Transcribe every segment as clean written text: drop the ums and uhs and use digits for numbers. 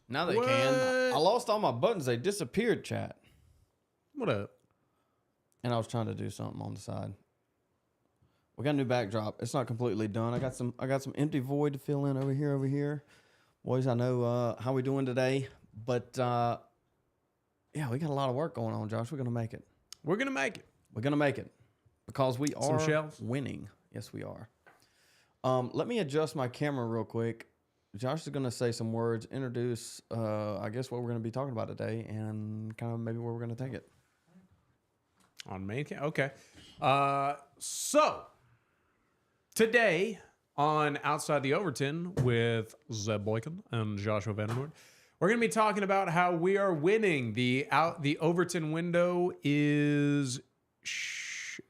Now they can. I lost all my buttons. They disappeared, chat. What up? And I was trying to do something on the side. We got a new backdrop. It's not completely done. I got some empty void to fill in over here. Boys, I know how we doing today, but yeah, we got a lot of work going on, Josh. We're gonna make it. We're gonna make it Because we Some are shells? winning. Yes, we are. Let me adjust my camera real quick. Josh is going to say some words, introduce, I guess, what we're going to be talking about today, and kind of maybe where we're going to take it. on main cam. Okay. So today on Outside the Overton with Zeb Boykin and Joshua Vandernoord, we're going to be talking about how we are winning. The Overton window is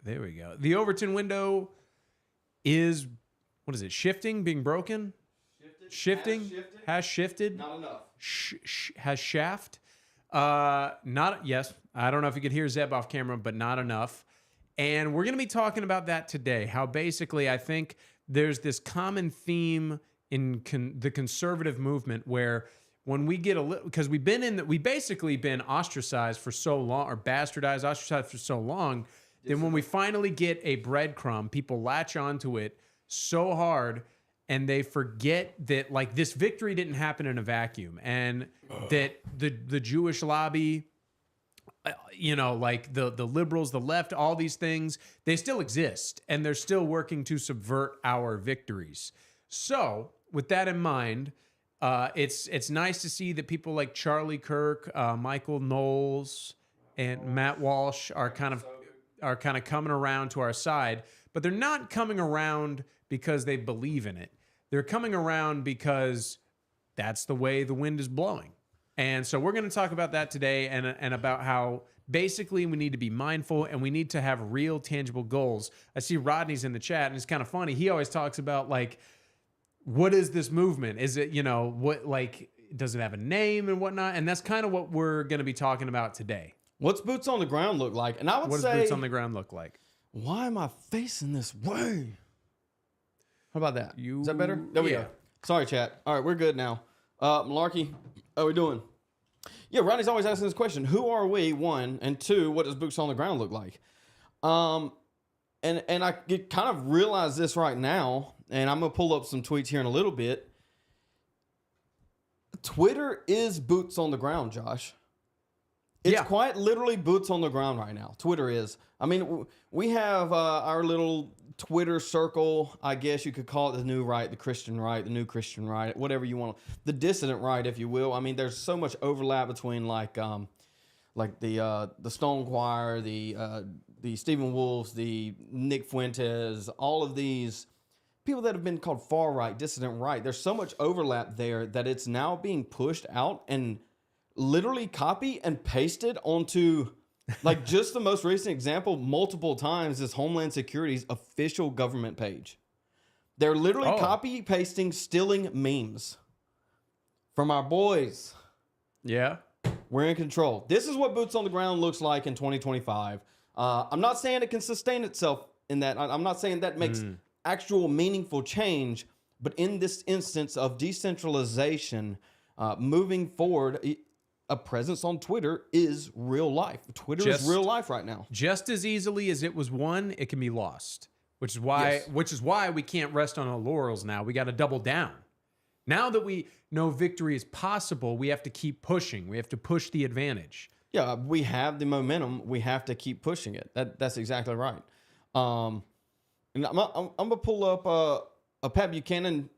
there we go. The Overton window is, what is it? Shifting, being broken? Shifting? Has shifted. Not enough. Has shaft. Yes. I don't know if you could hear Zeb off camera, but not enough. And we're going to be talking about that today. How basically I think there's this common theme in the conservative movement where when we get a little, because we basically been ostracized for so long, or bastardized, ostracized for so long. Then when we finally get a breadcrumb, people latch onto it so hard and they forget that like this victory didn't happen in a vacuum, and that the Jewish lobby, like the liberals, the left, all these things, they still exist and they're still working to subvert our victories. So with that in mind, it's nice to see that people like Charlie Kirk, Michael Knowles, and Matt Walsh are kind of coming around to our side, but they're not coming around because they believe in it. They're coming around because that's the way the wind is blowing. And so we're going to talk about that today, and about how basically we need to be mindful and we need to have real tangible goals. I see Rodney's in the chat, and it's kind of funny. He always talks about like, what is this movement? Is it, what, like, does it have a name and whatnot? And that's kind of what we're going to be talking about today. What's boots on the ground look like? And I would What say, does boots on the ground look like? why am I facing this way? How about that? Is that better? There we go. Sorry, chat. All right, we're good now. Malarkey, how we doing? Yeah, Rodney's always asking this question. Who are we, one? And two, what does boots on the ground look like? And I kind of realize this right now, and I'm going to pull up some tweets here in a little bit. Twitter is boots on the ground, Josh. It's quite literally boots on the ground right now. Twitter is. I mean, we have our little Twitter circle, I guess you could call it the new right, the Christian right, the new Christian right, whatever you want, the dissident right, if you will. I mean, there's so much overlap between like the Stone Choir, the Stephen Wolves, the Nick Fuentes, all of these people that have been called far right, dissident right. There's so much overlap there that it's now being pushed out and literally copy and pasted onto, like, just the most recent example multiple times is Homeland Security's official government page. They're literally copy pasting, stealing memes from our boys. Yeah. We're in control. This is what boots on the ground looks like in 2025. I'm not saying it can sustain itself in that. I'm not saying that makes actual meaningful change, but in this instance of decentralization, moving forward, a presence on Twitter is real life. Twitter is real life right now. Just as easily as it was won, it can be lost. Which is why we can't rest on our laurels now. We got to double down. Now that we know victory is possible, we have to keep pushing. We have to push the advantage. Yeah, we have the momentum. We have to keep pushing it. That's exactly right. And I'm gonna pull up a Pat Buchanan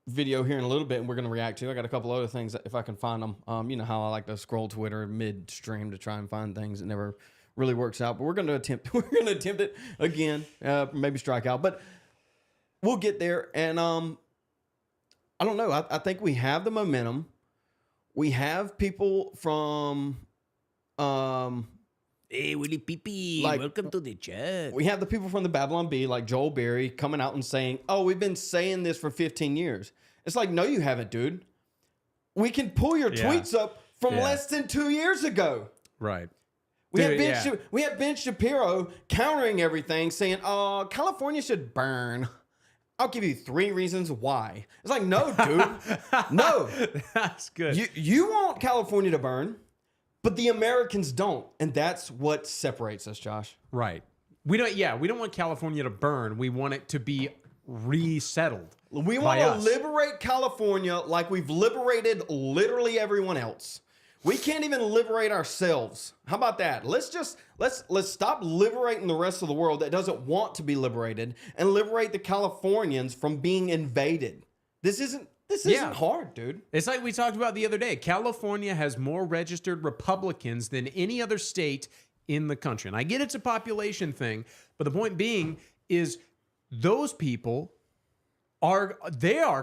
video here in a little bit, and we're gonna react to. I got a couple other things if I can find them. You know how I like to scroll Twitter midstream to try and find things. It never really works out, but we're gonna attempt. We're gonna attempt it again. Maybe strike out, but we'll get there. And I don't know. I think we have the momentum. We have people from Hey, Willie Pee, like, welcome to the chat. we have the people from the Babylon Bee, like Joel Berry, coming out and saying, "Oh, we've been saying this for 15 years." It's like, no, you haven't, dude. We can pull your tweets up from less than 2 years ago. Right. We had Ben Shapiro countering everything, saying, "Oh, California should burn." I'll give you 3 reasons why. It's like, no, dude. No. That's good. You want California to burn, but the Americans don't. And that's what separates us, Josh. Right. We don't want California to burn. We want it to be resettled. We want to liberate California like we've liberated literally everyone else. We can't even liberate ourselves. How about that? Let's stop liberating the rest of the world that doesn't want to be liberated and liberate the Californians from being invaded. This isn't hard, dude. It's like we talked about the other day. California has more registered Republicans than any other state in the country. And I get it's a population thing, but the point being is those people are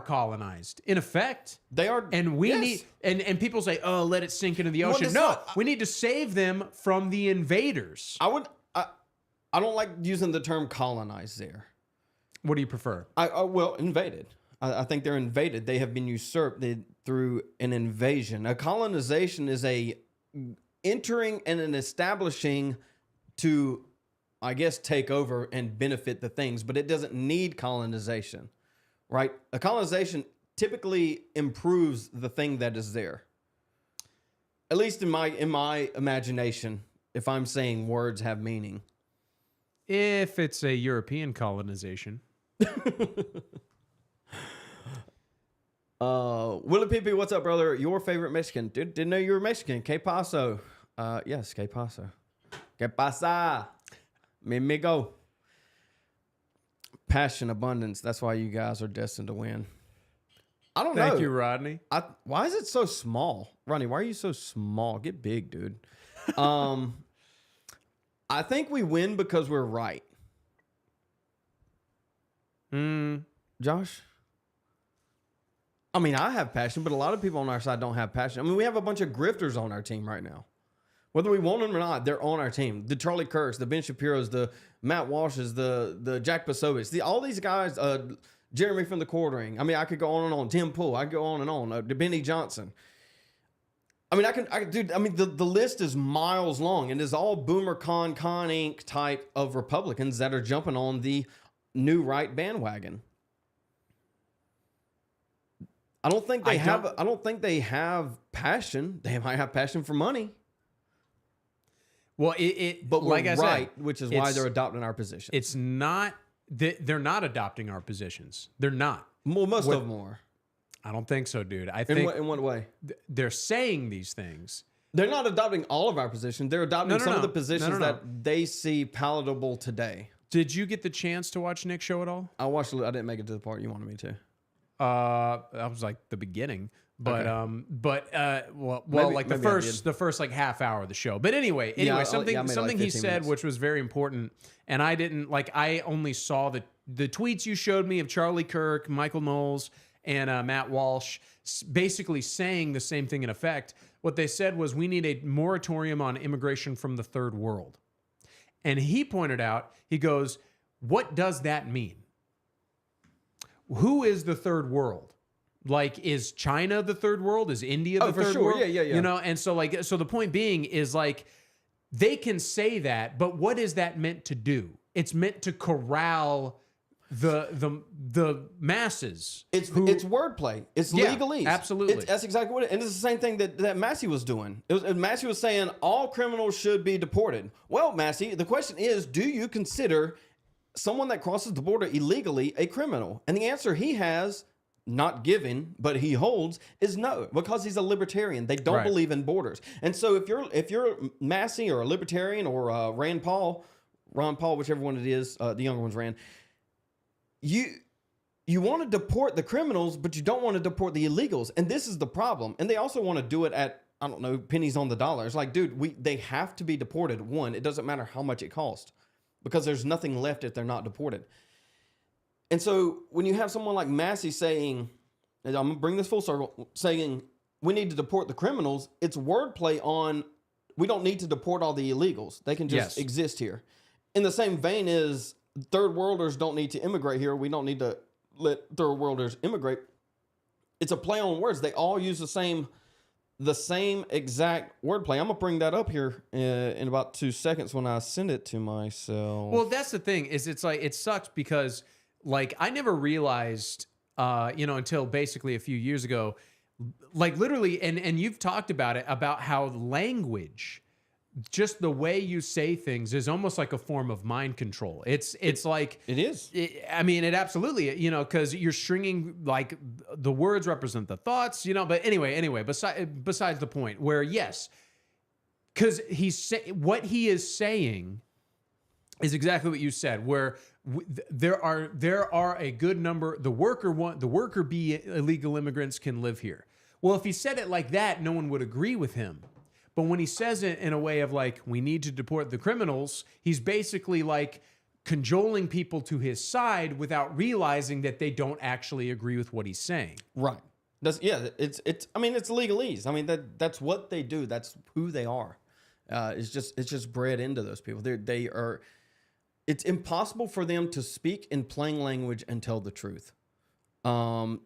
colonized in effect. They are, and we need and people say, "Oh, let it sink into the ocean." We need to save them from the invaders. I don't like using the term colonized there. What do you prefer? Well, invaded. I think they're invaded. They have been usurped through an invasion. A colonization is a entering and an establishing to, I guess, take over and benefit the things, but it doesn't need colonization, right? A colonization typically improves the thing that is there. At least in my imagination, if I'm saying words have meaning. If it's a European colonization. Willie Pee, what's up, brother? Your favorite Mexican? Didn't know you were Mexican. Que paso? Yes, que paso? Que pasa? Mi amigo. Passion, abundance. That's why you guys are destined to win. I don't know. Thank you, Rodney. Why is it so small? Rodney, why are you so small? Get big, dude. I think we win because we're right. Josh? I mean, I have passion, but a lot of people on our side don't have passion. I mean, we have a bunch of grifters on our team right now. Whether we want them or not, they're on our team. The Charlie Kirks, the Ben Shapiros, the Matt Walshes, the Jack Pasovics, all these guys, Jeremy from the Quartering. I mean, I could go on and on. Tim Pool, I could go on and on. The Benny Johnson. I mean, the list is miles long, and it's all BoomerCon, Con Inc. type of Republicans that are jumping on the new right bandwagon. I don't think they have passion. They might have passion for money. Well, but we're like I right, said, which is why they're adopting our position. It's not they're not adopting our positions. They're not. Well, most of them are. I don't think so, dude. I think in what way? They're saying these things. They're not adopting all of our positions. They're adopting some of the positions that they see palatable today. Did you get the chance to watch Nick's show at all? I watched. I didn't make it to the part you wanted me to. That was like the beginning, but okay. The first like half hour of the show. But anyway, something he said, minutes. which was very important, and I only saw the tweets you showed me of Charlie Kirk, Michael Knowles, and Matt Walsh, basically saying the same thing in effect. What they said was, we need a moratorium on immigration from the third world, and he pointed out, he goes, what does that mean? Who is the third world? Like, is China the third world? Is India the third world? Yeah. You know, and so the point being is, like, they can say that, but what is that meant to do? It's meant to corral the masses. It's wordplay. It's legalese. Absolutely. That's exactly what it is. And it's the same thing that Massey was doing. Massey was saying all criminals should be deported. Well, Massey, the question is, do you consider someone that crosses the border illegally a criminal? And the answer he has, not given, but he holds, is no, because he's a libertarian. They don't believe in borders. And so if you're Massey or a libertarian or Ron Paul, whichever one it is, the younger one's Rand, you want to deport the criminals, but you don't want to deport the illegals. And this is the problem. And they also want to do it at, I don't know, pennies on the dollar. It's like, dude, they have to be deported. One, it doesn't matter how much it costs, because there's nothing left if they're not deported. And so when you have someone like Massey saying, and I'm going to bring this full circle, saying we need to deport the criminals, it's wordplay on we don't need to deport all the illegals. They can just exist here. In the same vein as third worlders don't need to immigrate here. We don't need to let third worlders immigrate. It's a play on words. They all use the same exact wordplay. I'm going to bring that up here in about 2 seconds when I send it to myself. Well, that's the thing, is it's like, it sucks because Like, I never realized, until basically a few years ago, like literally, and you've talked about it, about how language, just the way you say things, is almost like a form of mind control. It's like It is. I mean, it absolutely, because you're stringing, like, the words represent the thoughts, But anyway, besides the point, where yes, because what he is saying is exactly what you said, where there are a good number. The worker bee illegal immigrants can live here. Well, if he said it like that, no one would agree with him. But when he says it in a way of like, we need to deport the criminals, he's basically like cajoling people to his side without realizing that they don't actually agree with what he's saying. Right. It's I mean, it's legalese. I mean, that's what they do. That's who they are. It's just bred into those people. They are. It's impossible for them to speak in plain language and tell the truth. I'm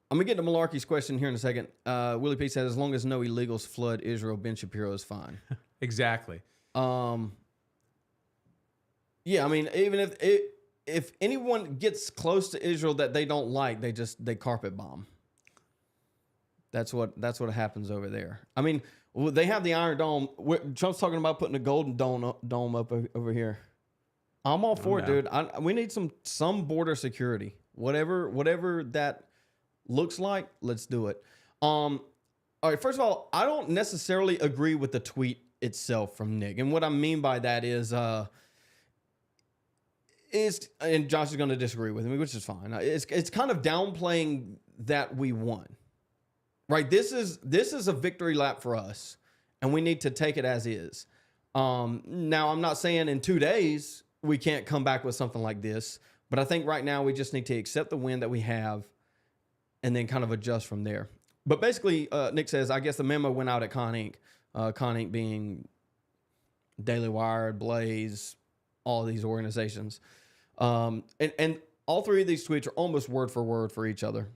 gonna get to Malarkey's question here in a second. Willie P said, as long as no illegals flood Israel, Ben Shapiro is fine. Exactly. Yeah, I mean, even if anyone gets close to Israel that they don't like, they carpet bomb. That's what happens over there. I mean, they have the Iron Dome. Trump's talking about putting a golden dome up over here. I'm all for it, dude. We need some border security. Whatever that looks like, let's do it. All right, first of all, I don't necessarily agree with the tweet itself from Nick. And what I mean by that is and Josh is going to disagree with me, which is fine. It's kind of downplaying that we won. Right? This is a victory lap for us, and we need to take it as is. Now, I'm not saying in 2 days we can't come back with something like this, but I think right now we just need to accept the win that we have and then kind of adjust from there. But basically, Nick says, I guess the memo went out at Con Inc. Con Inc. being Daily Wire, Blaze, all of these organizations. And all three of these tweets are almost word for word for each other.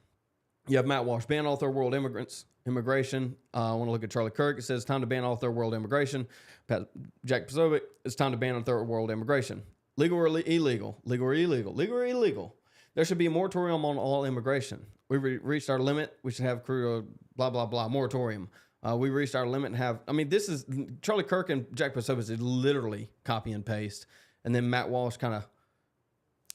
You have Matt Walsh, ban all third world immigration. I want to look at Charlie Kirk. It says, time to ban all third world immigration. Jack Posobiec, it's time to ban all third world immigration. Legal or illegal? Legal or illegal? Legal or illegal? There should be a moratorium on all immigration. We reached our limit. We should have crew, blah, blah, blah, moratorium. We reached our limit and have, I mean, this is, Charlie Kirk and Jack Posobiec is literally copy and paste. And then Matt Walsh kind of,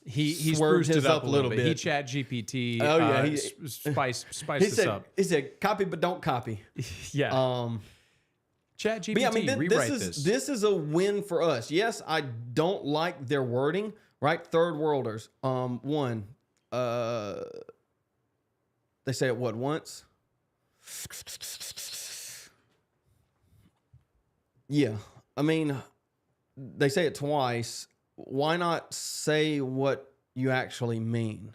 he swerved spruced his it up a little bit. He chat GPT. Oh yeah, he spiced this said, up. He said, copy but don't copy. Yeah. Chat GPT. Yeah, I mean, rewrite this is a win for us. Yes, I don't like their wording. Right, third worlders. They say it what once? Yeah, I mean, they say it twice. Why not say what you actually mean?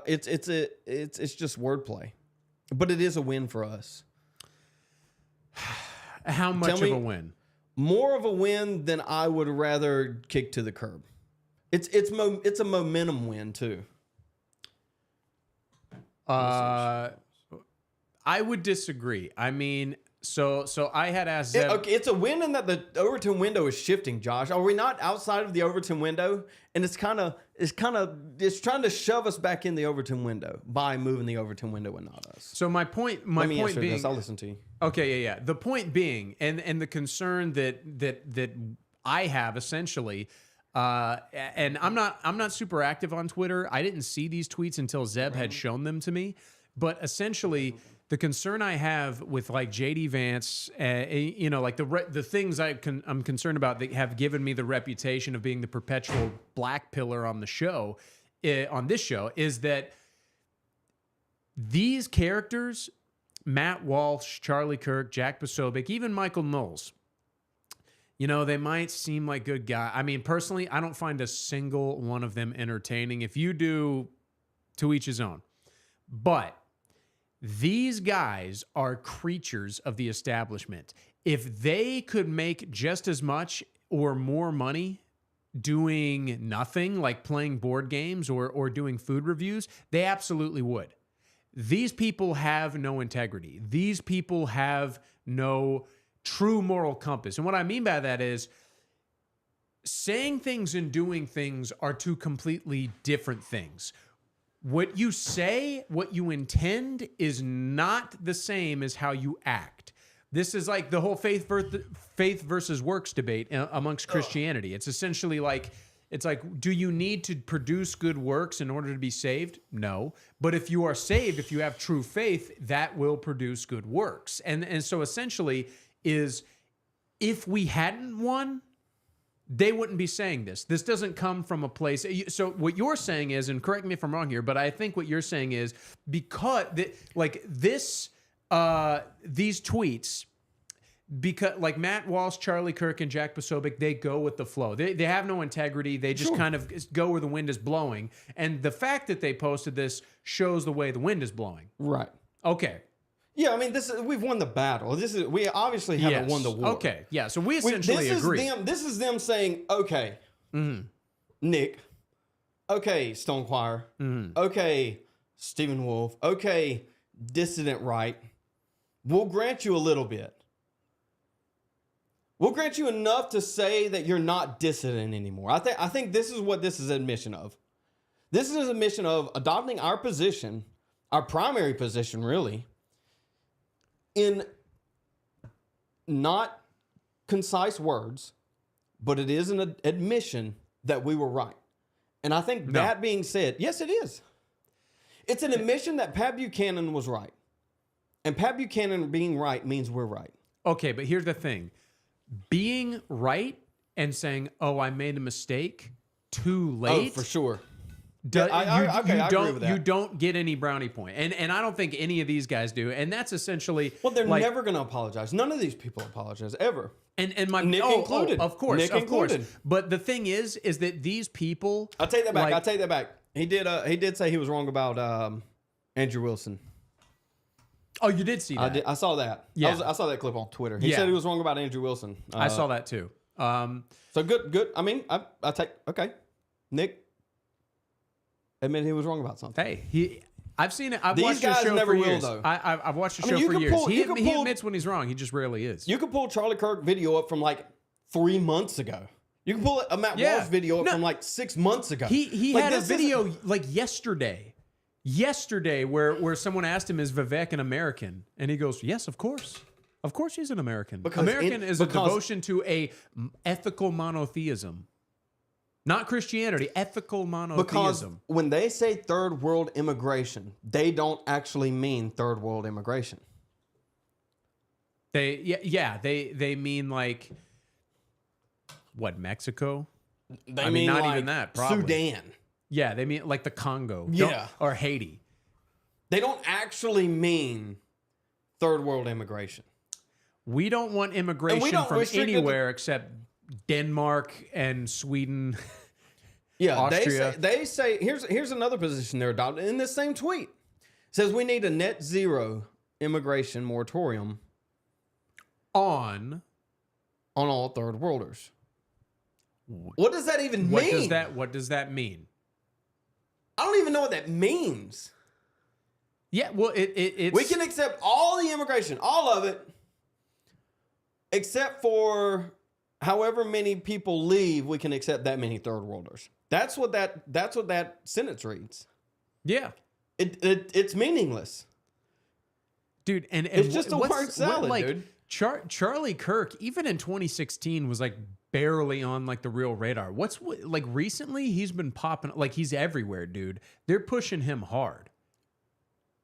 It's just wordplay, but it is a win for us. How much of a win? More of a win than I would rather kick to the curb. It's a momentum win too. I would disagree. I mean, so I had asked Zeb, okay, it's a win in that the Overton window is shifting, Josh. Are we not outside of the Overton window? And it's trying to shove us back in the Overton window by moving the Overton window and not us. So my point being, this. I'll listen to you. Okay, yeah. The point being, and the concern that I have essentially, and I'm not super active on Twitter. I didn't see these tweets until Zeb had shown them to me. But essentially, the concern I have with like JD Vance, like the things I'm concerned about that have given me the reputation of being the perpetual black pillar on the show, on this show, is that these characters, Matt Walsh, Charlie Kirk, Jack Posobiec, even Michael Knowles, they might seem like good guys. I mean, personally, I don't find a single one of them entertaining. If you do, to each his own. But these guys are creatures of the establishment. If they could make just as much or more money doing nothing, like playing board games or doing food reviews, they absolutely would. These people have no integrity. These people have no true moral compass. And what I mean by that is, saying things and doing things are two completely different things. What you say, what you intend is not the same as how you act. This is like the whole faith versus works debate amongst Christianity. It's essentially like, do you need to produce good works in order to be saved? No. But if you are saved, if you have true faith, that will produce good works. And so essentially is, if we hadn't won, they wouldn't be saying this. This doesn't come from a place. So what you're saying is, and correct me if I'm wrong here, but I think what you're saying is because these tweets, because like Matt Walsh, Charlie Kirk, and Jack Posobiec, they go with the flow. They have no integrity. They just kind of go where the wind is blowing. And the fact that they posted this shows the way the wind is blowing. Right. Okay. Yeah, I mean, we've won the battle. We obviously haven't won the war. Okay, yeah. So we essentially agree. This is them saying, okay, Nick, okay, Stone Choir, okay, Stephen Wolf, okay, Dissident Right, we'll grant you a little bit. We'll grant you enough to say that you're not dissident anymore. I think this is what this is an admission of. This is an admission of adopting our position, our primary position, really, in not concise words, but it is an admission that we were right. And I think that being said, yes, it is. It's an admission that Pat Buchanan was right. And Pat Buchanan being right means we're right. Okay, but here's the thing. Being right and saying, oh, I made a mistake too late. Oh, for sure. I agree with that. You don't get any brownie point. And I don't think any of these guys do. And that's essentially... Well, they're never going to apologize. None of these people apologize, ever. And my Nick included. Of course, Nick included. But the thing is that these people... I'll take that back. I'll take that back. He did say he was wrong about Andrew Wilson. Oh, you did see that? I saw that. Yeah. I saw that clip on Twitter. He said he was wrong about Andrew Wilson. I saw that too. So good. I mean, I take... Okay. Nick admit he was wrong about something. Hey, I've seen it. I've These watched guys the show never for will, years. though. I've watched the show for years. He admits when he's wrong. He just rarely is. You can pull Charlie Kirk video up from like 3 months ago. You can pull a Matt Walsh video up from like 6 months ago. He had a video like yesterday. Yesterday, where someone asked him, is Vivek an American? And he goes, yes, of course. Of course he's an American. American is a devotion to a ethical monotheism. Not Christianity, ethical monotheism. Because when they say third world immigration, they don't actually mean third world immigration. They mean like, what, Mexico? They mean not like even that, probably. Sudan. Yeah, they mean like the Congo. Yeah. Or Haiti. They don't actually mean third world immigration. We don't want immigration from anywhere except Denmark and Sweden. Yeah, Austria. They say here's another position they're adopting in this same tweet. It says we need a net zero immigration moratorium on all third worlders. What does that even mean? What does that mean? I don't even know what that means. Yeah, well, it's... We can accept all the immigration, all of it, except for however many people leave, we can accept that many third worlders. That's what that sentence reads. Yeah. It's meaningless. Dude, and it's just a word salad, dude. Charlie Kirk, even in 2016, was like barely on like the real radar. Like recently he's been popping, like he's everywhere, dude. They're pushing him hard.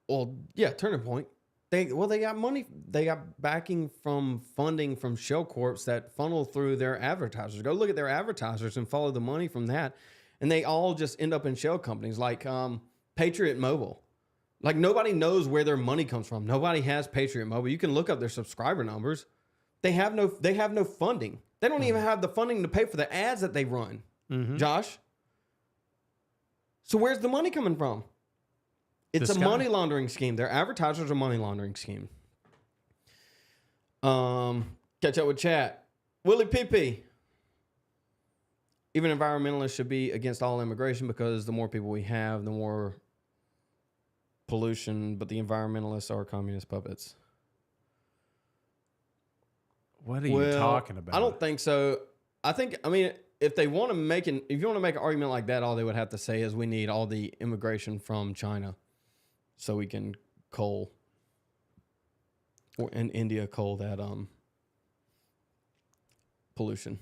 Well, yeah, Turning Point. They got money. They got backing from funding from shell corps that funnel through their advertisers. Go look at their advertisers and follow the money from that. And they all just end up in shell companies like Patriot Mobile. Like nobody knows where their money comes from. Nobody has Patriot Mobile. You can look up their subscriber numbers. They have no funding. They don't even have the funding to pay for the ads that they run. Josh. So where's the money coming from? It's a money laundering scheme. Their advertisers are a money laundering scheme. Catch up with chat. Willie PP. Even environmentalists should be against all immigration because the more people we have, the more pollution, but the environmentalists are communist puppets. What are you talking about? I don't think so. I mean, if they want to make if you want to make an argument like that, all they would have to say is we need all the immigration from China so we can cull, or in India cull that pollution.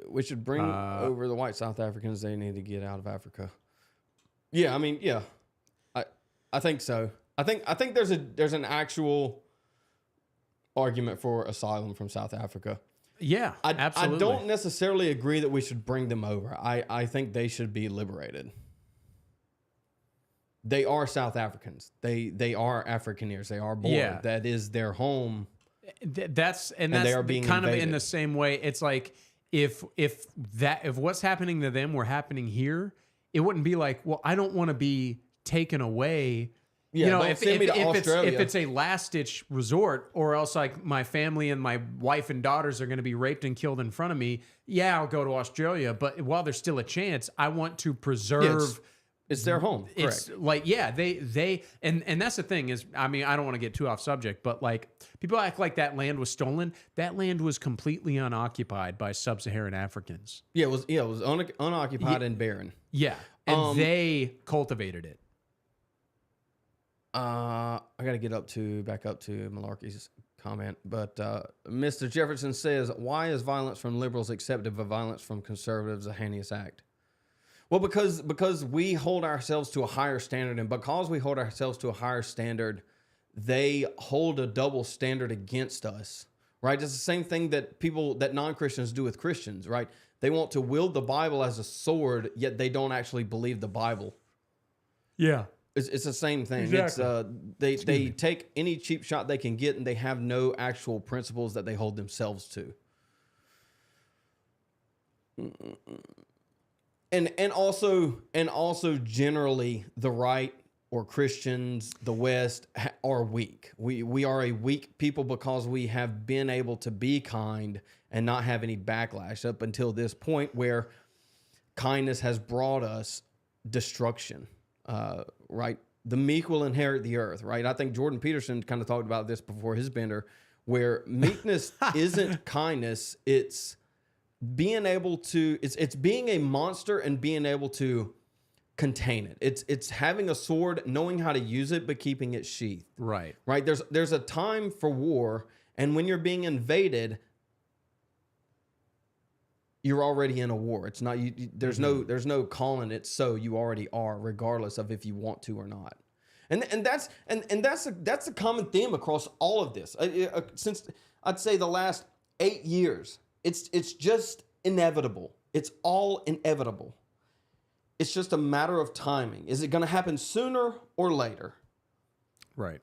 We should bring over the white South Africans. They need to get out of Africa. Yeah, I mean, yeah, I think so. I think there's an actual argument for asylum from South Africa. Yeah, absolutely. I don't necessarily agree that we should bring them over. I think they should be liberated. They are South Africans. They are Afrikaners. They are born. Yeah. That is their home. That's they are being kind invaded. of in the same way. It's like if what's happening to them were happening here, it wouldn't be like, well, I don't want to be taken away. Yeah, you know, don't send me to Australia. if it's a last ditch resort, or else like my family and my wife and daughters are going to be raped and killed in front of me, yeah, I'll go to Australia. But while there's still a chance, I want to preserve. It's their home. It's correct. like, yeah, they and that's the thing is, I mean, I don't want to get too off subject, but like people act like that land was stolen. That land was completely unoccupied by sub-Saharan Africans. Yeah, it was unoccupied and barren. Yeah, and they cultivated it. I got to get back up to Malarkey's comment, but Mr. Jefferson says, why is violence from liberals accepted but violence from conservatives a heinous act? Well, because we hold ourselves to a higher standard, and because we hold ourselves to a higher standard, they hold a double standard against us, right? It's the same thing that non-Christians do with Christians, right? They want to wield the Bible as a sword, yet they don't actually believe the Bible. Yeah. It's the same thing. Exactly. It's they take any cheap shot they can get, and they have no actual principles that they hold themselves to. And also generally the right or Christians, the West are weak. We are a weak people because we have been able to be kind and not have any backlash up until this point where kindness has brought us destruction. Right? The meek will inherit the earth, right? I think Jordan Peterson kind of talked about this before his bender, where meekness isn't kindness, it's being able to, it's being a monster and being able to contain it. It's having a sword, knowing how to use it, but keeping it sheathed. Right. Right? There's a time for war, and when you're being invaded, you're already in a war. It's not there's no calling it so. You already are, regardless of if you want to or not. And that's a common theme across all of this. Since I'd say the last 8 years, it's just inevitable. It's all inevitable. It's just a matter of timing. Is it going to happen sooner or later? Right.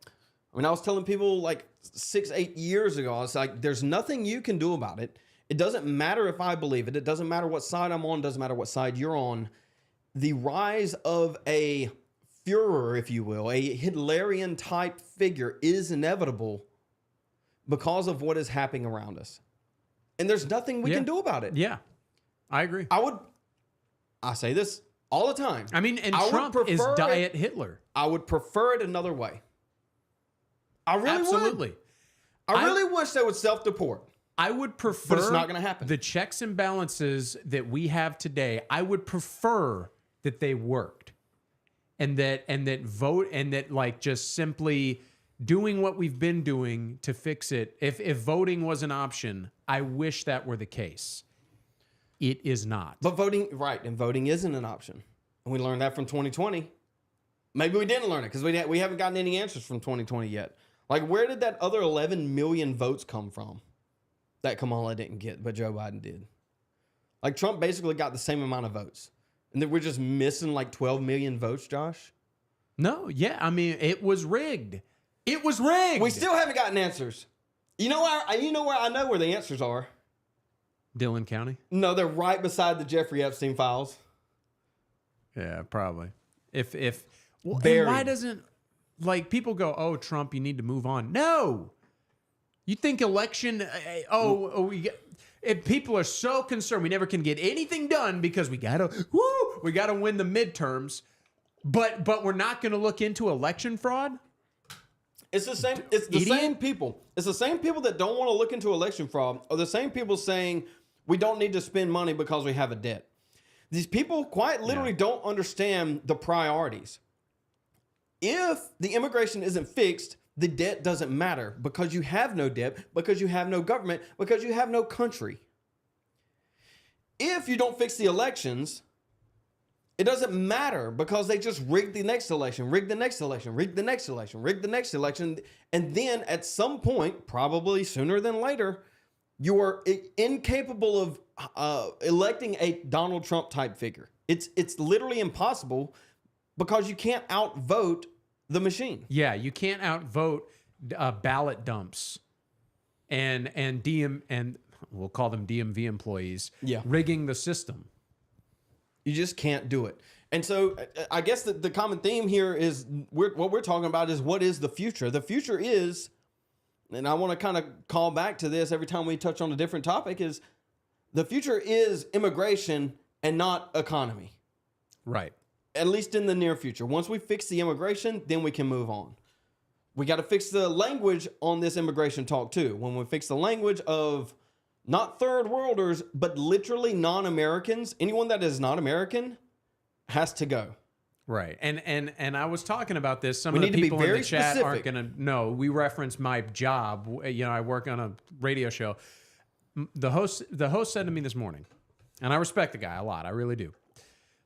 I mean, I was telling people like 6-8 years ago, I was like, there's nothing you can do about it. It doesn't matter if I believe it. It doesn't matter what side I'm on. It doesn't matter what side you're on. The rise of a Führer, if you will, a Hitlerian type figure is inevitable because of what is happening around us. And there's nothing we can do about it. Yeah, I agree. I say this all the time. I mean, and Trump is Diet Hitler. I would prefer it another way. I really Absolutely. would. I really wish they would self-deport. I would prefer, but it's not going to happen. The checks and balances that we have today, I would prefer that they worked, and that like just simply doing what we've been doing to fix it. If voting was an option, I wish that were the case. It is not. But voting isn't an option, and we learned that from 2020. Maybe we didn't learn it because we haven't gotten any answers from 2020 yet. Like, where did that other 11 million votes come from that Kamala didn't get, but Joe Biden did? Like, Trump basically got the same amount of votes. And then we're just missing like 12 million votes, Josh? No, yeah. I mean, it was rigged. It was rigged. We still haven't gotten answers. You know where I know where the answers are? Dillon County? No, they're right beside the Jeffrey Epstein files. Yeah, probably. If why doesn't, like, people go, oh, Trump, you need to move on. No. You think election, if people are so concerned we never can get anything done because we gotta win the midterms, but we're not going to look into election fraud? It's the same. It's the same people. It's the same people that don't want to look into election fraud, or the same people saying we don't need to spend money because we have a debt. These people quite literally don't understand the priorities. If the immigration isn't fixed, the debt doesn't matter because you have no debt, because you have no government, because you have no country. If you don't fix the elections, it doesn't matter because they just rig the next election, rig the next election, rig the next election, rig the next election. And then at some point, probably sooner than later, you are incapable of electing a Donald Trump type figure. It's literally impossible because you can't outvote the machine. Yeah, you can't outvote ballot dumps and DM and we'll call them DMV employees rigging the system. You just can't do it. And so I guess the common theme here is what we're talking about is what is the future? The future is, and I want to kind of call back to this every time we touch on a different topic, is the future is immigration and not economy. Right. At least in the near future. Once we fix the immigration, then we can move on. We got to fix the language on this immigration talk too. When we fix the language of not third worlders, but literally non-Americans, anyone that is not American has to go. Right. And I was talking about this. Some of the people in the chat aren't going to know. We reference my job. You know, I work on a radio show. The host said to me this morning, and I respect the guy a lot. I really do.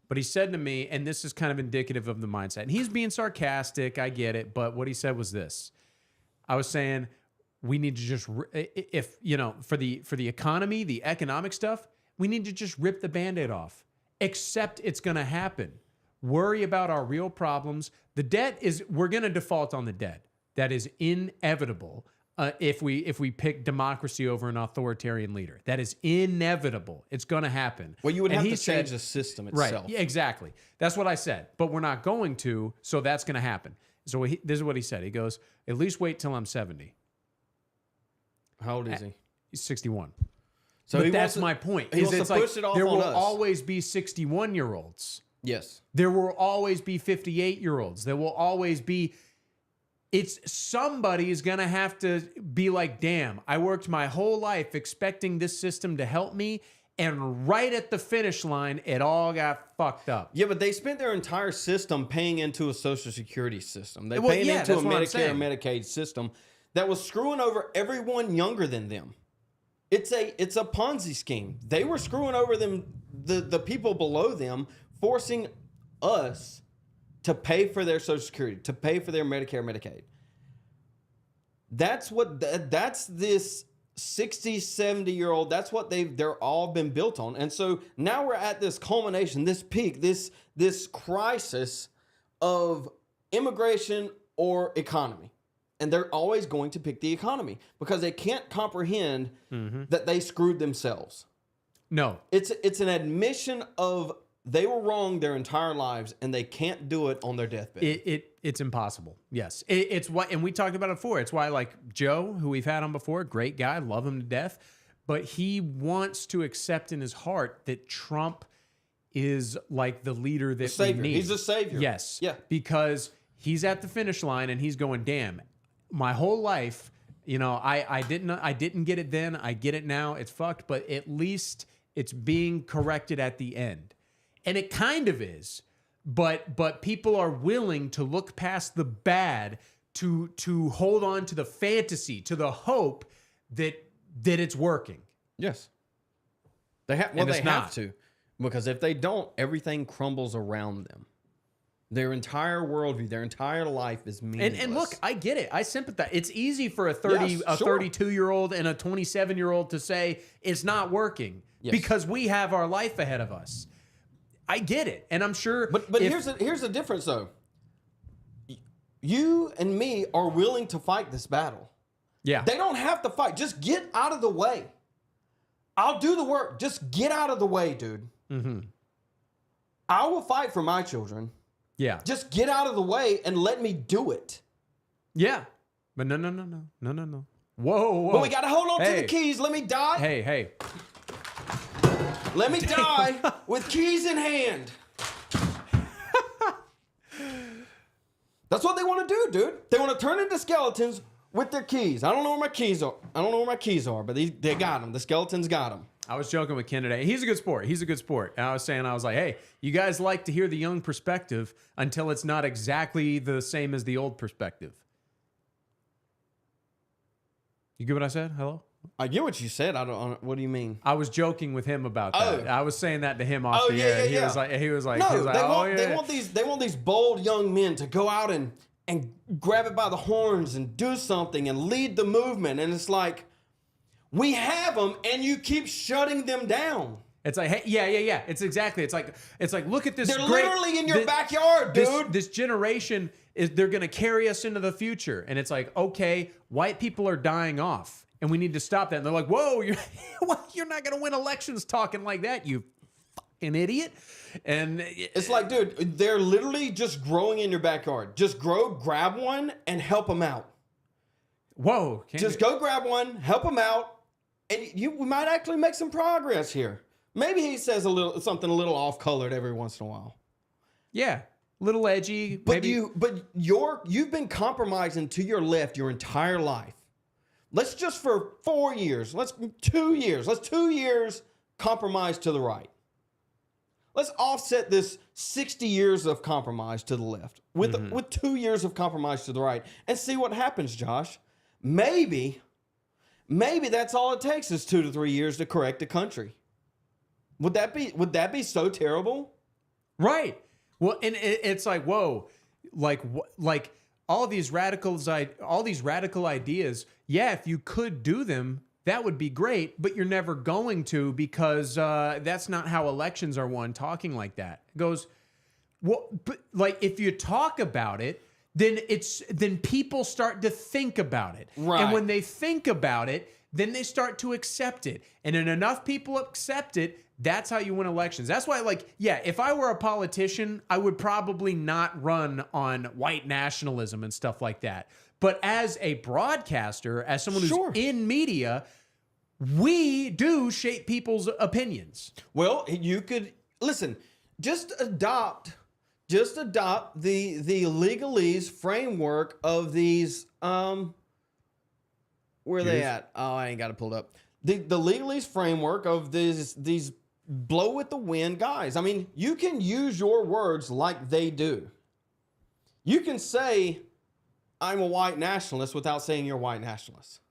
But he said to me, and this is kind of indicative of the mindset, and he's being sarcastic. I get it. But what he said was this. I was saying, we need to just, if, you know, for the economy, the economic stuff, we need to just rip the Band-Aid off. Accept it's going to happen. Worry about our real problems. The debt is, we're going to default on the debt. That is inevitable if we pick democracy over an authoritarian leader. That is inevitable. It's going to happen. Well, you would have to change the system itself. Right, yeah, exactly. That's what I said. But we're not going to, so that's going to happen. So this is what he said. He goes, at least wait till I'm 70. How old is he? He's 61. So but that's my point. He wants to push it off on us. There will always be 61-year-olds. Yes. There will always be 58-year-olds. There will always be... somebody is going to have to be like, damn, I worked my whole life expecting this system to help me, and right at the finish line, it all got fucked up. Yeah, but they spent their entire system paying into a Social Security system. They paid into a Medicare and Medicaid system that was screwing over everyone younger than them. It's a Ponzi scheme. They were screwing over them, the people below them, forcing us to pay for their Social Security, to pay for their Medicare, Medicaid. That's this 60, 70-year-old, that's what they're all been built on. And so now we're at this culmination, this peak, this crisis of immigration or economy. And they're always going to pick the economy because they can't comprehend that they screwed themselves. No. It's an admission of they were wrong their entire lives, and they can't do it on their deathbed. It's impossible. Yes, it's what, and we talked about it before. It's why, like Joe, who we've had on before, great guy, love him to death, but he wants to accept in his heart that Trump is like the leader that we need. He's a savior. Yes, yeah, because he's at the finish line and he's going, damn, my whole life, you know, I didn't get it then. I get it now. It's fucked, but at least it's being corrected at the end. And it kind of is, but people are willing to look past the bad to hold on to the fantasy, to the hope that it's working. Yes. They have to. Because if they don't, everything crumbles around them. Their entire worldview, their entire life is meaningless. And look, I get it. I sympathize. It's easy for a 32-year-old and a 27-year-old to say it's not working because we have our life ahead of us. I get it, and I'm sure. But here's the difference, though. You and me are willing to fight this battle. Yeah, they don't have to fight. Just get out of the way. I'll do the work. Just get out of the way, dude. Mm-hmm. I will fight for my children. Yeah, just get out of the way and let me do it. Yeah, but no. Whoa. But we gotta hold on to the keys. Let me die. Hey. Let me die with keys in hand. That's what they want to do, dude. They want to turn into skeletons with their keys. I don't know where my keys are. But they got them. The skeletons got them. I was joking with Ken today. He's a good sport. And I was like, hey, you guys like to hear the young perspective until it's not exactly the same as the old perspective. You get what I said? Hello? I get what you said. What do you mean? I was joking with him about that. I was saying that to him off the air. He was like, they want these bold young men to go out and grab it by the horns and do something and lead the movement. And it's like, we have them, and you keep shutting them down. It's like, hey, yeah. It's like, look at this. They're literally in your backyard, dude. This generation they're going to carry us into the future, and it's like, okay, white people are dying off, and we need to stop that. And they're like, whoa, you're not going to win elections talking like that, you fucking idiot. And it's like, dude, they're literally just growing in your backyard. Just grab one, and help them out. Whoa! Just go grab one, help them out. And we might actually make some progress here. Maybe he says something a little off-colored every once in a while. Yeah, little edgy. But you've been compromising to your left your entire life. Let's just for 4 years. Let's 2 years. Let's 2 years compromise to the right. Let's offset this 60 years of compromise to the left with 2 years of compromise to the right and see what happens, Josh. Maybe that's all it takes is 2 to 3 years to correct the country. Would that be so terrible? Right. Well, and it's like, whoa, like all these radical ideas. Yeah, if you could do them, that would be great, but you're never going to because that's not how elections are won. Talking like that it goes. Well, but like if you talk about it, then people start to think about it. Right. And when they think about it, then they start to accept it. And then enough people accept it, that's how you win elections. That's why, if I were a politician, I would probably not run on white nationalism and stuff like that. But as a broadcaster, as someone who's in media, we do shape people's opinions. Well, you could, listen, just adopt the legalese framework of these where are they at? Oh, I ain't got it pulled up. The legalese framework of these blow with the wind guys. I mean, you can use your words like they do. You can say I'm a white nationalist without saying you're a white nationalist.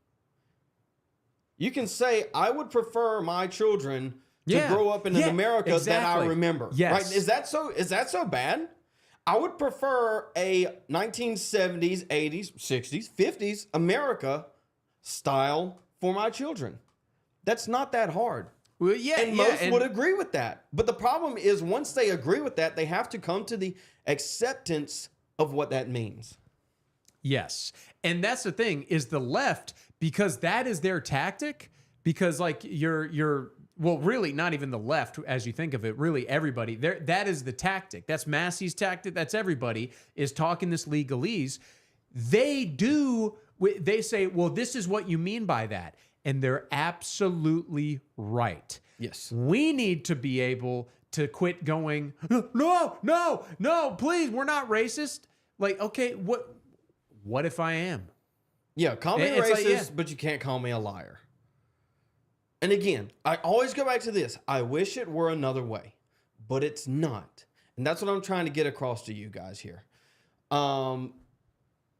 You can say I would prefer my children to grow up in an America that I remember. Yes. Right? Is that so bad? I would prefer a 1970s, 80s, 60s, 50s America style for my children. That's not that hard. Well, yeah, and most would agree with that. But the problem is once they agree with that, they have to come to the acceptance of what that means. Yes. And that's the thing is the left, because that is their tactic, because well, really not even the left as you think of it, really everybody there. That is the tactic. That's Massey's tactic. That's everybody is talking this legalese. They say, well, this is what you mean by that. And they're absolutely right. Yes. We need to be able to quit going, no, please, we're not racist. Like, okay, what if I am? Yeah, call me racist, but you can't call me a liar. And again, I always go back to this. I wish it were another way, but it's not. And that's what I'm trying to get across to you guys here.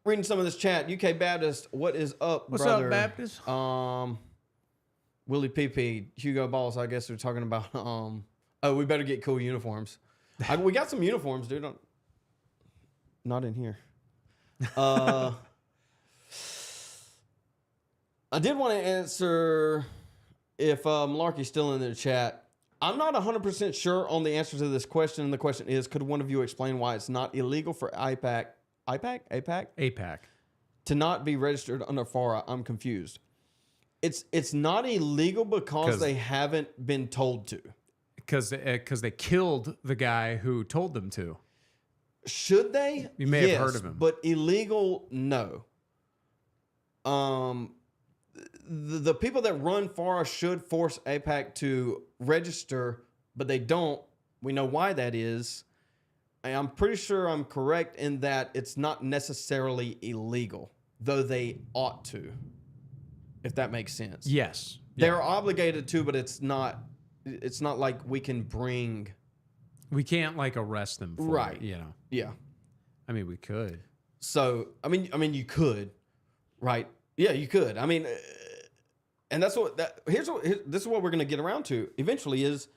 Reading some of this chat. UK Baptist, what is up, What's brother? up, Baptist? Willie PP, Hugo Balls, I guess they're talking about, we better get cool uniforms. We got some uniforms, dude. Not in here. I did want to answer if Malarkey's still in the chat. I'm not 100% sure on the answer to this question. And the question is, could one of you explain why it's not illegal for APAC to not be registered under FARA? I'm confused. It's not illegal because they haven't been told to. Because they killed the guy who told them to. Should they? You may have heard of him. But illegal, no. The people that run FARA should force APAC to register, but they don't. We know why that is. I'm pretty sure I'm correct in that it's not necessarily illegal, though they ought to, if that makes sense. Yes. They're obligated to, but it's not like we can bring. We can't like arrest them for Right. it, you know. Yeah. I mean, we could. So, I mean, you could, right? Yeah, you could. I mean, and that's what this is what we're going to get around to eventually is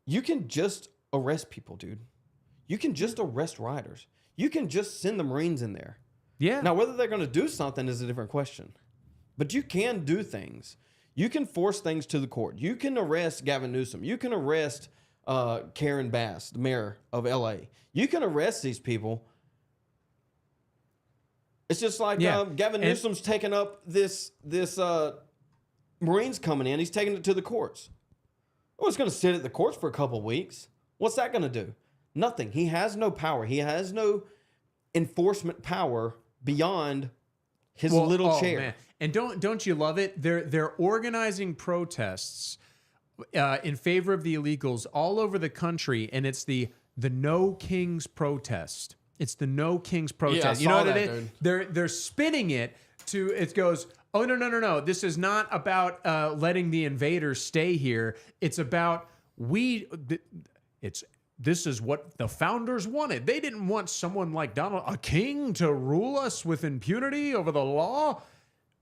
you can just arrest people, dude. You can just arrest rioters. You can just send the Marines in there. Yeah. Now, whether they're going to do something is a different question, but you can do things. You can force things to the court. You can arrest Gavin Newsom. You can arrest Karen Bass, the mayor of LA. You can arrest these people. It's just like Gavin Newsom's taking up this Marines coming in. He's taking it to the courts. Well, it's going to sit at the courts for a couple of weeks. What's that going to do? Nothing. He has no power. He has no enforcement power beyond his little chair. Man. And don't you love it? They're organizing protests in favor of the illegals all over the country, and it's the No Kings protest. It's the No Kings protest. Yeah, you know what that, it is? dude. They're spinning it to it goes, oh no. This is not about letting the invaders stay here. It's about this is what the founders wanted. They didn't want someone like a king to rule us with impunity over the law.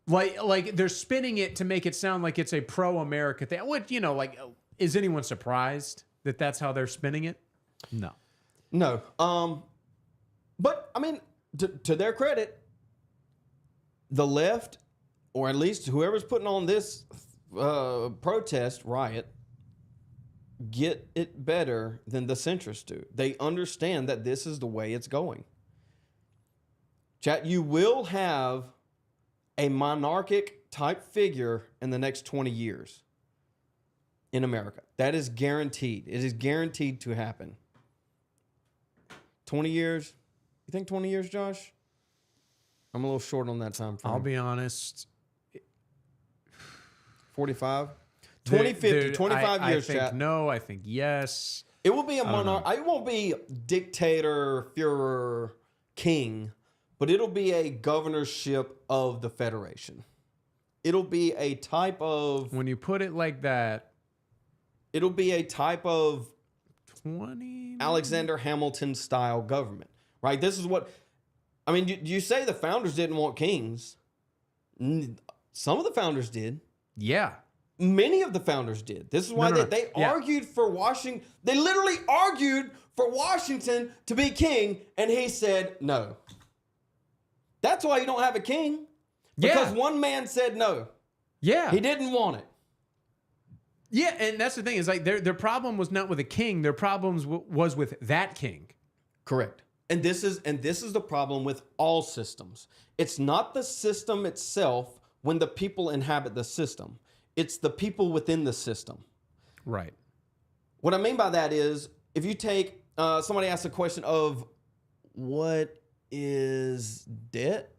Like they're spinning it to make it sound like it's a pro-America thing. What, is anyone surprised that that's how they're spinning it? No. But I mean, to their credit, the left, or at least whoever's putting on this protest riot, get it better than the centrists do. They understand that this is the way it's going. Chat, you will have a monarchic type figure in the next 20 years in America. That is guaranteed. It is guaranteed to happen. 20 years? You think 20 years, Josh? I'm a little short on that time frame. I'll be honest. 45? 2050, 25 years, I think chat. no, I think yes. It will be a monarch. It won't be dictator, Führer, king, but it'll be a governorship of the Federation. It'll be a type of... When you put it like that... It'll be a type of 20 Alexander Hamilton style government, right? This is what... I mean, you say the founders didn't want kings. Some of the founders did. Yeah. Many of the founders did. This is why they argued for Washington. They literally argued for Washington to be king, and he said no. That's why you don't have a king. Because one man said no. Yeah. He didn't want it. Yeah, and that's the thing. Is like their problem was not with a king. Their problem was with that king. Correct. And this is the problem with all systems. It's not the system itself when the people inhabit the system. It's the people within the system. Right. What I mean by that is, if you take, somebody asks a question of, what is debt?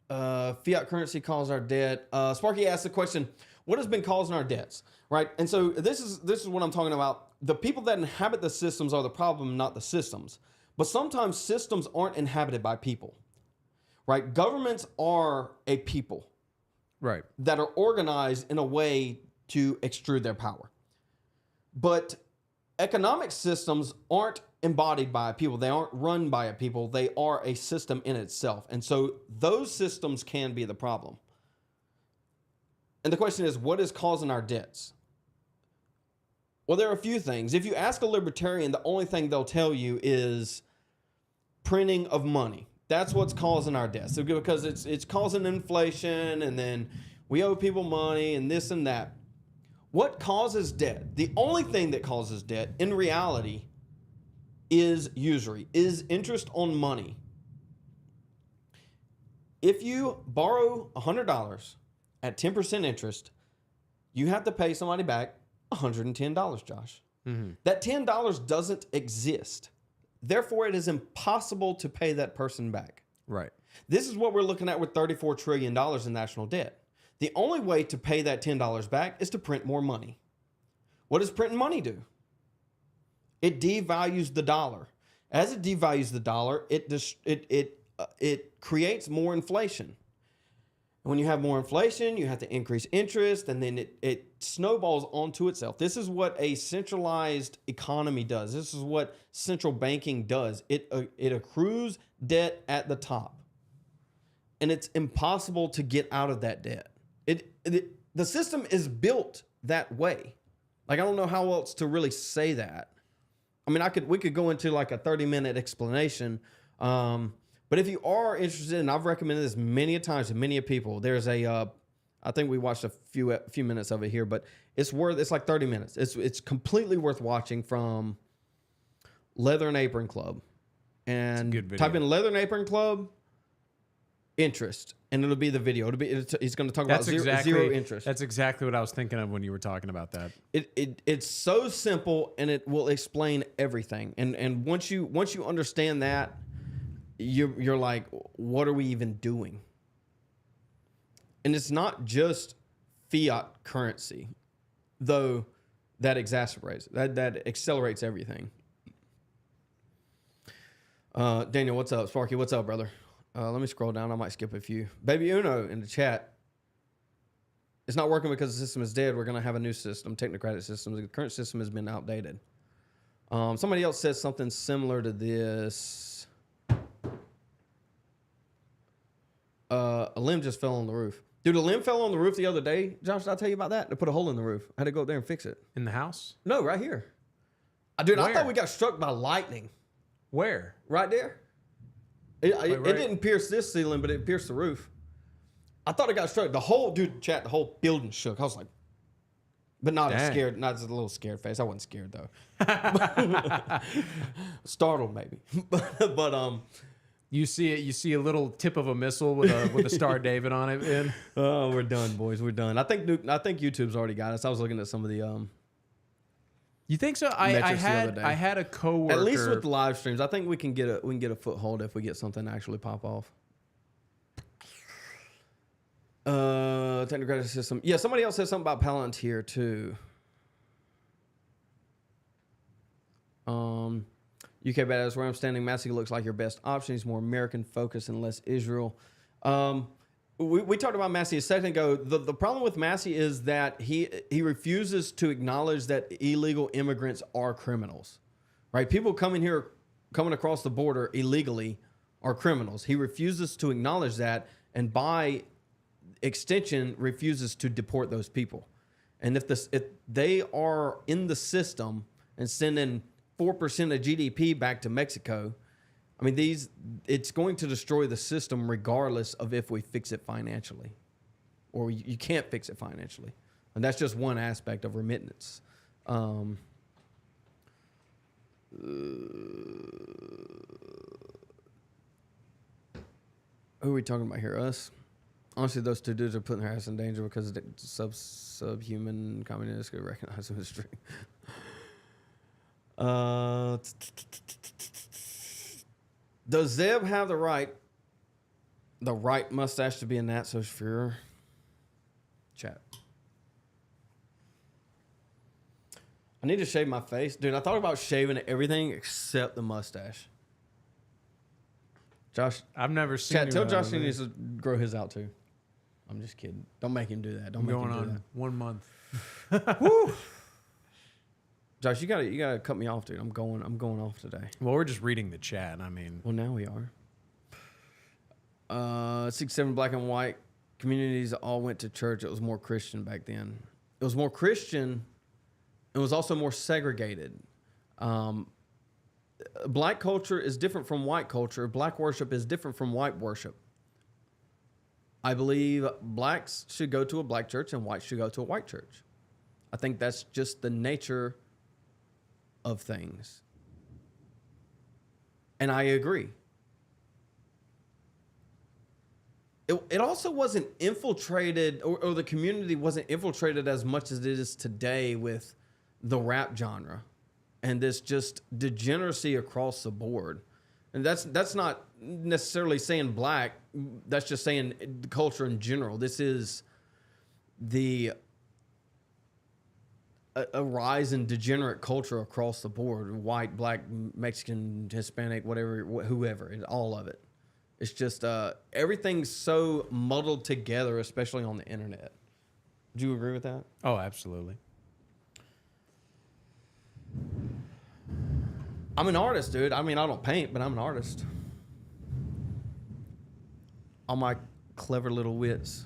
Fiat currency caused our debt. Sparky asked the question, what has been causing our debts? Right? And so this is what I'm talking about. The people that inhabit the systems are the problem, not the systems. But sometimes systems aren't inhabited by people. Right? Governments are a people. Right. That are organized in a way to extrude their power. But economic systems aren't embodied by a people. They aren't run by a people. They are a system in itself. And so those systems can be the problem. And the question is, what is causing our debts? Well, there are a few things. If you ask a libertarian, the only thing they'll tell you is printing of money. That's what's causing our debts, because it's causing inflation, and then we owe people money and this and that. What causes debt? The only thing that causes debt in reality is usury, is interest on money. If you borrow $100 at 10% interest, you have to pay somebody back $110, Josh. Mm-hmm. That $10 doesn't exist. Therefore, it is impossible to pay that person back. Right. This is what we're looking at with $34 trillion in national debt. The only way to pay that $10 back is to print more money. What does printing money do? It devalues the dollar. As it devalues the dollar, it creates more inflation. And when you have more inflation, you have to increase interest, and then it snowballs onto itself. This is what a centralized economy does. This is what central banking does. It accrues debt at the top, and it's impossible to get out of that debt. The system is built that way. Like, I don't know how else to really say that. I mean, we could go into like a 30-minute explanation. But if you are interested, and I've recommended this many a times to many people, there's I think we watched a few minutes of it here, but it's like 30 minutes. It's completely worth watching, from Leather and Apron Club. And type in Leather and Apron Club interest, and it'll be the video. He's going to talk about zero interest. That's exactly what I was thinking of when you were talking about that. It's so simple, and it will explain everything. And once you understand that, you're like, what are we even doing? And it's not just fiat currency, though that exacerbates, that accelerates everything. Daniel, what's up? Sparky, what's up, brother? Let me scroll down. I might skip a few. Baby Uno in the chat. It's not working because the system is dead. We're going to have a new system, technocratic system. The current system has been outdated. Somebody else said something similar to this. A limb just fell on the roof. Dude, a limb fell on the roof the other day. Josh, did I tell you about that? They put a hole in the roof. I had to go up there and fix it. In the house? No, right here. Dude, Where? I thought we got struck by lightning. Where? Right there. It didn't pierce this ceiling, but it pierced the roof. I thought it got struck. The whole building shook. I was like, but not as scared. Not as a little scared face. I wasn't scared though. Startled maybe. but You see a little tip of a missile with a Star David on it. In. Oh, we're done, boys. We're done. I think YouTube's already got us. I was looking at some of the You think so? I had a coworker. At least with the live streams, I think we can get a foothold if we get something to actually pop off. Technocratic system. Yeah, somebody else said something about Palantir too. UK Badass, where I'm standing, Massey looks like your best option. He's more American focused and less Israel. We talked about Massey a second ago. The problem with Massey is that he refuses to acknowledge that illegal immigrants are criminals, right? People coming across the border illegally are criminals. He refuses to acknowledge that, and by extension, refuses to deport those people. And if they are in the system and sending 4% of GDP back to Mexico, I mean, it's going to destroy the system regardless of if we fix it financially, or you can't fix it financially. And that's just one aspect of remittance. Who are we talking about here? Us? Honestly, those two dudes are putting their ass in danger because the subhuman communists could recognize them as stream. Does Zeb have the right mustache to be a Nazi Führer? Chat. I need to shave my face. Dude, I thought about shaving everything except the mustache. Josh, I've never seen. Chat, tell Josh he needs to grow his out too. I'm just kidding. Don't make him do that. Don't make him do that. 1 month. Woo! Josh, you gotta cut me off, dude. I'm going off today. Well, we're just reading the chat. I mean, well, now we are. 6, 7 black and white communities all went to church. It was more Christian back then. It was more Christian. It was also more segregated. Black culture is different from white culture. Black worship is different from white worship. I believe blacks should go to a black church and whites should go to a white church. I think that's just the nature of things. And I agree. It also wasn't infiltrated, or the community wasn't infiltrated as much as it is today with the rap genre and this just degeneracy across the board. And that's not necessarily saying black. That's just saying the culture in general. This is a rise in degenerate culture across the board. White, black, Mexican, Hispanic, whatever, whoever, all of it. It's just everything's so muddled together, especially on the internet. Do you agree with that? Oh, absolutely. I'm an artist, dude. I mean, I don't paint, but I'm an artist. All my clever little wits.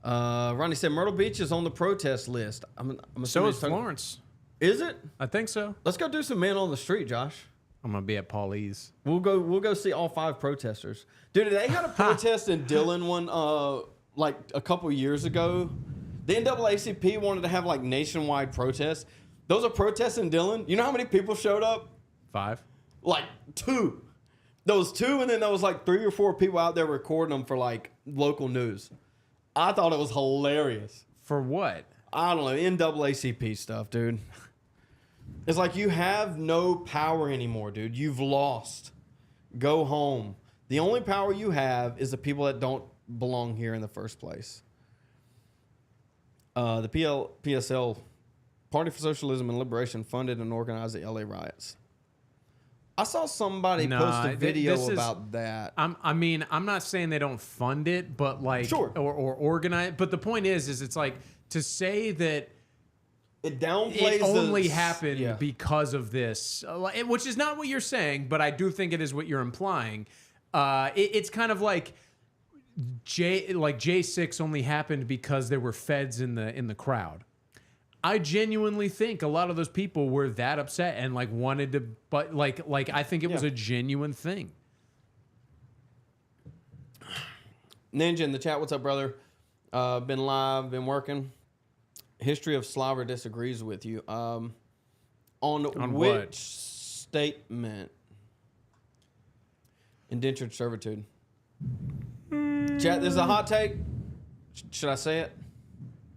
Ronnie said Myrtle Beach is on the protest list. I'm So is Florence. Is it? I think so. Let's go do some men on the street, Josh. I'm gonna be at Paulie's. We'll go see all 5 protesters. Dude, they had a protest in Dillon like a couple years ago. The NAACP wanted to have like nationwide protests. Those are protests in Dillon. You know how many people showed up? 5. Like 2. There was 2, and then there was like 3 or 4 people out there recording them for like local news. I thought it was hilarious. For what? I don't know, NAACP stuff, dude. It's like you have no power anymore, dude. You've lost. Go home. The only power you have is the people that don't belong here in the first place. The PSL, Party for Socialism and Liberation, funded and organized the LA riots. I saw somebody post a video about that. I'm not saying they don't fund it, but like, sure, or organize. But the point is it's like to say that it downplays it only happened because of this, which is not what you're saying, but I do think it is what you're implying. It's kind of like J6 only happened because there were feds in the crowd. I genuinely think a lot of those people were that upset and like wanted to, but like I think it was a genuine thing. Ninja in the chat, what's up, brother? Been live, been working. History of Slaver disagrees with you. On which what? Statement? Indentured servitude. Chat, this is a hot take. Should I say it?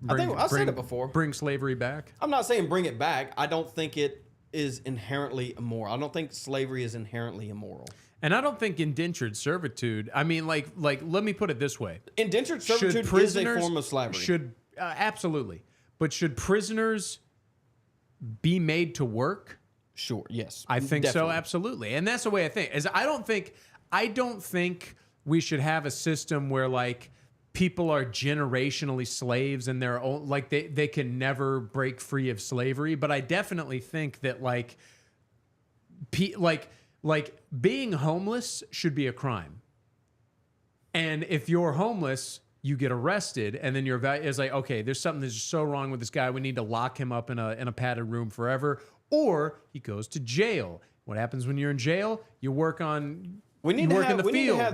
I think I've said it before. Bring slavery back? I'm not saying bring it back. I don't think it is inherently immoral. I don't think slavery is inherently immoral. And I don't think indentured servitude. I mean, like let me put it this way: indentured servitude is a form of slavery. Absolutely, but should prisoners be made to work? Sure. Yes. I think so. Absolutely, and that's the way I think. I don't think we should have a system where like people are generationally slaves and they're like they can never break free of slavery. But I definitely think that like being homeless should be a crime. And if you're homeless, you get arrested, and then it's like, okay, there's something that's so wrong with this guy. We need to lock him up in a padded room forever, or he goes to jail. What happens when you're in jail? You work on. We need to have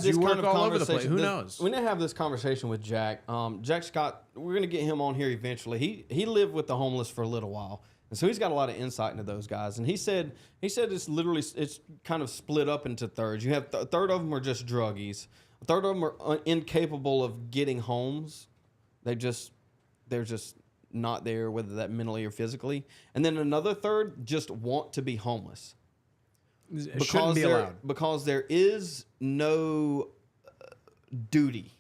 this kind of all over the conversation. place. Who knows? We need to have this conversation with Jack. Jack Scott. We're going to get him on here eventually. He lived with the homeless for a little while, and so he's got a lot of insight into those guys. And he said it's kind of split up into thirds. You have a third of them are just druggies. A third of them are incapable of getting homes. They're just not there, whether that mentally or physically. And then another third just want to be homeless. It shouldn't be allowed. Because there is no duty.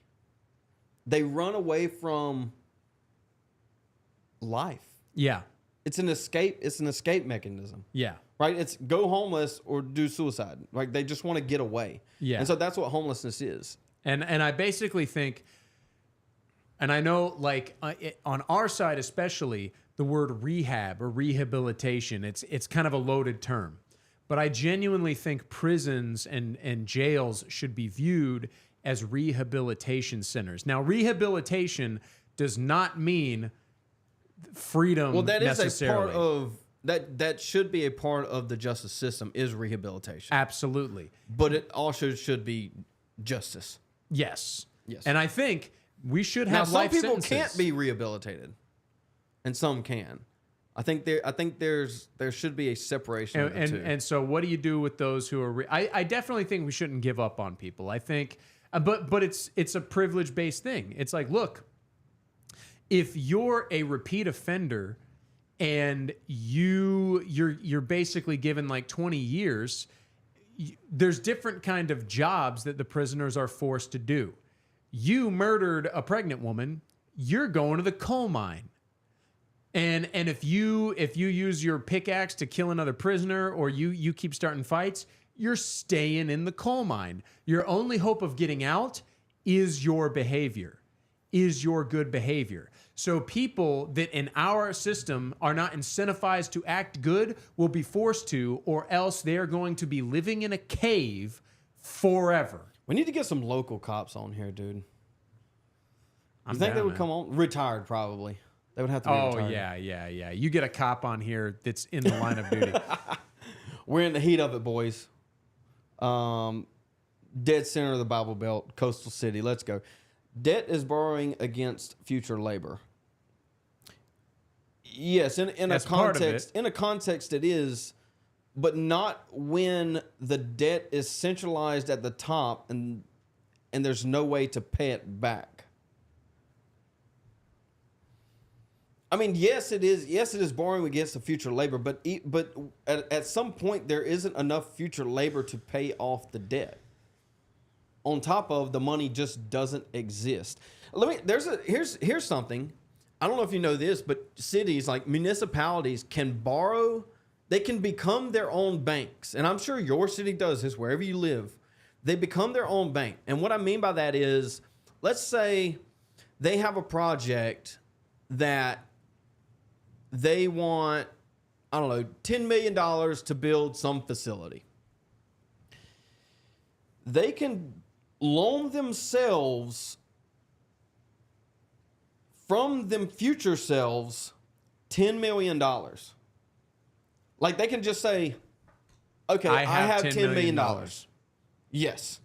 They run away from life. Yeah. It's an escape mechanism. Yeah. Right? It's go homeless or do suicide. Like they just want to get away. Yeah. And so that's what homelessness is. And I basically think, and I know like on our side especially, the word rehab or rehabilitation, it's kind of a loaded term. But I genuinely think prisons and jails should be viewed as rehabilitation centers. Now, rehabilitation does not mean freedom. Well, that is necessarily. a part of that should be a part of the justice system is rehabilitation. Absolutely. But it also should be justice. Yes. Yes. And I think we should have life sentences. Some people can't be rehabilitated, and some can. I think there should be a separation of the two. And so what do you do with those who are I definitely think we shouldn't give up on people. I think but it's a privilege based thing. It's like, look, if you're a repeat offender and you're basically given like 20 years, there's different kind of jobs that the prisoners are forced to do. You murdered a pregnant woman, you're going to the coal mine. And if you use your pickaxe to kill another prisoner, or you keep starting fights, you're staying in the coal mine. Your only hope of getting out is your behavior, is your good behavior. So people that in our system are not incentivized to act good will be forced to, or else they are going to be living in a cave forever. We need to get some local cops on here, dude. I'm You think they down, would man. come on? Retired, probably. They would have to be retired. Yeah. You get a cop on here that's in the line of duty. We're in the heat of it, boys. Dead center of the Bible Belt, coastal city. Let's go. Debt is borrowing against future labor. Yes, in a context it is, but not when the debt is centralized at the top and there's no way to pay it back. I mean, yes, it is. Yes, it is borrowing against the future labor, but at some point there isn't enough future labor to pay off the debt. On top of the money just doesn't exist. Here's something. I don't know if you know this, but cities like municipalities can borrow. They can become their own banks, and I'm sure your city does this wherever you live. They become their own bank, and what I mean by that is, let's say they have a project that they want, I don't know, $10 million to build some facility. They can loan themselves from them future selves $10 million. Like they can just say, okay, I have $10 million. Yes.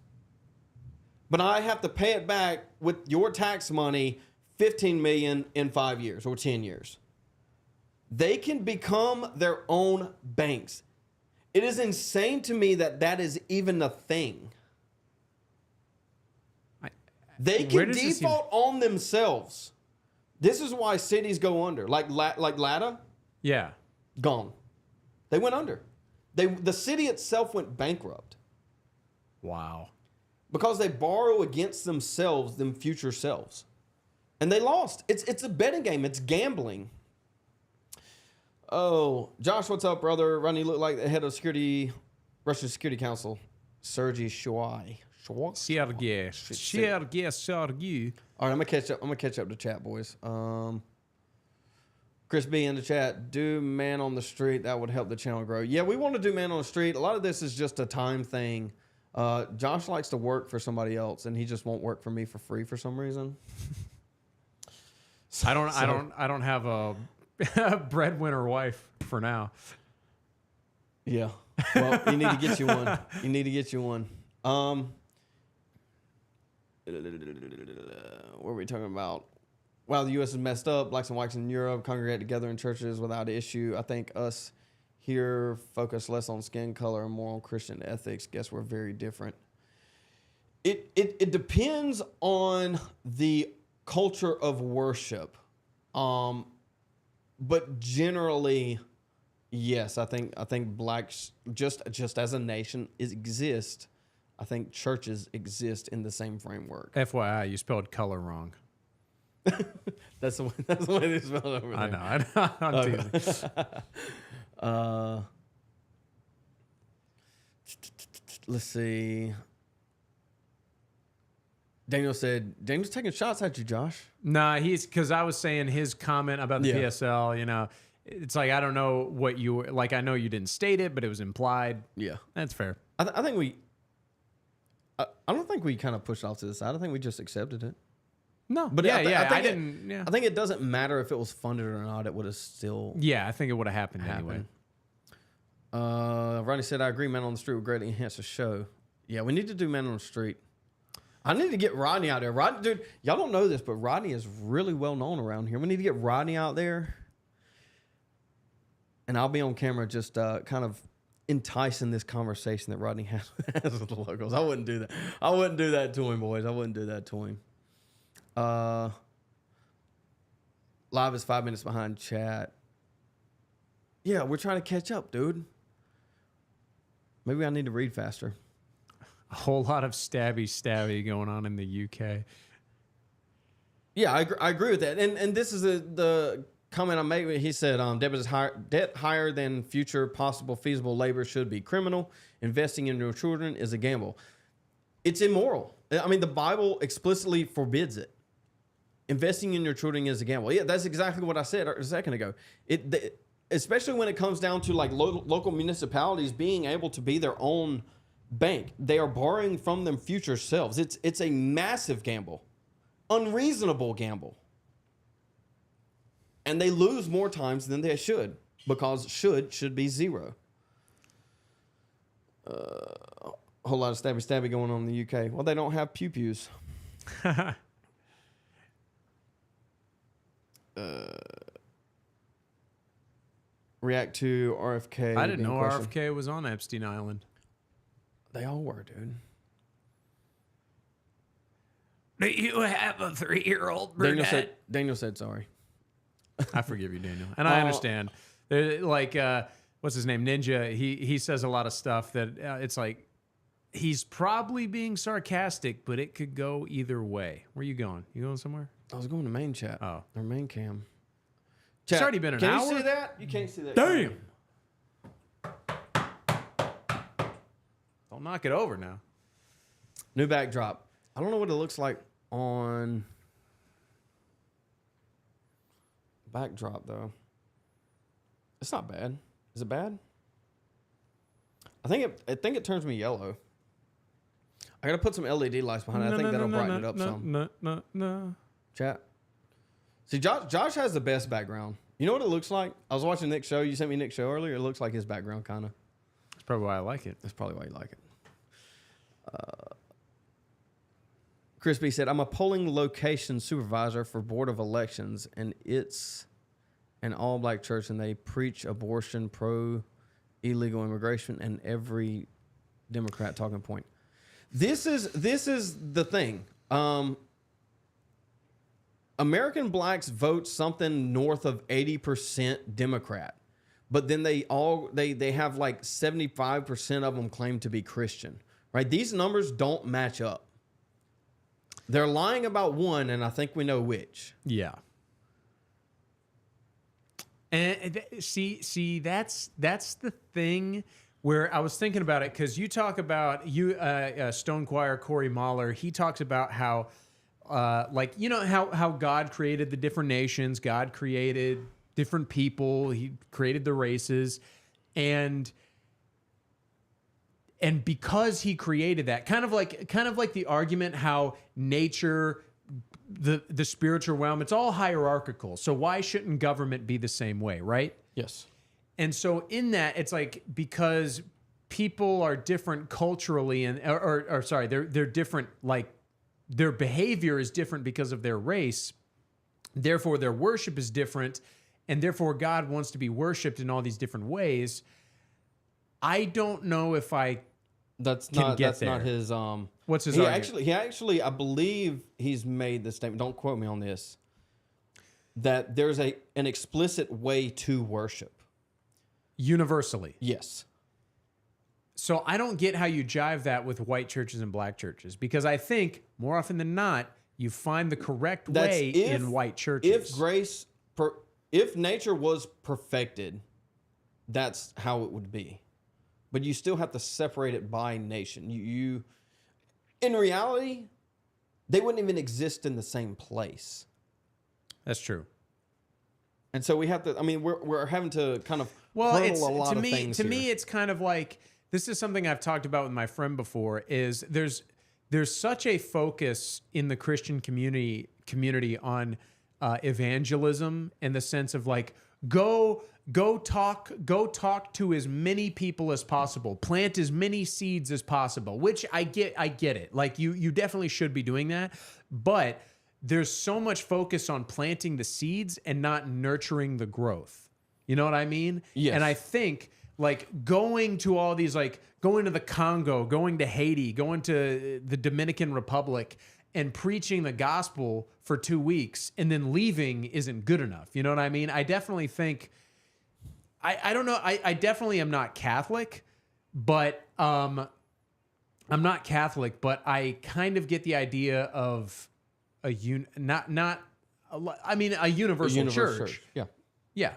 But I have to pay it back with your tax money, $15 million in 5 years or 10 years. They can become their own banks. It is insane to me that is even a thing. They can default on themselves. This is why cities go under. Like Latta? Yeah. Gone. They went under. The city itself went bankrupt. Wow. Because they borrow against themselves, them future selves. And they lost. It's a betting game. It's gambling. Oh, Josh, what's up, brother? Ronnie looked like the head of Russian Security Council. Sergei Shoigu. Sergei. All right, I'm gonna catch up to chat, boys. Chris B in the chat. Do man on the street. That would help the channel grow. Yeah, we want to do man on the street. A lot of this is just a time thing. Josh likes to work for somebody else, and he just won't work for me for free for some reason. I don't have a breadwinner wife for now. Yeah. Well, you need to get you one. You need to get you one. What are we talking about? Wow, the U.S. is messed up. Blacks and whites in Europe congregate together in churches without issue. I think us here focus less on skin color and more on Christian ethics. Guess we're very different. It depends on the culture of worship. But generally, yes, I think blacks just as a nation exist. I think churches exist in the same framework. FYI, you spelled color wrong. That's the way they spell it over there. I know. I'm teasing. Let's see. Daniel's taking shots at you, Josh. Nah, because I was saying his comment about the PSL, you know, it's like, I don't know what you were, like, I know you didn't state it, but it was implied. Yeah. That's fair. I don't think we kind of pushed off to the side. I think we just accepted it. No, but I didn't. Yeah. I think it doesn't matter if it was funded or not. It would have still. Yeah, I think it would have happened anyway. Ronnie said, "I agree. Man on the Street would greatly enhance the show." Yeah, we need to do Man on the Street. I need to get Rodney out there. Rodney, dude, y'all don't know this, but Rodney is really well known around here. We need to get Rodney out there, and I'll be on camera just kind of enticing this conversation that Rodney has with the locals. I wouldn't do that. I wouldn't do that to him, boys. I wouldn't do that to him. Live is 5 minutes behind chat. Yeah, we're trying to catch up, dude. Maybe I need to read faster. A whole lot of stabby going on in the UK. Yeah, I agree with that. And this is the comment I made, he said, debt higher than future possible feasible labor should be criminal. Investing in your children is a gamble. It's immoral. I mean, the Bible explicitly forbids it. Investing in your children is a gamble. Yeah, that's exactly what I said a second ago. Especially when it comes down to like local municipalities being able to be their own bank. They are borrowing from them future selves. It's a massive gamble. Unreasonable gamble. And they lose more times than they should, because should be zero. A whole lot of stabby going on in the UK. Well, they don't have pew-pews. React to RFK. I didn't know RFK was on Epstein Island. They all were, dude. Do you have a 3-year-old brunette? Daniel said sorry. I forgive you, Daniel. And I understand. Like, what's his name? Ninja. He says a lot of stuff that it's like, he's probably being sarcastic, but it could go either way. Where you going? You going somewhere? I was going to main chat. Oh. Or main cam. Chat, it's already been an hour. Can you see that? You can't see that. Damn. Don't knock it over now. New backdrop. I don't know what it looks like on backdrop, though. It's not bad. Is it bad? I think it turns me yellow. I gotta put some LED lights behind it. I think that'll brighten it up some. No. Chat. See, Josh has the best background. You know what it looks like? I was watching Nick's show. You sent me Nick's show earlier. It looks like his background, kind of. That's probably why I like it. That's probably why you like it. Chris B said, I'm a polling location supervisor for Board of Elections, and it's an all-black church, and they preach abortion, pro-illegal immigration, and every Democrat talking point. This is the thing. American blacks vote something north of 80% Democrat, but then they have like 75% of them claim to be Christian, right? These numbers don't match up. They're lying about one, and I think we know which. Yeah. And see, that's the thing where I was thinking about it, because you talk about Stone Choir Corey Mahler. He talks about how, like, you know how God created the different nations, God created different people, He created the races, and because He created that, kind of like the argument how nature, the spiritual realm, it's all hierarchical. So why shouldn't government be the same way, right? Yes. And so in that, it's like, because people are different culturally, and they're different, like their behavior is different because of their race. Therefore, their worship is different, and therefore God wants to be worshipped in all these different ways. I don't know if That's not his. What's his argument? He actually, I believe he's made the statement. Don't quote me on this. That there's an explicit way to worship. Universally. Yes. So I don't get how you jive that with white churches and black churches, because I think more often than not, you find the correct way in white churches. If nature was perfected, that's how it would be. But you still have to separate it by nation. You in reality, they wouldn't even exist in the same place. That's true. And so we have to. I mean, we're having to kind of to me, it's kind of like, this is something I've talked about with my friend before. Is there's such a focus in the Christian community on evangelism, in the sense of like, go talk to as many people as possible, plant as many seeds as possible, which I get it. Like you definitely should be doing that, but there's so much focus on planting the seeds and not nurturing the growth. You know what I mean? Yes. And I think like going to all these, like going to the Congo, going to Haiti, going to the Dominican Republic, and preaching the gospel for 2 weeks and then leaving isn't good enough. You know what I mean? I definitely think, I don't know. I definitely am not Catholic, but I'm not Catholic, but I kind of get the idea of a universal church. Yeah. Yeah.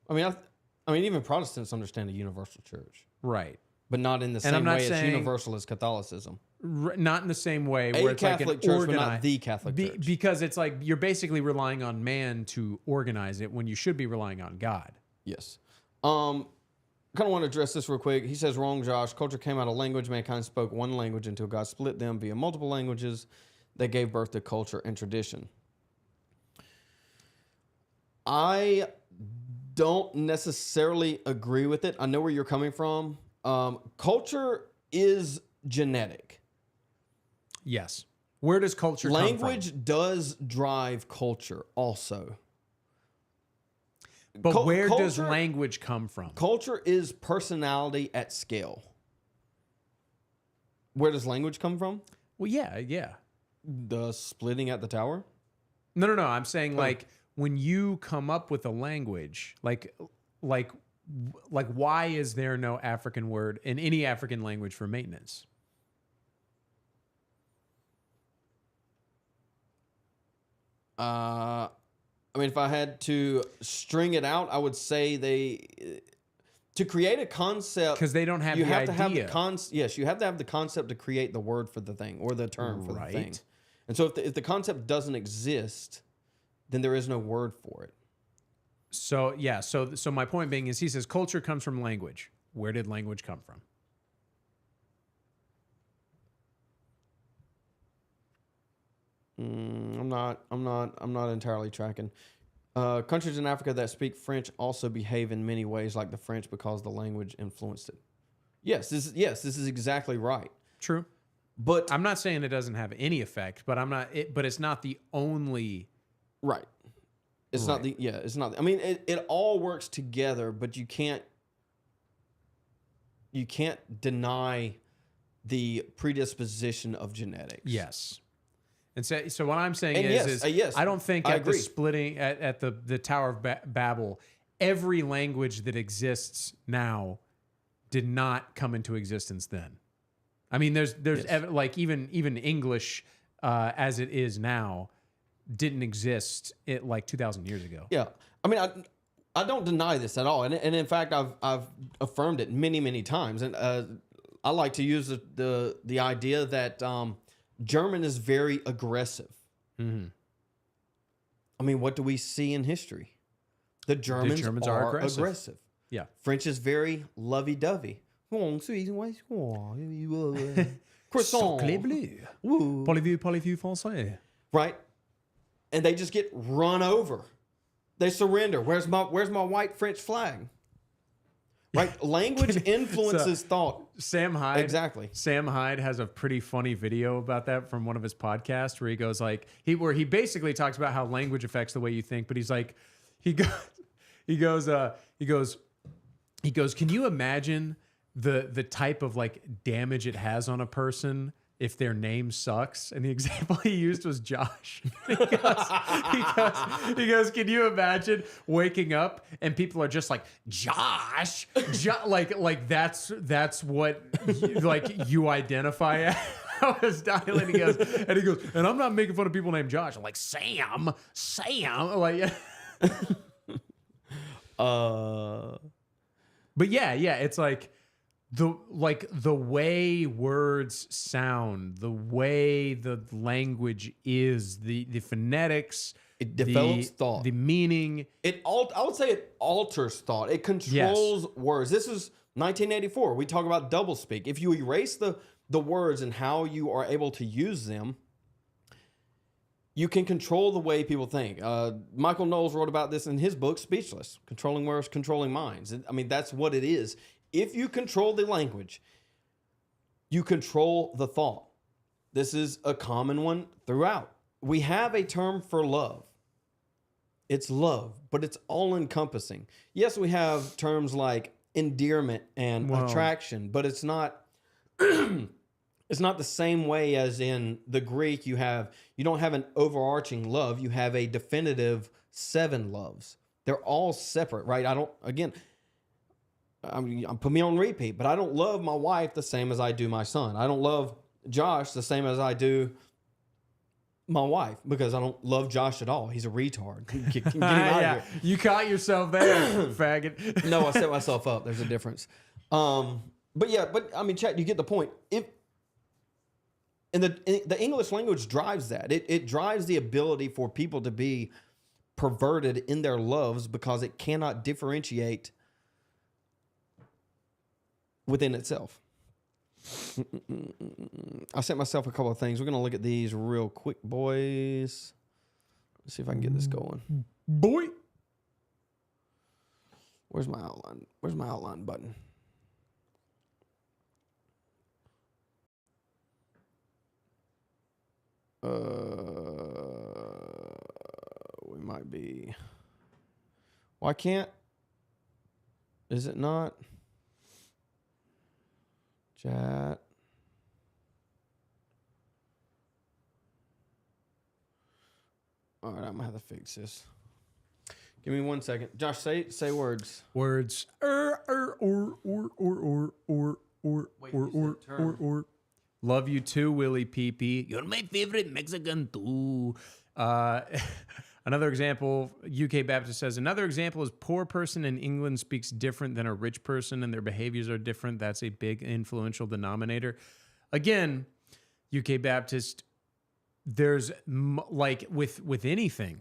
I mean, even Protestants understand a universal church, Right. but not in the same way as universal as Catholicism. Not in the same way A where it's Catholic like an church, but organized, not the Catholic church. because it's like you're basically relying on man to organize it when you should be relying on God. Yes. Kind of want to address this real quick. He says, wrong, Josh. Culture came out of language. Mankind spoke one language until God split them via multiple languages that gave birth to culture and tradition. I don't necessarily agree with it. I know where you're coming from. Culture is genetic. Yes. Where does culture come from? Language does drive culture also. But where does language come from? Culture is personality at scale. Where does language come from? Well, yeah. The splitting at the tower? No. I'm saying like when you come up with a language, like why is there no African word in any African language for maintenance? I mean, if I had to string it out, I would say to create a concept, because they don't have you the have idea. to have the yes, you have to have the concept to create the word for the thing or the term for the thing. And so if the concept doesn't exist, then there is no word for it. So yeah, so my point being is he says culture comes from language. Where did language come from? I'm not entirely tracking. Countries in Africa that speak French also behave in many ways like the French because the language influenced it. Yes, this is exactly right. True. But I'm not saying it doesn't have any effect, but but it's not the only. Right. It's not the, it's not, I mean, it all works together, but you can't deny the predisposition of genetics. Yes. And so what I'm saying And is yes, I don't think I at agree. the splitting at the Tower of Babel, every language that exists now did not come into existence then. I mean, there's like even English as it is now didn't exist like 2,000 years ago. Yeah. I mean, I don't deny this at all. And in fact, I've affirmed it many times. And I like to use the idea that German is very aggressive. Mm-hmm. I mean, what do we see in history? The Germans are aggressive. Yeah. French is very lovey-dovey. Croissant. Parlez-vous français? Right? And they just get run over. They surrender. Where's my white French flag? Right? Language influences thought. Sam Hyde. Exactly. Sam Hyde has a pretty funny video about that from one of his podcasts where he goes like where he basically talks about how language affects the way you think, but he's like he goes, can you imagine the type of like damage it has on a person if their name sucks? And the example he used was Josh. He goes, can you imagine waking up and people are just like, Josh? Like that's what you identify as? I was dying. And he goes, and I'm not making fun of people named Josh. I'm like, Sam. Like, but yeah, it's like the way words sound, the way the language is, the phonetics, it develops thought, the meaning. I would say it alters thought. It controls words. This is 1984. We talk about doublespeak. If you erase the words and how you are able to use them, you can control the way people think. Michael Knowles wrote about this in his book, Speechless, Controlling Words, Controlling Minds. I mean, that's what it is. If you control the language, you control the thought. This is a common one throughout. We have a term for love. It's love, but it's all-encompassing. Yes, we have terms like endearment and attraction, but it's not it's not the same way as in the Greek. You don't have an overarching love. You have a definitive 7 loves. They're all separate, right? Put me on repeat, but I don't love my wife the same as I do my son. I don't love Josh the same as I do My wife, because I don't love Josh at all. He's a retard. Get him out of here. You caught yourself there, faggot. No, I set myself up. There's a difference. But I mean, chat, you get the point. The English language drives that. It drives the ability for people to be perverted in their loves because it cannot differentiate within itself. I sent myself a couple of things. We're going to look at these real quick, boys. Let's see if I can get this going. Boy. Where's my outline? Where's my outline button? We might be. Why can't? Is it not? Chat. All right, I'm gonna have to fix this. Give me 1 second. Josh, say words. Words. Love you too, Willie Pee-Pee. You're my favorite Mexican too. Another example, UK Baptist says, another example is poor person in England speaks different than a rich person and their behaviors are different. That's a big influential denominator. Again, UK Baptist, there's like with anything,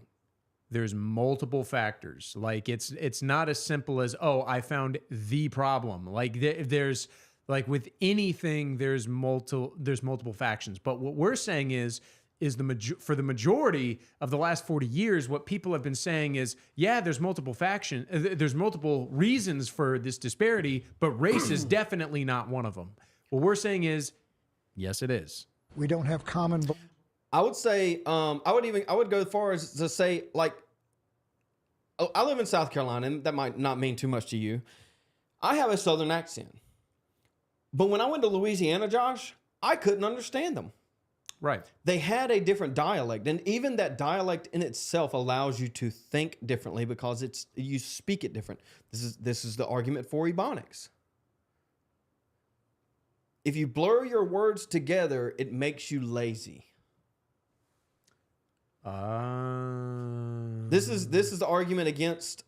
there's multiple factors. Like it's not as simple as, oh, I found the problem. Like there's like with anything, there's multiple factions. But what we're saying is for the majority of the last 40 years, what people have been saying is, yeah, there's multiple there's multiple reasons for this disparity, but race is definitely not one of them. What we're saying is, yes, it is. We don't have common. I would say, I would go as far as to say, like, I live in South Carolina, and that might not mean too much to you. I have a Southern accent. But when I went to Louisiana, Josh, I couldn't understand them. Right. They had a different dialect, and even that dialect in itself allows you to think differently because you speak it different. This is the argument for Ebonics. If you blur your words together, it makes you lazy. This is the argument against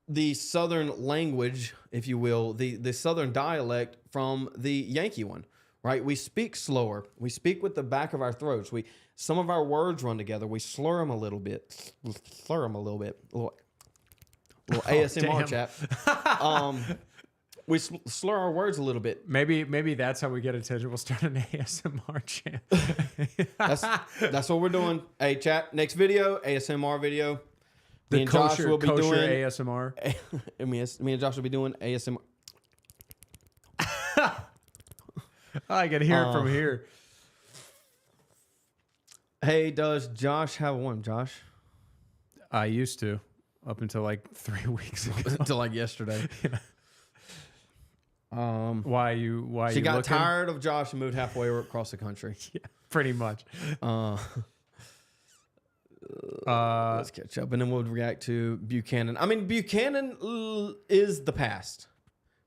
the Southern language, if you will, the Southern dialect from the Yankee one. Right, we speak slower. We speak with the back of our throats. Some of our words run together. We slur them a little bit. A little ASMR chat. We slur our words a little bit. Maybe that's how we get attention. We'll start an ASMR channel. That's what we're doing. Hey, chat. Next video, ASMR video. Me and Josh will be doing ASMR. me and Josh will be doing ASMR. I can hear it from here. Hey, does Josh have one, Josh? I used to, up until like 3 weeks ago. Until like yesterday. Yeah. Why she got looking? Tired of Josh and moved halfway across the country. Yeah, pretty much. Let's catch up, and then we'll react to Buchanan. I mean, Buchanan is the past.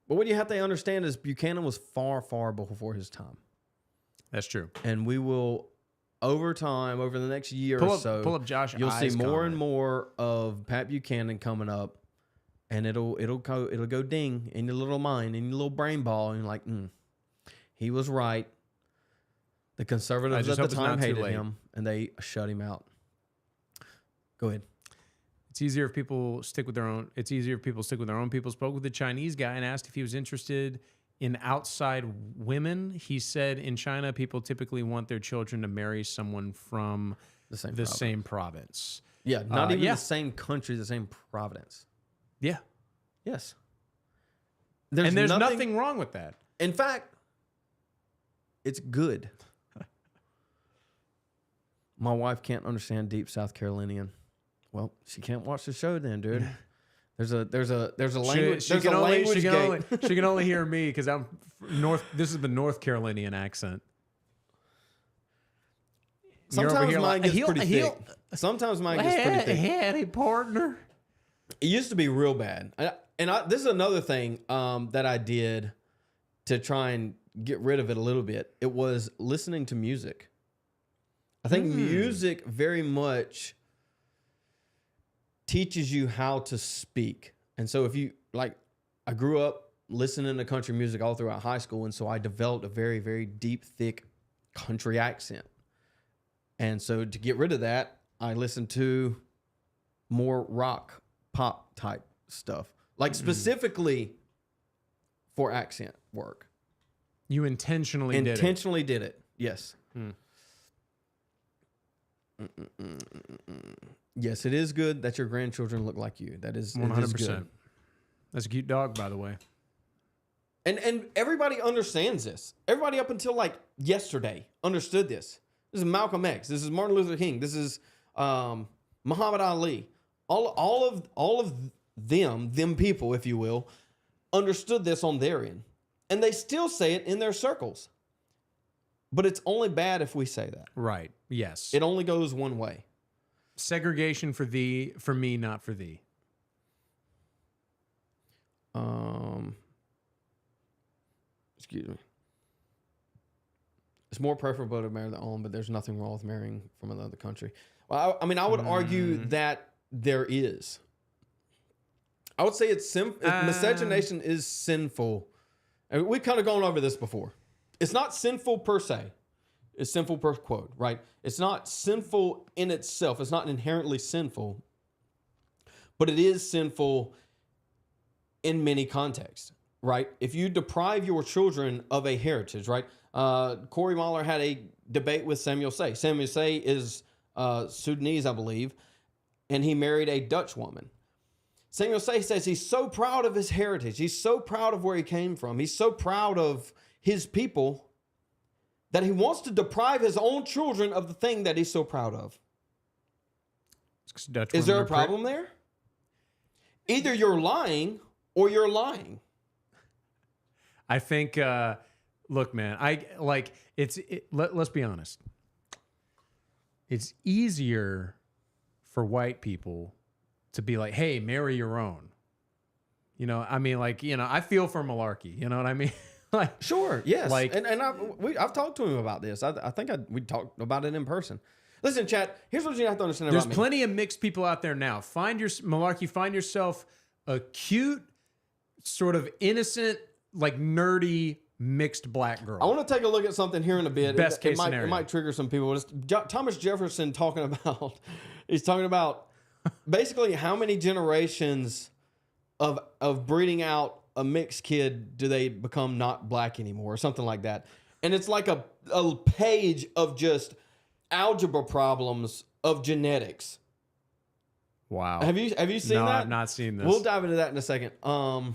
But what you have to understand is Buchanan was far, far before his time. That's true. And we will, over time, over the next year or so, pull up Josh. You'll see more and more of Pat Buchanan coming up, and it'll go ding in your little mind, in your little brain ball, and you're like, he was right. The conservatives at the time hated him, and they shut him out. Go ahead. It's easier if people stick with their own. It's easier if people stick with their own people. Spoke with a Chinese guy and asked if he was interested in outside women. He said in China, people typically want their children to marry someone from the same province. Yeah, not even the same country, the same province. Yeah. Yes. There's nothing wrong with that. In fact, it's good. My wife can't understand deep South Carolinian. Well, she can't watch the show then, dude. There's a language. She can only hear me because I'm North. This is the North Carolinian accent. Sometimes mine gets pretty thick. Sometimes mine gets pretty thick. Hey, partner. It used to be real bad, and this is another thing that I did to try and get rid of it a little bit. It was listening to music. I think music very much teaches you how to speak. And so if you, like, I grew up listening to country music all throughout high school, and so I developed a very, very deep, thick country accent. And so to get rid of that, I listened to more rock, pop type stuff, like specifically for accent work. You intentionally did it. Yes. Yes, it is good that your grandchildren look like you. That is 100%. That's a cute dog, by the way. And everybody understands this. Everybody up until like yesterday understood this. This is Malcolm X. This is Martin Luther King. This is Muhammad Ali. All of them people, if you will, understood this on their end. And they still say it in their circles. But it's only bad if we say that. Right. Yes. It only goes one way. Segregation for thee, for me, not for thee. Excuse me. It's more preferable to marry their own, but there's nothing wrong with marrying from another country. Well, I mean, I would argue that there is. I would say it's miscegenation is sinful. And we've kind of gone over this before. It's not sinful per se. It's sinful per quote, right? It's not sinful in itself. It's not inherently sinful, but it is sinful in many contexts, right? If you deprive your children of a heritage, right? Corey Mahler had a debate with Samuel Say. Samuel Say is Sudanese, I believe, and he married a Dutch woman. Samuel Say says he's so proud of his heritage. He's so proud of where he came from. He's so proud of his people that he wants to deprive his own children of the thing that he's so proud of. Is there a problem there? Either you're lying or you're lying. I think, look, man, let's be honest. It's easier for white people to be like, hey, marry your own. You know, I mean, like, you know, I feel for malarkey. You know what I mean? Like, sure, yes. Like, and I've talked to him about this. I think we talked about it in person. Listen, chat, here's what you have to understand about me. There's plenty of mixed people out there now. Find yourself a cute, sort of innocent, like nerdy, mixed black girl. I want to take a look at something here in a bit. Best case scenario. scenario. It might trigger some people. It's Thomas Jefferson talking about, he's talking about basically how many generations of breeding out a mixed kid do they become not black anymore or something like that. And it's like a page of just algebra problems of genetics. Wow. Have you seen that? No, I've not seen this. We'll dive into that in a second. Where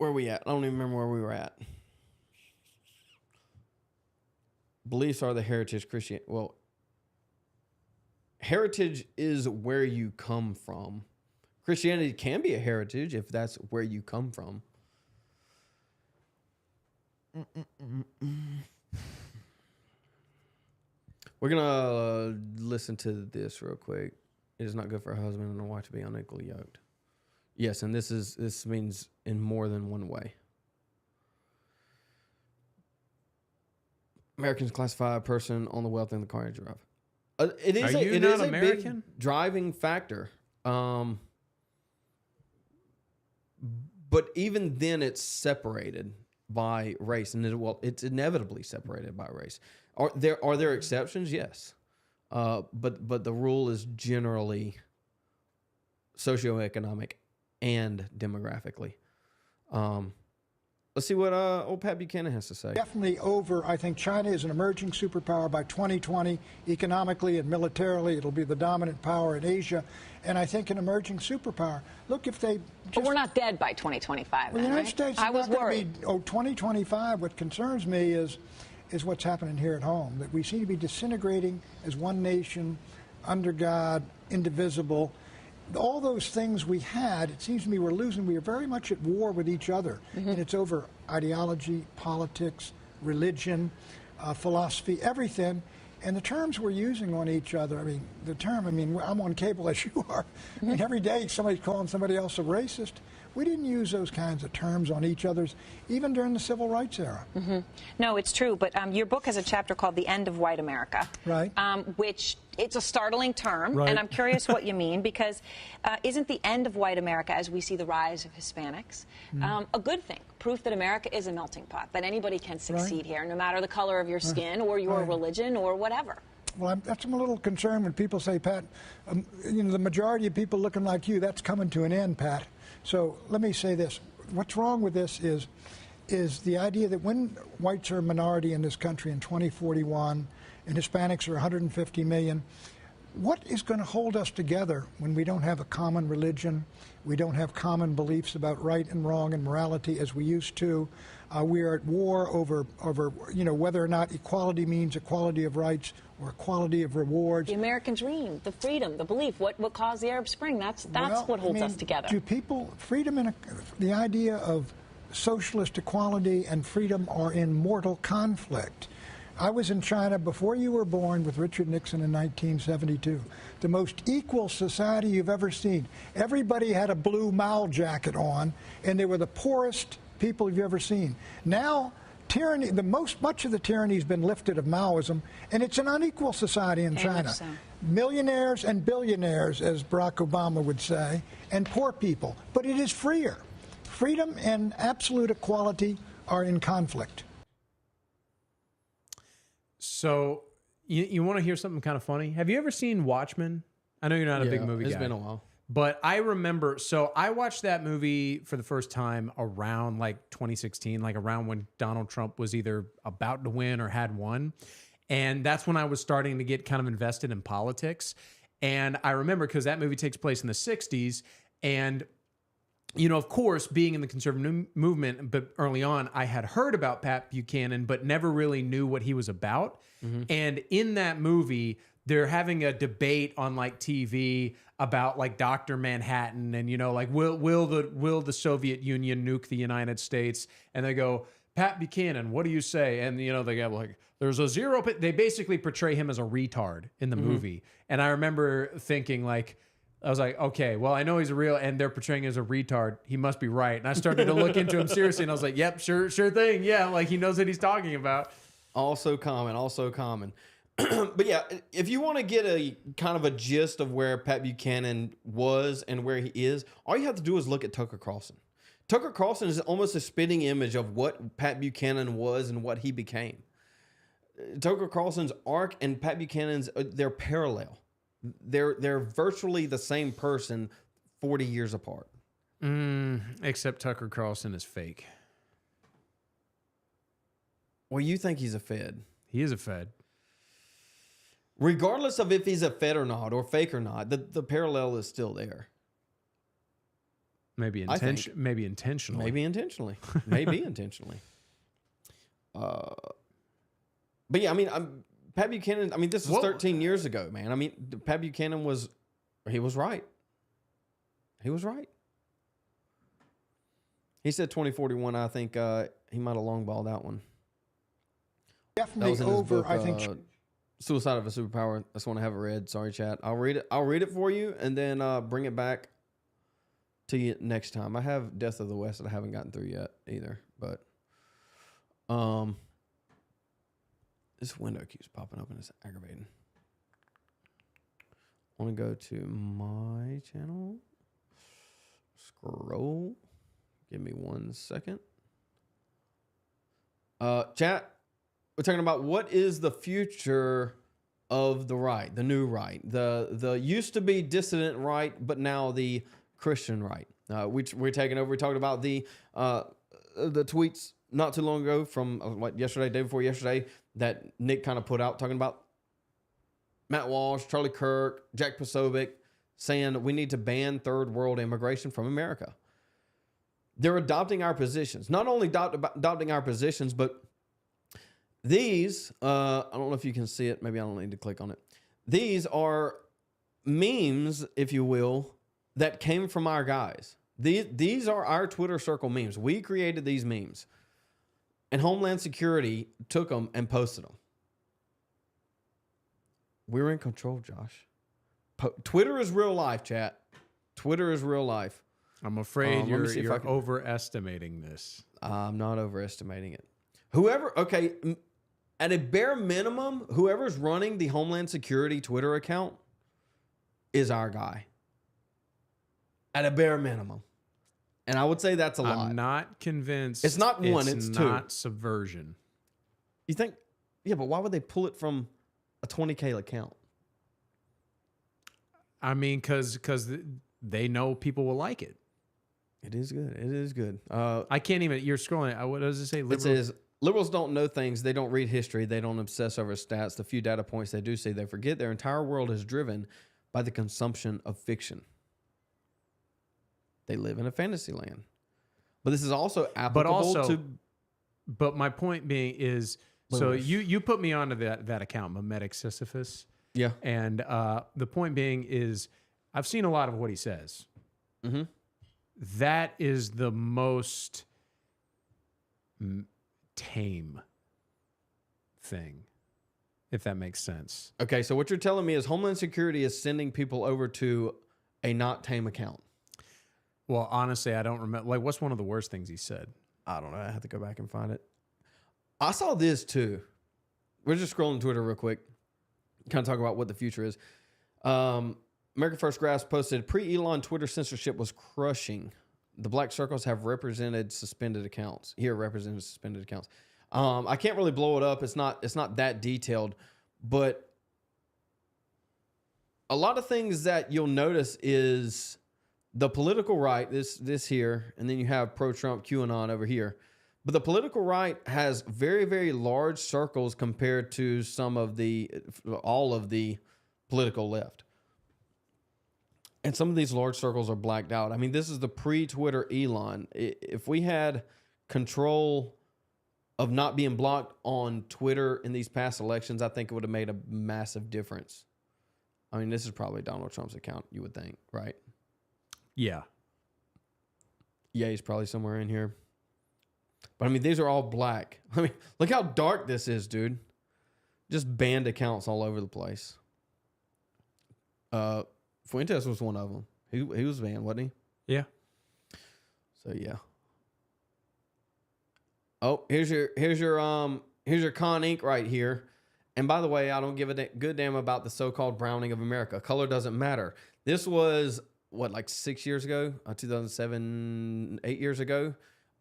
are we at? I don't even remember where we were at. Beliefs are the heritage Christianity. Well, heritage is where you come from. Christianity can be a heritage if that's where you come from. We're going to listen to this real quick. It is not good for a husband and a wife to be unequally yoked. Yes, and this means in more than one way. Americans classify a person on the wealth in the car you drive. It is a big driving factor. But even then, it's separated by race, and it's inevitably separated by race. Are there exceptions? Yes, but the rule is generally socioeconomic and demographically. Let's see what old Pat Buchanan has to say. Definitely over. I think China is an emerging superpower by 2020. Economically and militarily, it'll be the dominant power in Asia. And I think an emerging superpower. Look, if they But we're not dead by 2025, well, the United States I was worried. 2025, what concerns me is what's happening here at home, that we seem to be disintegrating as one nation, under God, indivisible. All those things we had, it seems to me we're losing. We are very much at war with each other. Mm-hmm. And it's over ideology, politics, religion, philosophy, everything. And the terms we're using on each other, I'm on cable as you are. Mm-hmm. I mean, every day somebody's calling somebody else a racist. We didn't use those kinds of terms on each other's, even during the Civil Rights era. No, it's true, but your book has a chapter called The End of White America, Right. Which it's a startling term, Right. and I'm curious what you mean, because isn't the end of white America, as we see the rise of Hispanics, a good thing? Proof that America is a melting pot, that anybody can succeed here, no matter the color of your skin or your religion or whatever. Well, I'm a little concerned when people say, Pat, you know, the majority of people looking like you, that's coming to an end, Pat. So let me say this. What's wrong with this is the idea that when whites are a minority in this country in 2041 and Hispanics are 150 million, what is going to hold us together when we don't have a common religion, we don't have common beliefs about right and wrong and morality as we used to? We are at war over you know, whether or not equality means equality of rights or equality of rewards. The American dream, the freedom, the belief, what caused the Arab Spring, that's Well, what holds I mean, us together. Do people, freedom and the idea of socialist equality and freedom are in mortal conflict. I was in China before you were born with Richard Nixon in 1972. The most equal society you've ever seen. Everybody had a blue Mao jacket on, and they were the poorest people you've ever seen. Now, tyranny, much of the tyranny has been lifted of Maoism, and it's an unequal society in China. So. Millionaires and billionaires, as Barack Obama would say, and poor people. But it is freer. Freedom and absolute equality are in conflict. So you want to hear something kind of funny? Have you ever seen Watchmen? I know you're not a big movie guy. It's been a while. But I remember, so I watched that movie for the first time around like 2016, like around when Donald Trump was either about to win or had won. And that's when I was starting to get kind of invested in politics. And I remember because that movie takes place in the 60s. And, you know, of course, being in the conservative movement, but early on, I had heard about Pat Buchanan, but never really knew what he was about. And in that movie, they're having a debate on like TV about like Dr. Manhattan and, you know, like will the Soviet Union nuke the United States? And they go, Pat Buchanan, what do you say? And, you know, they go like, there's a 0%. They basically portray him as a retard in the movie. And I remember thinking like, I was like, okay, well, I know he's a real, and they're portraying him as a retard. He must be right. And I started to look into him seriously, and I was like, yep, sure thing. Yeah, like he knows what he's talking about. Also common. But yeah, if you want to get a kind of a gist of where Pat Buchanan was and where he is, all you have to do is look at Tucker Carlson. Tucker Carlson is almost a spitting image of what Pat Buchanan was and what he became. Tucker Carlson's arc and Pat Buchanan's, they're parallel. They're virtually the same person 40 years apart. Except Tucker Carlson is fake. Well, you think he's a Fed. He is a Fed. Regardless of if he's a Fed or not, or fake or not, the parallel is still there. Maybe intentionally. Maybe intentionally. But yeah, I mean, Pat Buchanan, I mean, this was 13 years ago, man. I mean, Pat Buchanan was right. He was right. He said 2041. I think he might have longballed that one. Definitely over, I think. Suicide of a Superpower. I just want to have it read. Sorry, chat. I'll read it for you and then bring it back to you next time. I have Death of the West that I haven't gotten through yet either. But this window keeps popping up and it's aggravating. I want to go to my channel. Scroll. Give me 1 second. Chat. We're talking about what is the future of the right, the new right, the used to be dissident right, but now the Christian right. We're taking over. We talked about the tweets not too long ago from yesterday, day before yesterday, that Nick kind of put out talking about Matt Walsh, Charlie Kirk, Jack Posobiec saying we need to ban third world immigration from America. They're adopting our positions, not only adopting our positions, but these, I don't know if you can see it. Maybe I don't need to click on it. These are memes, if you will, that came from our guys. These are our Twitter circle memes. We created these memes. And Homeland Security took them and posted them. We're in control, Josh. Twitter is real life, chat. Twitter is real life. I'm afraid Let me see if I you're can- overestimating this. I'm not overestimating it. Whoever, okay, at a bare minimum, whoever's running the Homeland Security Twitter account is our guy. At a bare minimum. And I would say that's a lot. I'm not convinced. It's not one, it's two. not subversion. You think, yeah, but why would they pull it from a 20K account? I mean, because they know people will like it. It is good. It is good. I can't even. You're scrolling. What does it say? It says, liberals don't know things. They don't read history. They don't obsess over stats. The few data points they do see, they forget their entire world is driven by the consumption of fiction. They live in a fantasy land. But this is also applicable to... But my point being is, so you put me onto that account, Memetic Sisyphus. Yeah. And the point being is, I've seen a lot of what he says. Mm-hmm. That is the most tame thing, if that makes sense. Okay, so what you're telling me is Homeland Security is sending people over to a not tame account. Well, honestly, I don't remember. Like, what's one of the worst things he said? I don't know. I have to go back and find it. I saw this too. We're just scrolling Twitter real quick. Kind of talk about what the future is. American First Grass posted, pre-Elon Twitter censorship was crushing. The black circles have represented suspended accounts. Here, represented suspended accounts. I can't really blow it up. It's not that detailed, but a lot of things that you'll notice is the political right, this here, and then you have pro-Trump QAnon over here. But the political right has very, very large circles compared to all of the political left. And some of these large circles are blacked out. I mean, this is the pre-Twitter Elon. If we had control of not being blocked on Twitter in these past elections, I think it would have made a massive difference. I mean, this is probably Donald Trump's account, you would think, right? Yeah. Yeah, he's probably somewhere in here. But I mean, these are all black. I mean, look how dark this is, dude. Just banned accounts all over the place. Fuentes was one of them. He was banned, wasn't he? Yeah. So yeah. Oh, here's your Con Inc. right here. And by the way, I don't give a good damn about the so-called browning of America. Color doesn't matter. This was what, like 6 years ago, 2007, 8 years ago.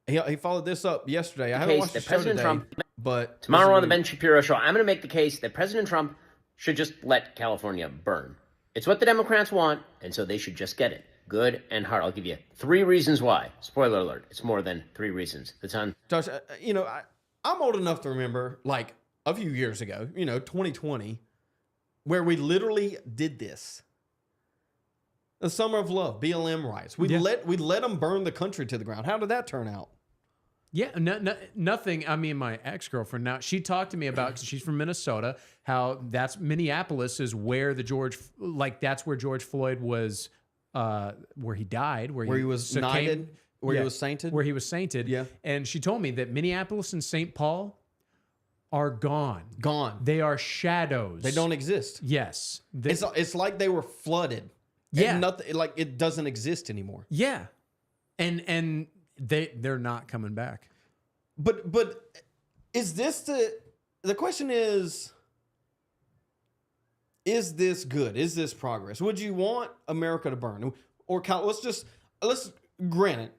He followed this up yesterday. I haven't watched the show today, but tomorrow on the Ben Shapiro show, I'm going to make the case that President Trump should just let California burn. It's what the Democrats want, and so they should just get it. Good and hard. I'll give you 3 reasons why. Spoiler alert, it's more than 3 reasons. It's on. Josh, I'm old enough to remember, like, a few years ago, 2020, where we literally did this. The Summer of Love, BLM riots. We let them burn the country to the ground. How did that turn out? Yeah, nothing. I mean, my ex-girlfriend now, she talked to me about, because she's from Minnesota, how Minneapolis is where that's where George Floyd was, where he died, where he was knighted, he was sainted. Where he was sainted. Yeah. And she told me that Minneapolis and St. Paul are gone. Gone. They are shadows. They don't exist. Yes. It's like they were flooded. Yeah. And nothing, like it doesn't exist anymore. Yeah. And they're not coming back. But is this the question is this good? Is this progress? Would you want America to burn? Or let's grant it.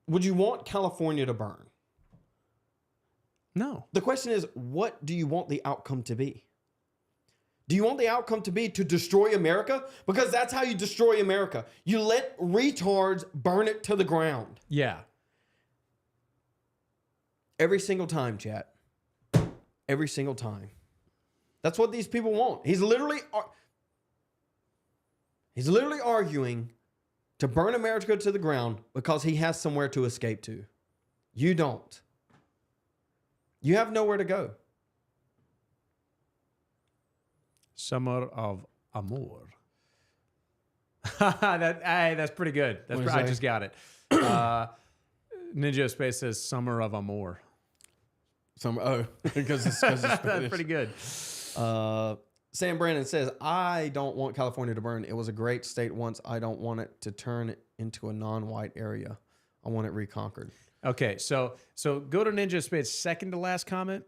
Would you want California to burn? No. The question is, what do you want the outcome to be? Do you want the outcome to be to destroy America? Because that's how you destroy America. You let retards burn it to the ground. Yeah. Every single time, chat. Every single time. That's what these people want. He's literally arguing to burn America to the ground because he has somewhere to escape to. You don't. You have nowhere to go. Summer of Amor. That's pretty good. I just got it. Ninja Space says Summer of Amor. Because it's That's pretty good. Sam Brandon says, I don't want California to burn. It was a great state once. I don't want it to turn into a non-white area. I want it reconquered. Okay, so go to Ninja Spade's second to last comment.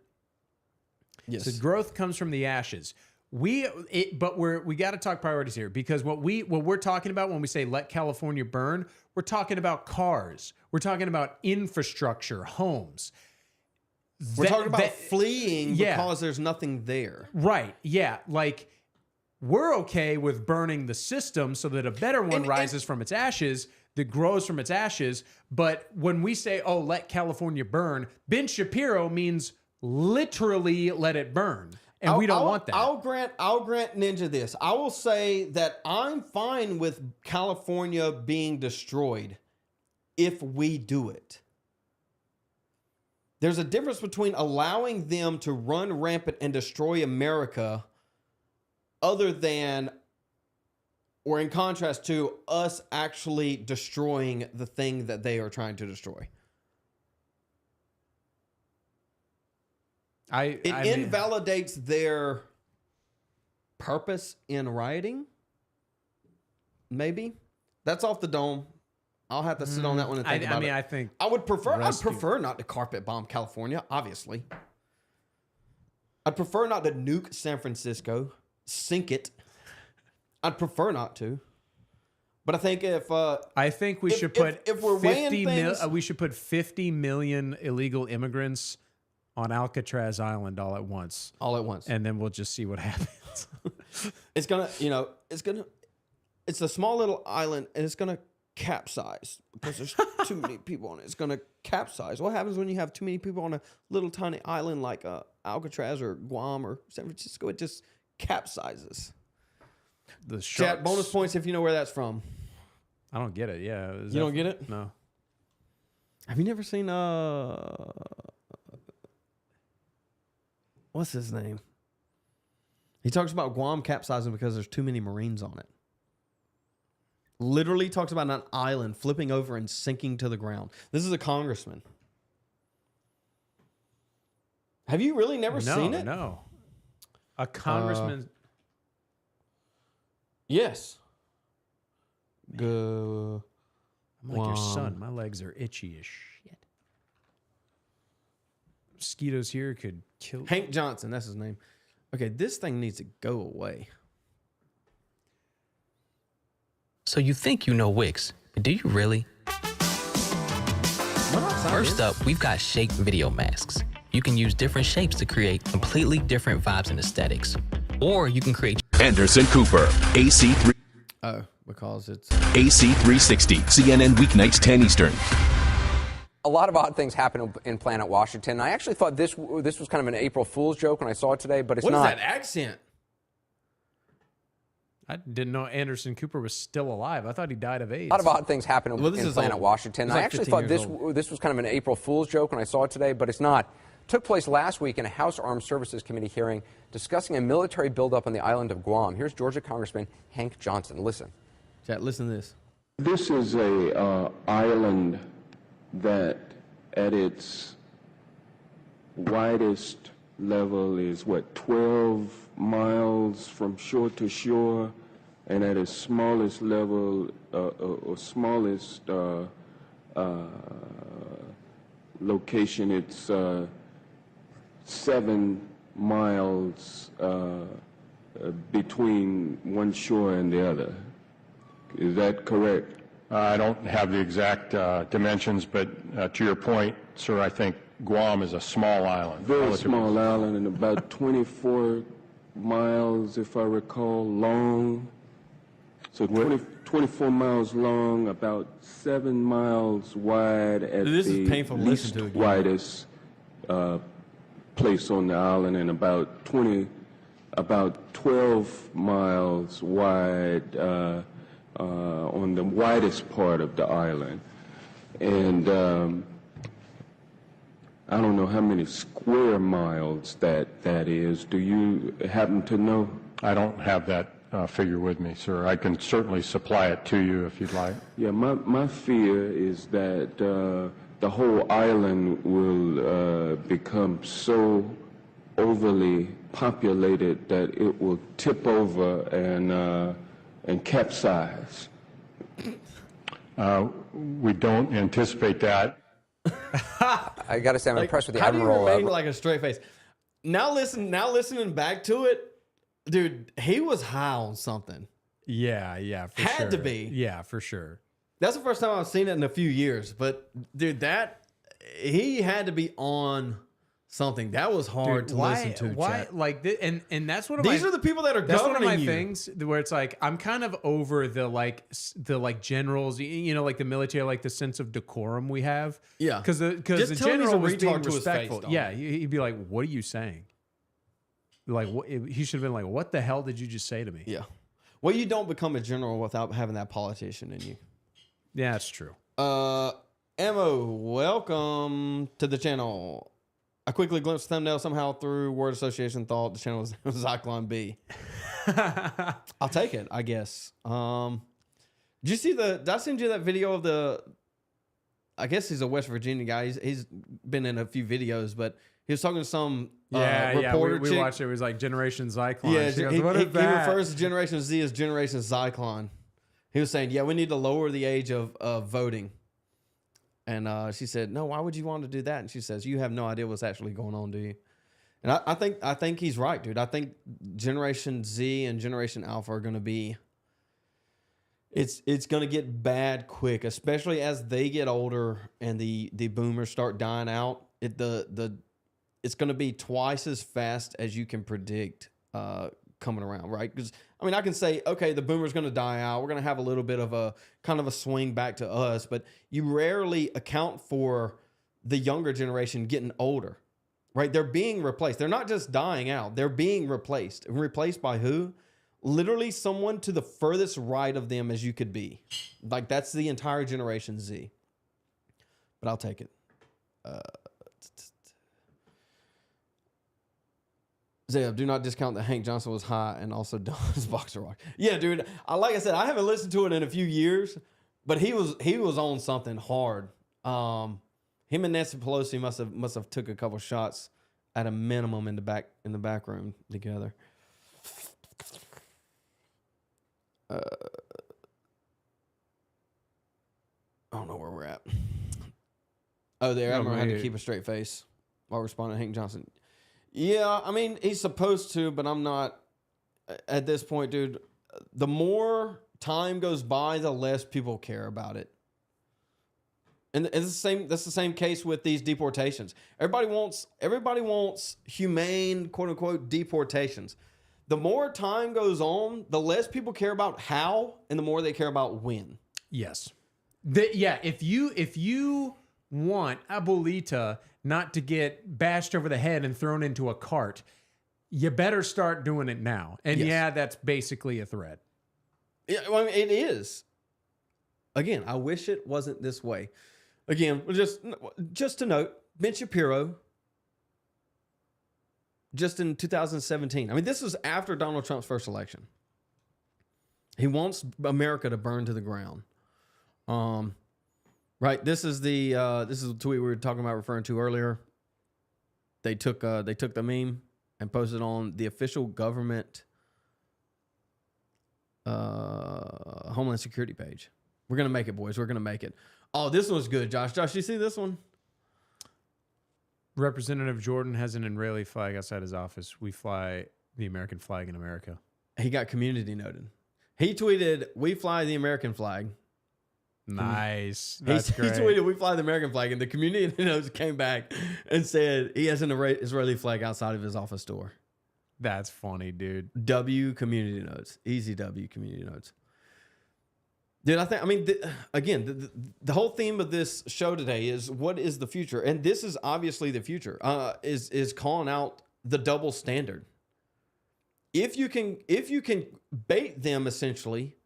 Yes. So growth comes from the ashes. But we got to talk priorities here, because what we're talking about when we say let California burn, we're talking about cars. We're talking about infrastructure, homes. We're talking about fleeing because there's nothing there. Right. Yeah. Like, we're okay with burning the system so that a better one rises from its ashes, that grows from its ashes. But when we say, oh, let California burn, Ben Shapiro means literally let it burn. And we don't want that. I'll grant Ninja this. I will say that I'm fine with California being destroyed if we do it. There's a difference between allowing them to run rampant and destroy America other than, or in contrast to, us actually destroying the thing that they are trying to destroy. It invalidates their purpose in rioting. Maybe. That's off the dome. I'll have to sit on that one and think about it. I think I'd prefer not to carpet bomb California, obviously. I'd prefer not to nuke San Francisco, sink it. I'd prefer not to. But I think we should put if we're weighing things, we should put 50 million illegal immigrants on Alcatraz Island all at once. And then we'll just see what happens. It's a small little island, and it's gonna capsize because there's too many people on it. It's gonna capsize. What happens when you have too many people on a little tiny island like Alcatraz or Guam or San Francisco? It just capsizes. The Chat bonus points if you know where that's from. I don't get it. Yeah, you don't get it? No. Have you never seen what's his name? He talks about Guam capsizing because there's too many Marines on it. Literally talks about an island flipping over and sinking to the ground. This is a congressman. Have you really never seen it? No. A congressman. Yes. I'm like your son. My legs are itchy as shit. Mosquitoes here could kill. Hank Johnson, that's his name. Okay, this thing needs to go away. So you think you know Wix, but do you really? First up, we've got Shape video masks. You can use different shapes to create completely different vibes and aesthetics. Or you can create Anderson Cooper, AC3. Oh, because it's AC360, CNN weeknights 10 Eastern. A lot of odd things happen in Planet Washington. I actually thought this was kind of an April Fool's joke when I saw it today, but it's not. What is that accent? I didn't know Anderson Cooper was still alive. I thought he died of AIDS. A lot of odd things happen in Planet Washington. I actually thought this was kind of an April Fool's joke when I saw it today, but it's not. It took place last week in a House Armed Services Committee hearing discussing a military buildup on the island of Guam. Here's Georgia Congressman Hank Johnson. Listen. Chat, listen to this. This is a island that at its widest level is, 12 miles from shore to shore, and at its smallest level, or smallest location, it's 7 miles between one shore and the other. Is that correct? I don't have the exact dimensions, but to your point, sir, I think Guam is a small island. Very small island, and about 24 miles, if I recall, long. So 24 miles long, about 7 miles wide at the least widest place on the island, and about 12 miles wide on the widest part of the island. And I don't know how many square miles that is. Do you happen to know? I don't have that figure with me, sir. I can certainly supply it to you if you'd like. Yeah, my fear is that the whole island will become so overly populated that it will tip over and capsize? We don't anticipate that. I got to say, I'm impressed with the how Admiral. Do you remain like a straight face? Now listening back to it, dude, he was high on something. Yeah, for sure. Had to be. Yeah, for sure. That's the first time I've seen it in a few years. But dude, he had to be on something. That was hard to listen to. Why? Chat. Like, and that's one of these my, are the people that are that's governing one of my you. things where it's like I'm kind of over the generals, like the military, like the sense of decorum we have. Yeah, because the Just tell him he's general a was being retard to his respectful. face, dog. Yeah, he'd be like, "What are you saying?" Like, he should have been like, "What the hell did you just say to me?" Yeah. Well, you don't become a general without having that politician in you. Yeah, that's true. Emo, welcome to the channel. I quickly glimpsed the thumbnail somehow through word association thought the channel was Zyklon B. I'll take it, I guess. Did you see did I send you that video of I guess he's a West Virginia guy. He's been in a few videos, but he was talking to some reporter. We watched it. It was like Generation Zyklon. Yeah, She goes, he that? refers to Generation Z as Generation Zyklon. He was saying, yeah, we need to lower the age of voting. And she said, no, why would you want to do that? And she says, you have no idea what's actually going on, do you? And I think he's right, dude. I think Generation Z and Generation Alpha are going to be, it's going to get bad quick, especially as they get older and the boomers start dying out. It's going to be twice as fast as you can predict coming around, right? Because I mean, I can say, okay, the boomer's going to die out. We're going to have a little bit of a kind of a swing back to us, but you rarely account for the younger generation getting older, right? They're being replaced. They're not just dying out. They're being replaced. Replaced by who? Literally someone to the furthest right of them as you could be. Like that's the entire Generation Z. But I'll take it. Zeb, do not discount that Hank Johnson was high and also Don's Boxer Rock. Yeah, dude. Like I said, I haven't listened to it in a few years, but he was on something hard. Him and Nancy Pelosi must have took a couple shots at a minimum in the back room together. I don't know where we're at. Oh, there. Admiral had to keep a straight face while responding to Hank Johnson. Yeah, I mean, he's supposed to, but I'm not at this point, dude. The more time goes by, the less people care about it. And it's that's the same case with these deportations. Everybody wants humane, quote unquote, deportations. The more time goes on, the less people care about how, and the more they care about when. Yes. If you want Abuelita not to get bashed over the head and thrown into a cart, you better start doing it now. And yes. Yeah, that's basically a threat. Yeah, well, I mean, it is. Again, I wish it wasn't this way. Again, just to note, Ben Shapiro, just in 2017. I mean, this was after Donald Trump's first election. He wants America to burn to the ground. Right. This is the tweet we were talking about, referring to earlier. They took the meme and posted on the official government Homeland Security page. We're gonna make it, boys. We're gonna make it. Oh, this one's good, Josh. Josh, you see this one? Representative Jordan has an Israeli flag outside his office. We fly the American flag in America. He got community noted. He tweeted, "We fly the American flag." Nice. That's great. He tweeted, "We fly the American flag," and the community notes came back and said he has an Israeli flag outside of his office door. That's funny, dude. W community notes. Easy W community notes. Dude, the whole theme of this show today is what is the future? And this is obviously the future, is calling out the double standard. If you can bait them essentially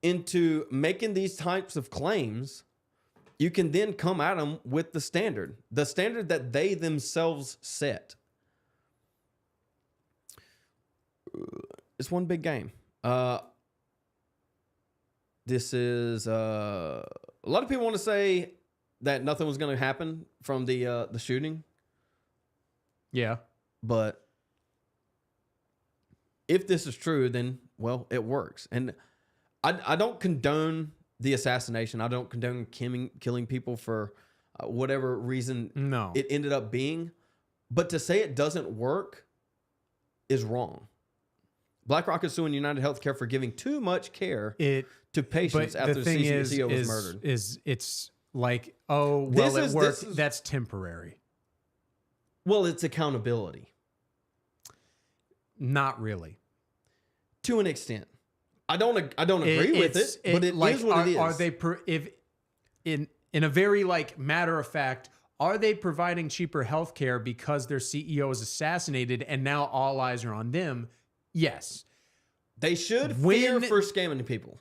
into making these types of claims, you can then come at them with the standard that they themselves set. It's one big game. This is a lot of people want to say that nothing was going to happen from the shooting. Yeah, but if this is true, then, well, it works. And I don't condone the assassination. I don't condone killing people for whatever reason it ended up being. But to say it doesn't work is wrong. BlackRock is suing United Healthcare for giving too much care to patients after the CEO was murdered. It's like, oh, well, it worked. That's temporary. Well, it's accountability. Not really. To an extent. I don't agree with it, but it is what it is. Are they in a very like matter of fact, are they providing cheaper health care because their CEO is assassinated and now all eyes are on them? Yes. They should fear for scamming people.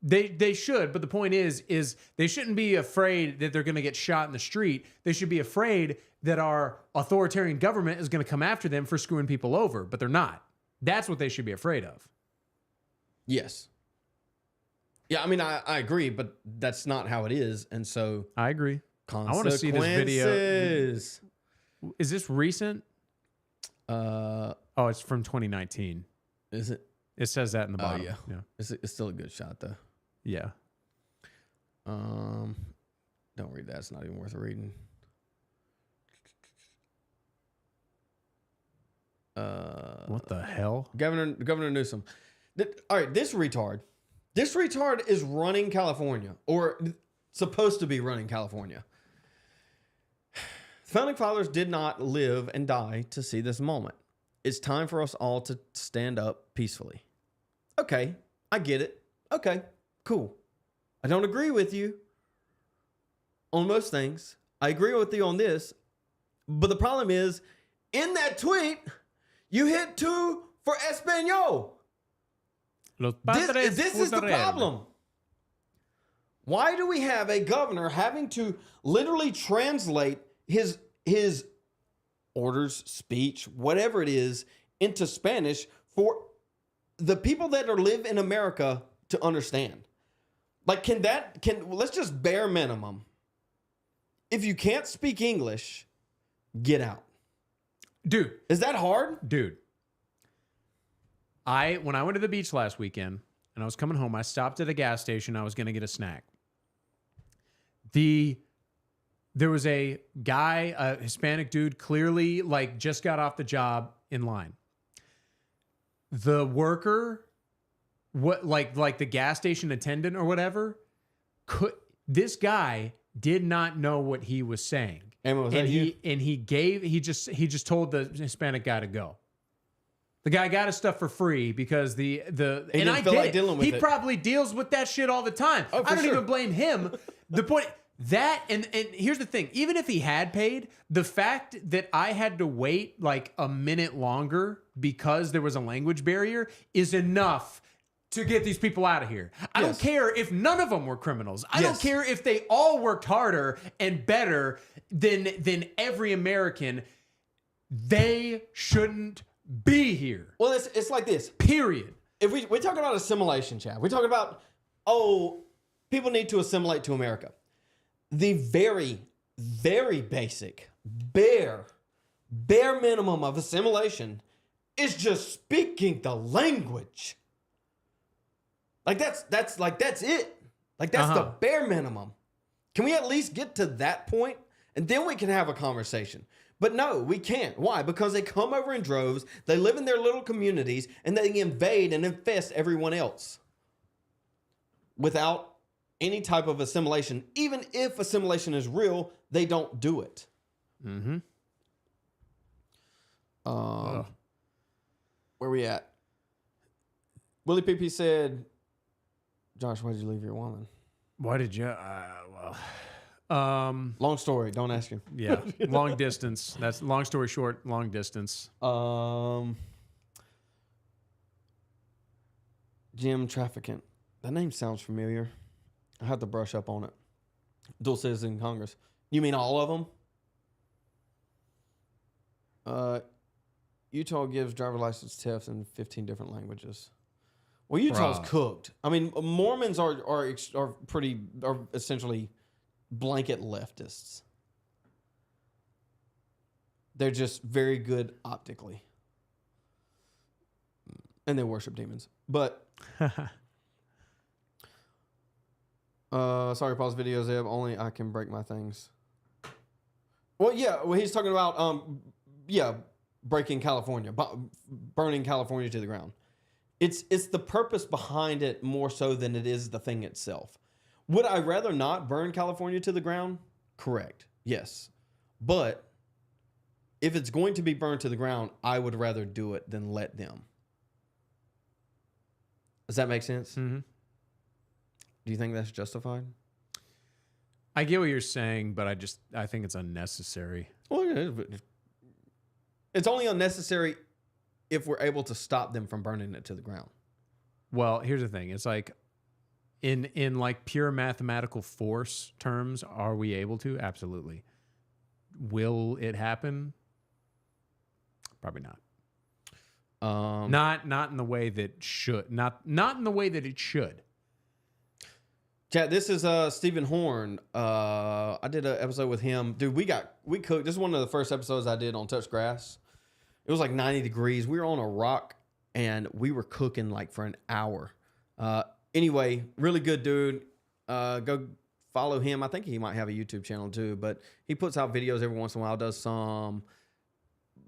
They should, but the point is they shouldn't be afraid that they're going to get shot in the street. They should be afraid that our authoritarian government is going to come after them for screwing people over, but they're not. That's what they should be afraid of. Yes. Yeah, I mean, I agree, but that's not how it is, and so... I agree. I want to see this video. Is this recent? Oh, it's from 2019. Is it? It says that in the bottom. Yeah. It's still a good shot, though. Yeah. Don't read that. It's not even worth reading. What the hell? Governor Newsom. All right, this retard is running California, or supposed to be running California. Founding fathers did not live and die to see this moment. It's time for us all to stand up peacefully. Okay, I get it. Okay, cool. I don't agree with you on most things. I agree with you on this. But the problem is, in that tweet, you hit 2 for Espanol. This is the problem. Why do we have a governor having to literally translate his orders, speech, whatever it is, into Spanish for the people that live in America to understand? Like, let's just bare minimum. If you can't speak English, get out. Dude. Is that hard? Dude. When I went to the beach last weekend and I was coming home, I stopped at a gas station. I was going to get a snack. There was a guy, a Hispanic dude, clearly like just got off the job in line. The worker, like the gas station attendant or whatever, this guy did not know what he was saying. And he just told the Hispanic guy to go. The guy got his stuff for free because he probably deals with that shit all the time. Oh, I don't even blame him. The point that and here's the thing: even if he had paid, the fact that I had to wait like a minute longer because there was a language barrier is enough to get these people out of here. I don't care if none of them were criminals. I don't care if they all worked harder and better than every American. They shouldn't be here. Well, it's like this. Period. If we talk about assimilation, Chad, we talk about, people need to assimilate to America. The very, very basic, bare minimum of assimilation is just speaking the language. Like that's it. Like that's the bare minimum. Can we at least get to that point? And then we can have a conversation. But no, we can't. Why? Because they come over in droves, they live in their little communities, and they invade and infest everyone else without any type of assimilation. Even if assimilation is real, they don't do it. Mm-hmm. Where we at? Willie PP said, Josh, why did you leave your woman? Why did you? Long story. Don't ask him. Yeah. Long distance. That's long story short, long distance. Jim Trafficant. That name sounds familiar. I have to brush up on it. Dual citizen in Congress. You mean all of them? Utah gives driver license tests in 15 different languages. Well, Utah's cooked. I mean, Mormons are essentially blanket leftists. They're just very good optically. And they worship demons. But sorry, pause video, Zeb. Only I can break my things. Well, yeah. Well, he's talking about breaking California, burning California to the ground. It's the purpose behind it more so than it is the thing itself. Would I rather not burn California to the ground? Correct. Yes. But if it's going to be burned to the ground, I would rather do it than let them. Does that make sense? Mm-hmm. Do you think that's justified? I get what you're saying, but I think it's unnecessary. Well, it's only unnecessary if we're able to stop them from burning it to the ground. Well, here's the thing. It's like in like pure mathematical force terms, are we able to? Absolutely. Will it happen? Probably not. Not in the way that should. Not in the way that it should. Chat, this is Stephen Horn. I did an episode with him. Dude, we cooked. This is one of the first episodes I did on Touch Grass. It was like 90 degrees. We were on a rock and we were cooking like for an hour. Anyway, really good dude. Go follow him. I think he might have a YouTube channel too, but he puts out videos every once in a while, does some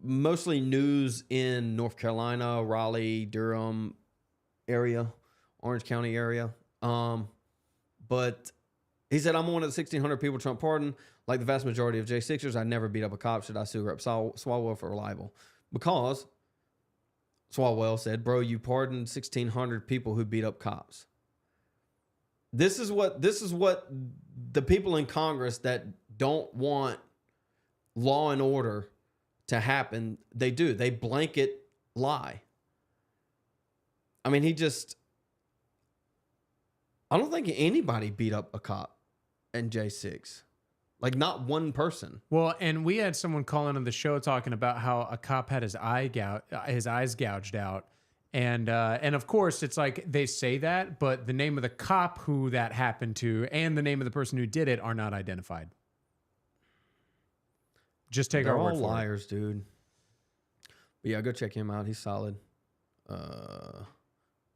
mostly news in North Carolina, Raleigh, Durham area, Orange County area. But he said, I'm one of the 1,600 people Trump pardoned. Like the vast majority of J6ers, I never beat up a cop. Should I sue Rep. Swalwell for libel? Because Swalwell said, bro, you pardoned 1,600 people who beat up cops. This is what the people in Congress that don't want law and order to happen, they do. They blanket lie. I mean, I don't think anybody beat up a cop in J6. Like, not one person. Well, and we had someone call into the show talking about how a cop had his eyes gouged out. And of course, it's like they say that, but the name of the cop who that happened to and the name of the person who did it are not identified. Just take our word for it. They're all liars, dude. But yeah, go check him out. He's solid.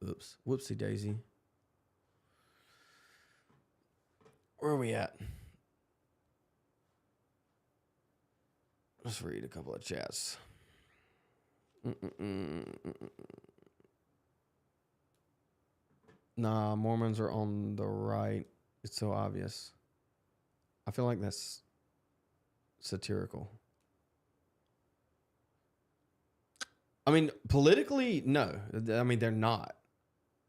Whoopsie daisy. Where are we at? Let's read a couple of chats. Nah, Mormons are on the right. It's so obvious. I feel like that's satirical. I mean, politically, no. I mean, they're not.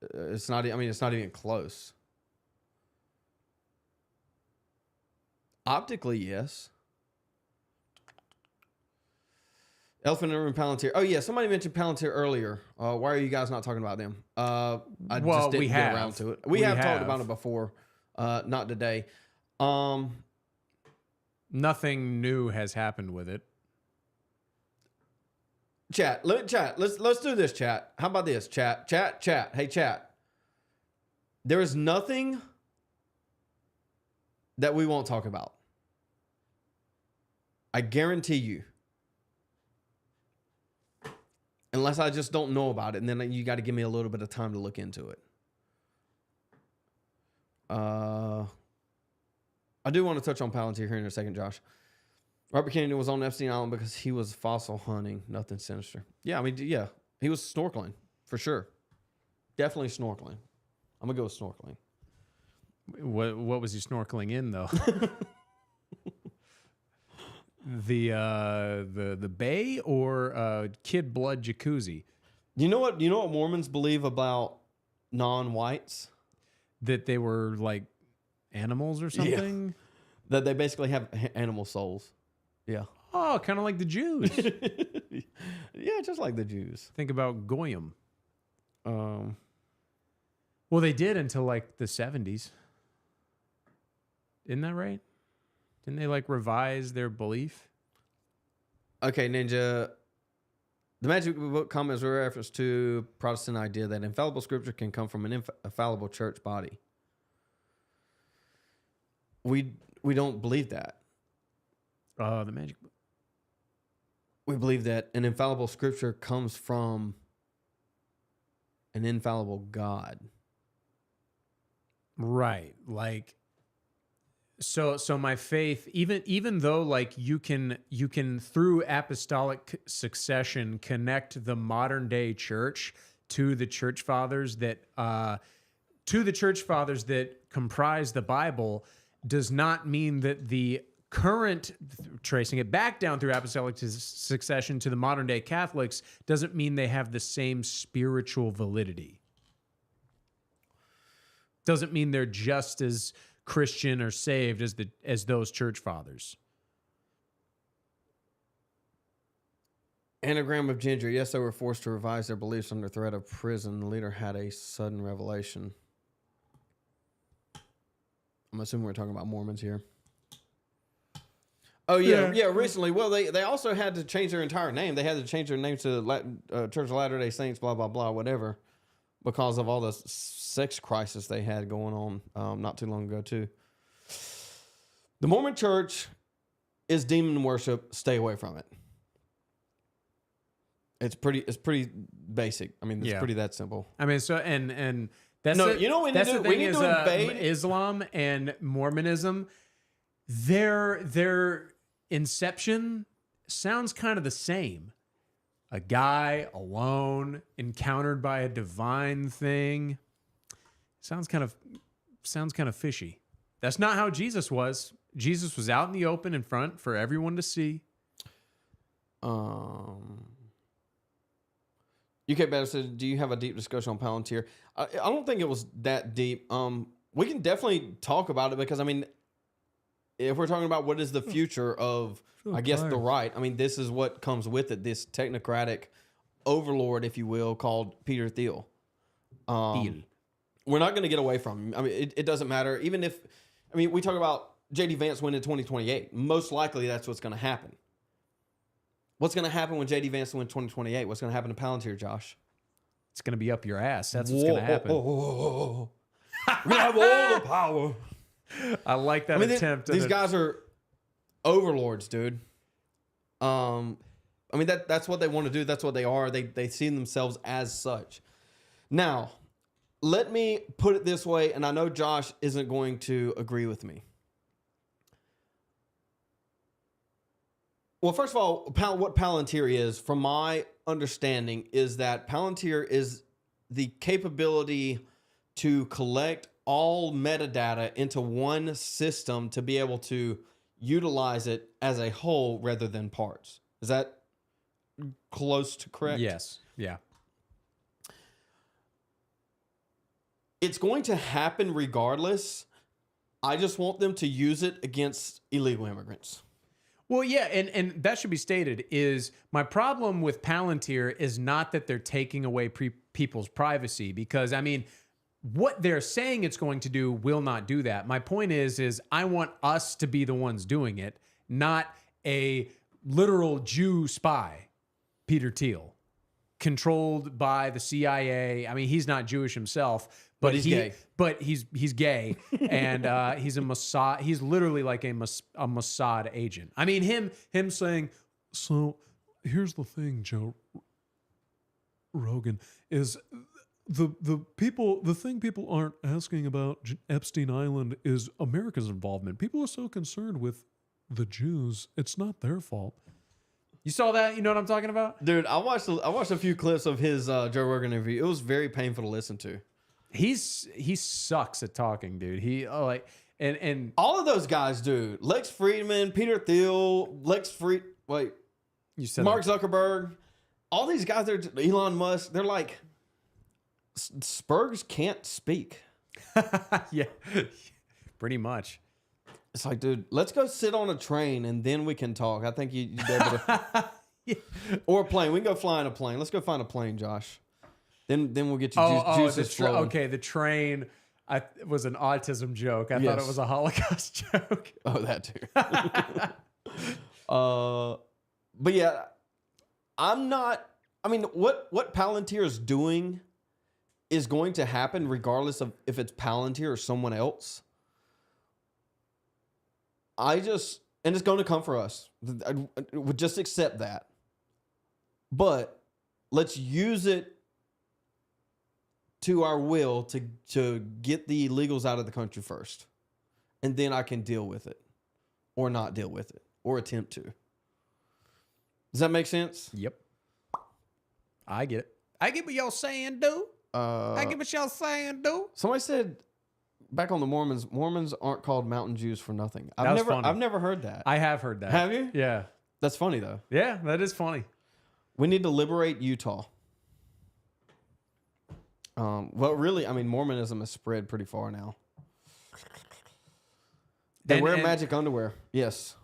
It's not even close. Optically, yes. Elephant in the Room, Palantir. Oh, yeah. Somebody mentioned Palantir earlier. Why are you guys not talking about them? I just didn't get around to it. We have talked about it before. Not today. Nothing new has happened with it. Chat. Let's do this, chat. How about this, chat? Chat. Hey, chat. There is nothing that we won't talk about. I guarantee you. Unless I just don't know about it, and then you got to give me a little bit of time to look into it. I do want to touch on Palantir here in a second, Josh. Robert Kennedy was on Epstein Island because he was fossil hunting, nothing sinister. Yeah, I mean, yeah, he was snorkeling for sure. Definitely snorkeling. I'm gonna go with snorkeling. What was he snorkeling in though? The bay or Kid Blood jacuzzi? You know what Mormons believe about non-whites? That they were like animals or something? Yeah. That they basically have animal souls. Yeah. Oh, kind of like the Jews. Yeah, just like the Jews. Think about Goyim. Well, they did until like the 70s. Isn't that right? Didn't they like revise their belief? Okay, Ninja. The Magic Book comments were reference to Protestant idea that infallible scripture can come from an infallible church body. We don't believe that. The Magic Book. We believe that an infallible scripture comes from an infallible God. Right. Like, so my faith, even though like you can through apostolic succession connect the modern day church to the church fathers that comprise the Bible, does not mean that the current, tracing it back down through apostolic succession to the modern day Catholics, doesn't mean they have the same spiritual validity. Doesn't mean they're just as Christian or saved as those church fathers. Anagram of Ginger. Yes, they were forced to revise their beliefs under threat of prison. The leader had a sudden revelation. I'm assuming we're talking about Mormons here. Oh, yeah. Recently. Well, they also had to change their entire name. They had to change their name to Church of Latter-day Saints, blah, blah, blah, whatever, because of all the sex crisis they had going on not too long ago, too. The Mormon Church is demon worship. Stay away from it. It's pretty basic. I mean, it's pretty that simple. I mean, so and that's the thing is Islam and Mormonism, their inception sounds kind of the same. A guy alone encountered by a divine thing. Sounds kind of fishy. That's not how Jesus was. Jesus was out in the open in front for everyone to see. UK Better said, do you have a deep discussion on Palantir? I don't think it was that deep. We can definitely talk about it because, I mean, if we're talking about what is the future of, I guess, the right, I mean, this is what comes with it, this technocratic overlord, if you will, called Peter Thiel. We're not going to get away from him. I mean, it doesn't matter. Even if, I mean, we talk about J.D. Vance winning 2028. Most likely that's what's going to happen. What's going to happen when J.D. Vance wins 2028? What's going to happen to Palantir, Josh? It's going to be up your ass. That's what's going to happen. We have all the power. I like that attempt. These guys are overlords, dude. I mean, that's what they want to do. That's what they are. They see themselves as such. Now, let me put it this way, and I know Josh isn't going to agree with me. Well, first of all, what Palantir is, from my understanding, is that Palantir is the capability to collect all metadata into one system to be able to utilize it as a whole rather than parts. Is that close to correct? Yes. Yeah. It's going to happen regardless. I just want them to use it against illegal immigrants. Well, yeah, and that should be stated, is my problem with Palantir is not that they're taking away people's privacy, because, I mean, what they're saying it's going to do will not do that. My point is I want us to be the ones doing it, not a literal Jew spy, Peter Thiel, controlled by the CIA. I mean, he's not Jewish himself, but he's gay. But he's gay, and he's a Mossad. He's literally like a Mossad agent. I mean, him saying, "So here's the thing, Joe Rogan, is the thing people aren't asking about Epstein Island is America's involvement. People are so concerned with the Jews. It's not their fault." You saw that? You know what I'm talking about? Dude, I watched a few clips of his Joe Rogan interview. It was very painful to listen to. He sucks at talking, dude. And all of those guys, dude. Lex Friedman, Peter Thiel, Mark Zuckerberg. All these guys, Elon Musk, they're like, Spurgs can't speak. Yeah, pretty much. It's like, dude, let's go sit on a train and then we can talk. I think you'd be able to. Yeah. Or a plane. We can go fly in a plane. Let's go find a plane, Josh. Then we'll get you juices flowing. Okay, the train was an autism joke. I thought it was a Holocaust joke. Oh, that too. But yeah, I'm not. I mean, what Palantir is doing is going to happen regardless of if it's Palantir or someone else. And it's going to come for us. I would just accept that. But let's use it to our will to get the illegals out of the country first. And then I can deal with it or not deal with it or attempt to. Does that make sense? Yep. I get it. I get what y'all saying, dude. I get what y'all saying, dude. Somebody said back on the Mormons aren't called mountain Jews for nothing. Funny. I've never heard that. I have heard that. Have you? Yeah. That's funny though. Yeah, that is funny. We need to liberate Utah. Well, really, I mean, Mormonism has spread pretty far now. They wear magic underwear. Yes.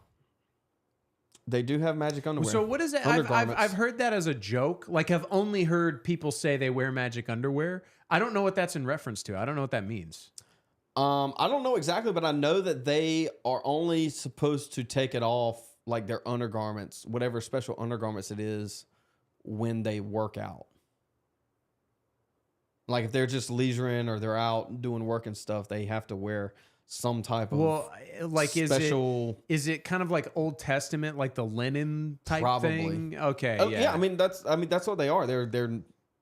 They do have magic underwear. So what is it? I've heard that as a joke. Like, I've only heard people say they wear magic underwear. I don't know what that's in reference to. I don't know what that means. I don't know exactly, but I know that they are only supposed to take it off, like their undergarments, whatever special undergarments it is, when they work out. Like if they're just leisuring or they're out doing work and stuff, they have to wear some type of special. Is it kind of like Old Testament, like the linen type thing? Okay, yeah. Yeah, I mean that's what they are. They're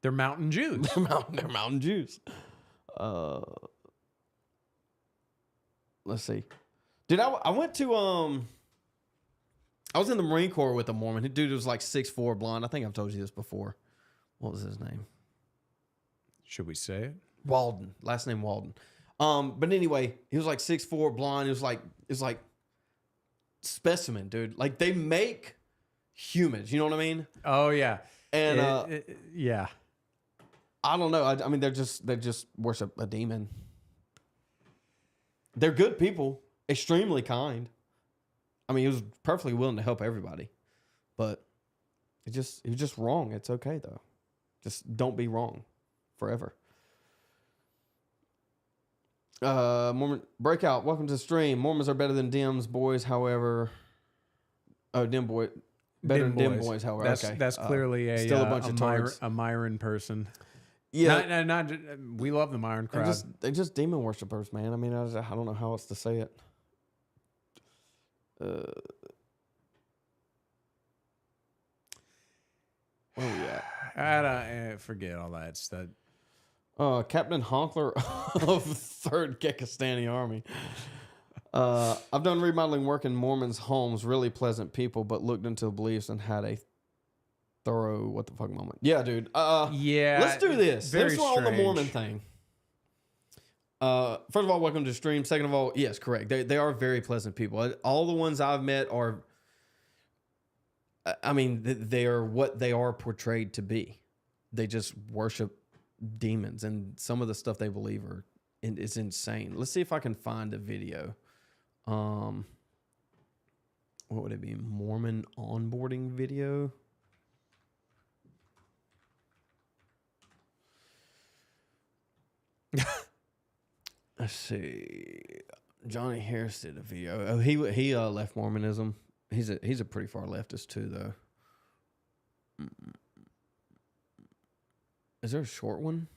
mountain Jews. They're mountain Jews. Let's see. Dude, I went to I was in the Marine Corps with a Mormon. The dude was like 6'4", blonde. I think I've told you this before. What was his name? Should we say it? Walden. Last name Walden. But anyway, he was like 6'4", blonde. It was like specimen, dude. Like they make humans. You know what I mean? Oh yeah. And yeah. I don't know. I mean, they just worship a demon. They're good people, extremely kind. I mean, he was perfectly willing to help everybody, but he was just wrong. It's okay though. Just don't be wrong forever. Mormon breakout. Welcome to the stream. Mormons are better than Dems boys, however. Oh, Dem boy, better than Dem boys, however. That's clearly still a bunch of tards. A Myron person. Yeah, not we love the Myron crowd. They're just demon worshipers, man. I mean, I don't know how else to say it. Where are we at? I forget all that stuff. Captain Honkler of 3rd Kekistani Army. I've done remodeling work in Mormons' homes. Really pleasant people, but looked into the beliefs and had a thorough what the fuck moment. Yeah, dude. Yeah. Let's do this. Very Let's go on the strange. Mormon thing. First of all, welcome to the stream. Second of all, yes, correct. They are very pleasant people. All the ones I've met are, I mean, they are what they are portrayed to be. They just worship demons, and some of the stuff they believe is insane. Let's see if I can find a video. What would it be? Mormon onboarding video. Let's see. Johnny Harris did a video. Oh, he left Mormonism. He's a pretty far leftist too, though. Is there a short one?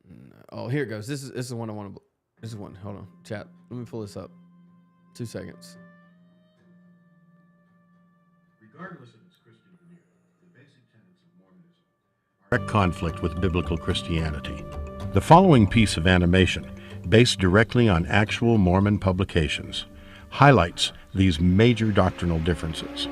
No. Oh, here it goes. This is the one I want to. This is one. Hold on, chat. Let me pull this up. 2 seconds. Regardless of its Christian veneer, the basic tenets of Mormonism are at conflict with biblical Christianity. The following piece of animation, based directly on actual Mormon publications, highlights these major doctrinal differences.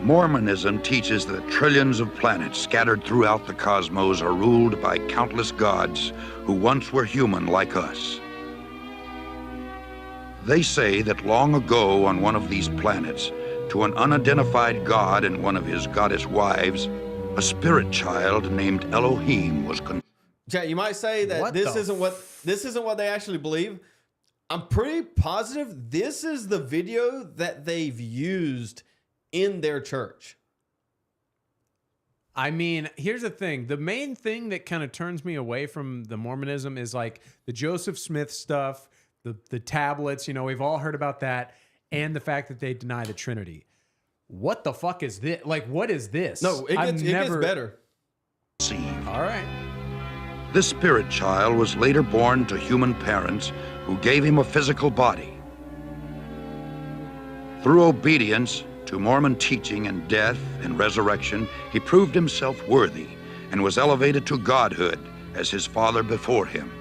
Mormonism teaches that trillions of planets scattered throughout the cosmos are ruled by countless gods who once were human like us. They say that long ago on one of these planets, to an unidentified god and one of his goddess wives, a spirit child named Elohim was conceived. Chat, you might say that this isn't what they actually believe. I'm pretty positive this is the video that they've used in their church. I mean, here's the thing. The main thing that kind of turns me away from the Mormonism is like the Joseph Smith stuff, the tablets, you know, we've all heard about that, and the fact that they deny the Trinity. What the fuck is this? Like, what is this? No, it gets better. All right. This spirit child was later born to human parents who gave him a physical body. Through obedience to Mormon teaching and death and resurrection, he proved himself worthy and was elevated to godhood as his father before him.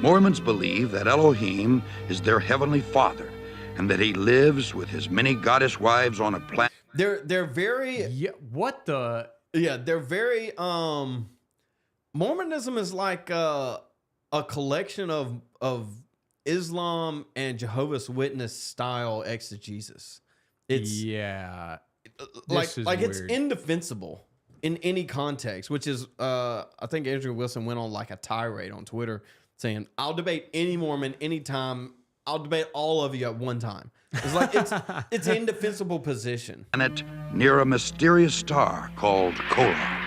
Mormons believe that Elohim is their heavenly father and that he lives with his many goddess wives on a planet. They're very they're very Mormonism is like a collection of Islam and Jehovah's Witness style exegesis. It's it's indefensible in any context, which is I think Andrew Wilson went on like a tirade on Twitter saying, "I'll debate any Mormon anytime. I'll debate all of you at one time." It's like it's an indefensible position. Planet near a mysterious star called Kora.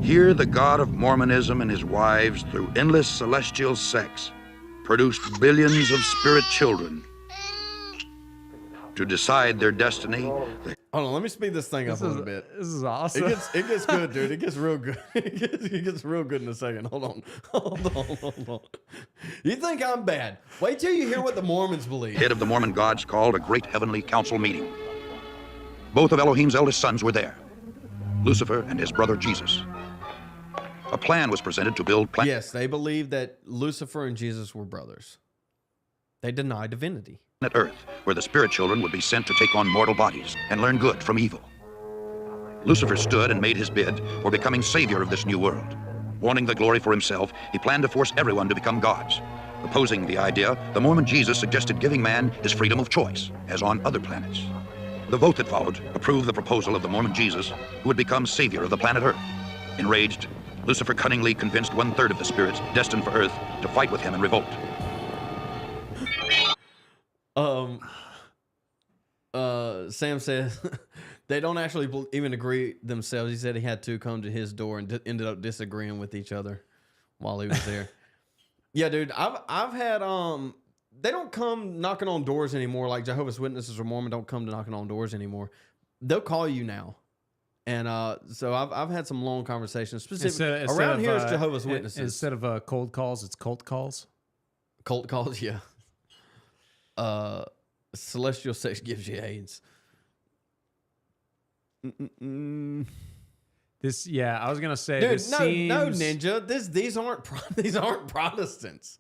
Here, the God of Mormonism and his wives, through endless celestial sex, produced billions of spirit children. To decide their destiny. Hold on, let me speed this thing up a little bit. This is awesome. It gets good, dude. It gets real good. It gets real good in a second. Hold on. You think I'm bad? Wait till you hear what the Mormons believe. Head of the Mormon gods called a great heavenly council meeting. Both of Elohim's eldest sons were there, Lucifer and his brother Jesus. A plan was presented to build planets. Yes, they believe that Lucifer and Jesus were brothers. They deny divinity. Earth, where the spirit children would be sent to take on mortal bodies and learn good from evil. Lucifer stood and made his bid for becoming savior of this new world. Wanting the glory for himself, he planned to force everyone to become gods. Opposing the idea, the Mormon Jesus suggested giving man his freedom of choice, as on other planets. The vote that followed approved the proposal of the Mormon Jesus, who would become savior of the planet Earth. Enraged, Lucifer cunningly convinced 1/3 of the spirits destined for Earth to fight with him in revolt. Sam says they don't actually even agree themselves. He said he had to come to his door and ended up disagreeing with each other while he was there. Yeah, dude, I've had they don't come knocking on doors anymore. Like Jehovah's Witnesses or Mormon don't come to knocking on doors anymore. They'll call you now. And so I've had some long conversations. Specifically around here, it's Jehovah's Witnesses. Instead of cold calls, it's cult calls. Cult calls, yeah. Celestial sex gives you AIDS. This, yeah, I was gonna say, dude, this no, seems... Ninja. These aren't Protestants.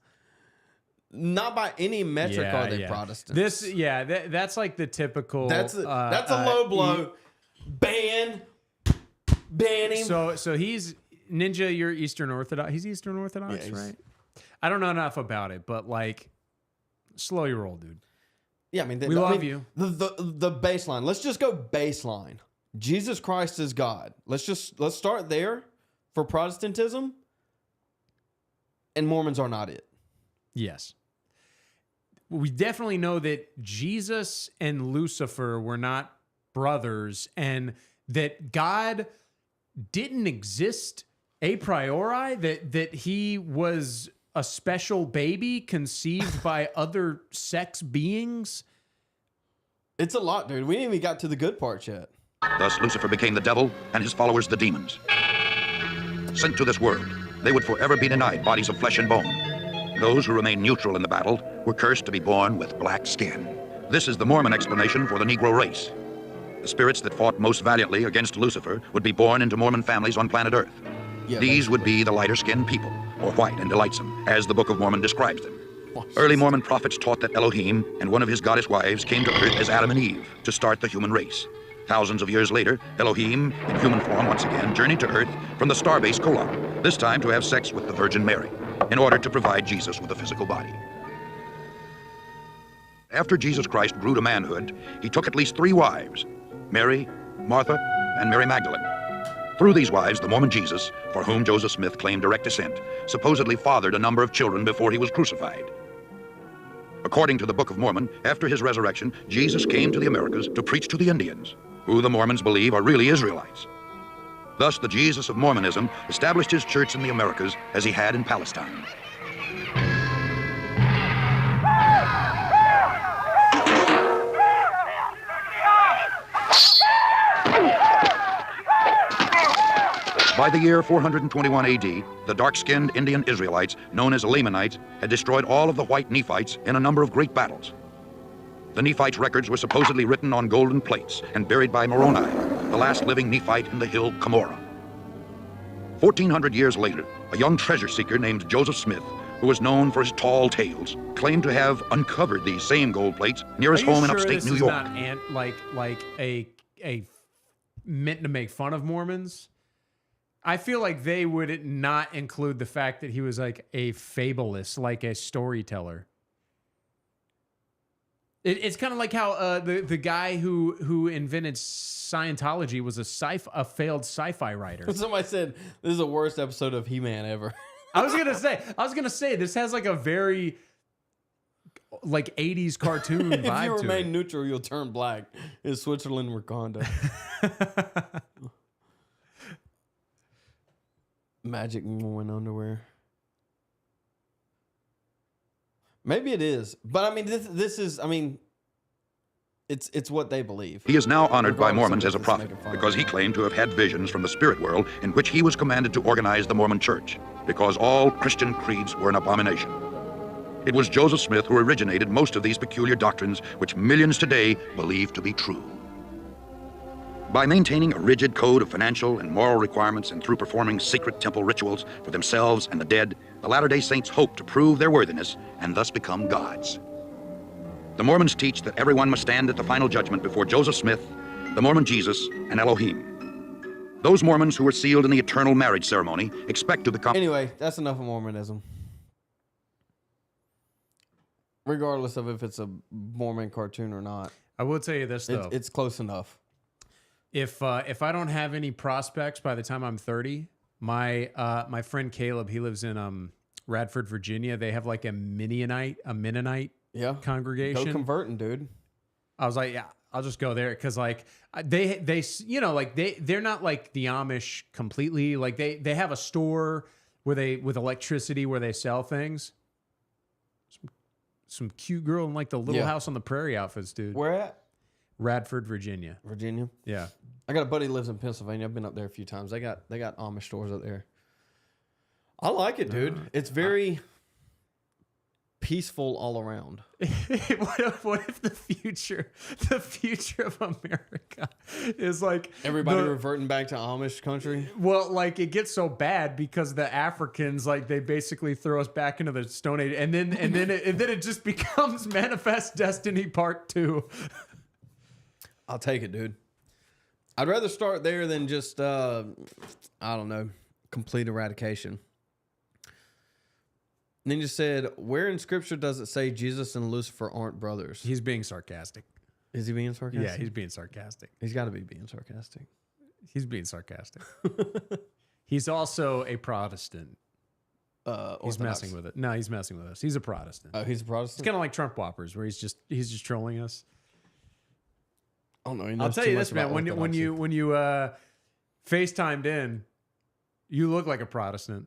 Not by any metric are they Protestants. That's like the typical. That's a low blow. Ban him. So he's Ninja. You're Eastern Orthodox. He's Eastern Orthodox, right? I don't know enough about it, but like, slow your roll, dude. Yeah, I mean, we love you. The baseline. Let's just go baseline. Jesus Christ is God. Let's start there for Protestantism. And Mormons are not it. Yes. We definitely know that Jesus and Lucifer were not brothers, and that God didn't exist a priori, that he was a special baby conceived by other sex beings. It's a lot, dude. We ain't even got to the good parts yet. Thus Lucifer became the devil and his followers the demons. Sent to this world, they would forever be denied bodies of flesh and bone. Those who remained neutral in the battle were cursed to be born with black skin. This is the Mormon explanation for the Negro race. The spirits that fought most valiantly against Lucifer would be born into Mormon families on planet Earth. Yeah, these would be the lighter-skinned people, or white and delightsome, as the Book of Mormon describes them. Early Mormon prophets taught that Elohim and one of his goddess wives came to Earth as Adam and Eve to start the human race. Thousands of years later, Elohim, in human form once again, journeyed to Earth from the starbase Kora, this time to have sex with the Virgin Mary, in order to provide Jesus with a physical body. After Jesus Christ grew to manhood, he took at least 3 wives, Mary, Martha, and Mary Magdalene. Through these wives, the Mormon Jesus, for whom Joseph Smith claimed direct descent, supposedly fathered a number of children before he was crucified. According to the Book of Mormon, after his resurrection, Jesus came to the Americas to preach to the Indians, who the Mormons believe are really Israelites. Thus, the Jesus of Mormonism established his church in the Americas as he had in Palestine. By the year 421 AD, the dark-skinned Indian Israelites, known as Lamanites, had destroyed all of the white Nephites in a number of great battles. The Nephites' records were supposedly written on golden plates and buried by Moroni, the last living Nephite in the hill Cumorah. 1,400 years later, a young treasure seeker named Joseph Smith, who was known for his tall tales, claimed to have uncovered these same gold plates near his home in upstate New York. Not like a meant to make fun of Mormons. I feel like they would not include the fact that he was like a fabulist, like a storyteller. It's kind of like how the guy who invented Scientology was a failed sci-fi writer. Somebody said this is the worst episode of He-Man ever. I was gonna say this has like a very like 80s cartoon vibe. If you remain to it. neutral, you'll turn black. Is Switzerland Wakanda? Magic Mormon underwear. Maybe it is, but I mean, this is. I mean, it's what they believe. He is now honored by Mormons as a prophet because he claimed to have had visions from the spirit world in which he was commanded to organize the Mormon Church, because all Christian creeds were an abomination. It was Joseph Smith who originated most of these peculiar doctrines, which millions today believe to be true. By maintaining a rigid code of financial and moral requirements and through performing secret temple rituals for themselves and the dead, the Latter-day Saints hope to prove their worthiness and thus become gods. The Mormons teach that everyone must stand at the final judgment before Joseph Smith, the Mormon Jesus, and Elohim. Those Mormons who were sealed in the eternal marriage ceremony expect to become... Anyway, that's enough of Mormonism. Regardless of if it's a Mormon cartoon or not. I will tell you this, though. It's close enough. If I don't have any prospects by the time I'm 30, my friend Caleb, he lives in Radford, Virginia. They have like a Mennonite congregation. Go converting, dude. I was like, yeah, I'll just go there because like they you know, like they're not like the Amish completely. Like they have a store with electricity where they sell things. Some cute girl in like the Little House on the Prairie outfits, dude. Where at? Radford, Virginia. Virginia? Yeah. I got a buddy who lives in Pennsylvania. I've been up there a few times. They got Amish stores up there. I like it, dude. It's very peaceful all around. What if the future of America is like everybody reverting back to Amish country? Well, like it gets so bad because the Africans, like they basically throw us back into the Stone Age, and then it just becomes Manifest Destiny Part 2. I'll take it, dude. I'd rather start there than just I don't know, complete eradication. Ninja said, where in scripture does it say Jesus and Lucifer aren't brothers? He's being sarcastic. Is he being sarcastic? Yeah, he's being sarcastic. He's got to be being sarcastic. He's being sarcastic. He's also a Protestant. He's messing with it. No, he's messing with us. He's a Protestant. Oh, he's a Protestant? It's kind of like Trump Whoppers, where he's just trolling us. I don't know. I'll tell you this, man. When you FaceTimed in, you look like a Protestant.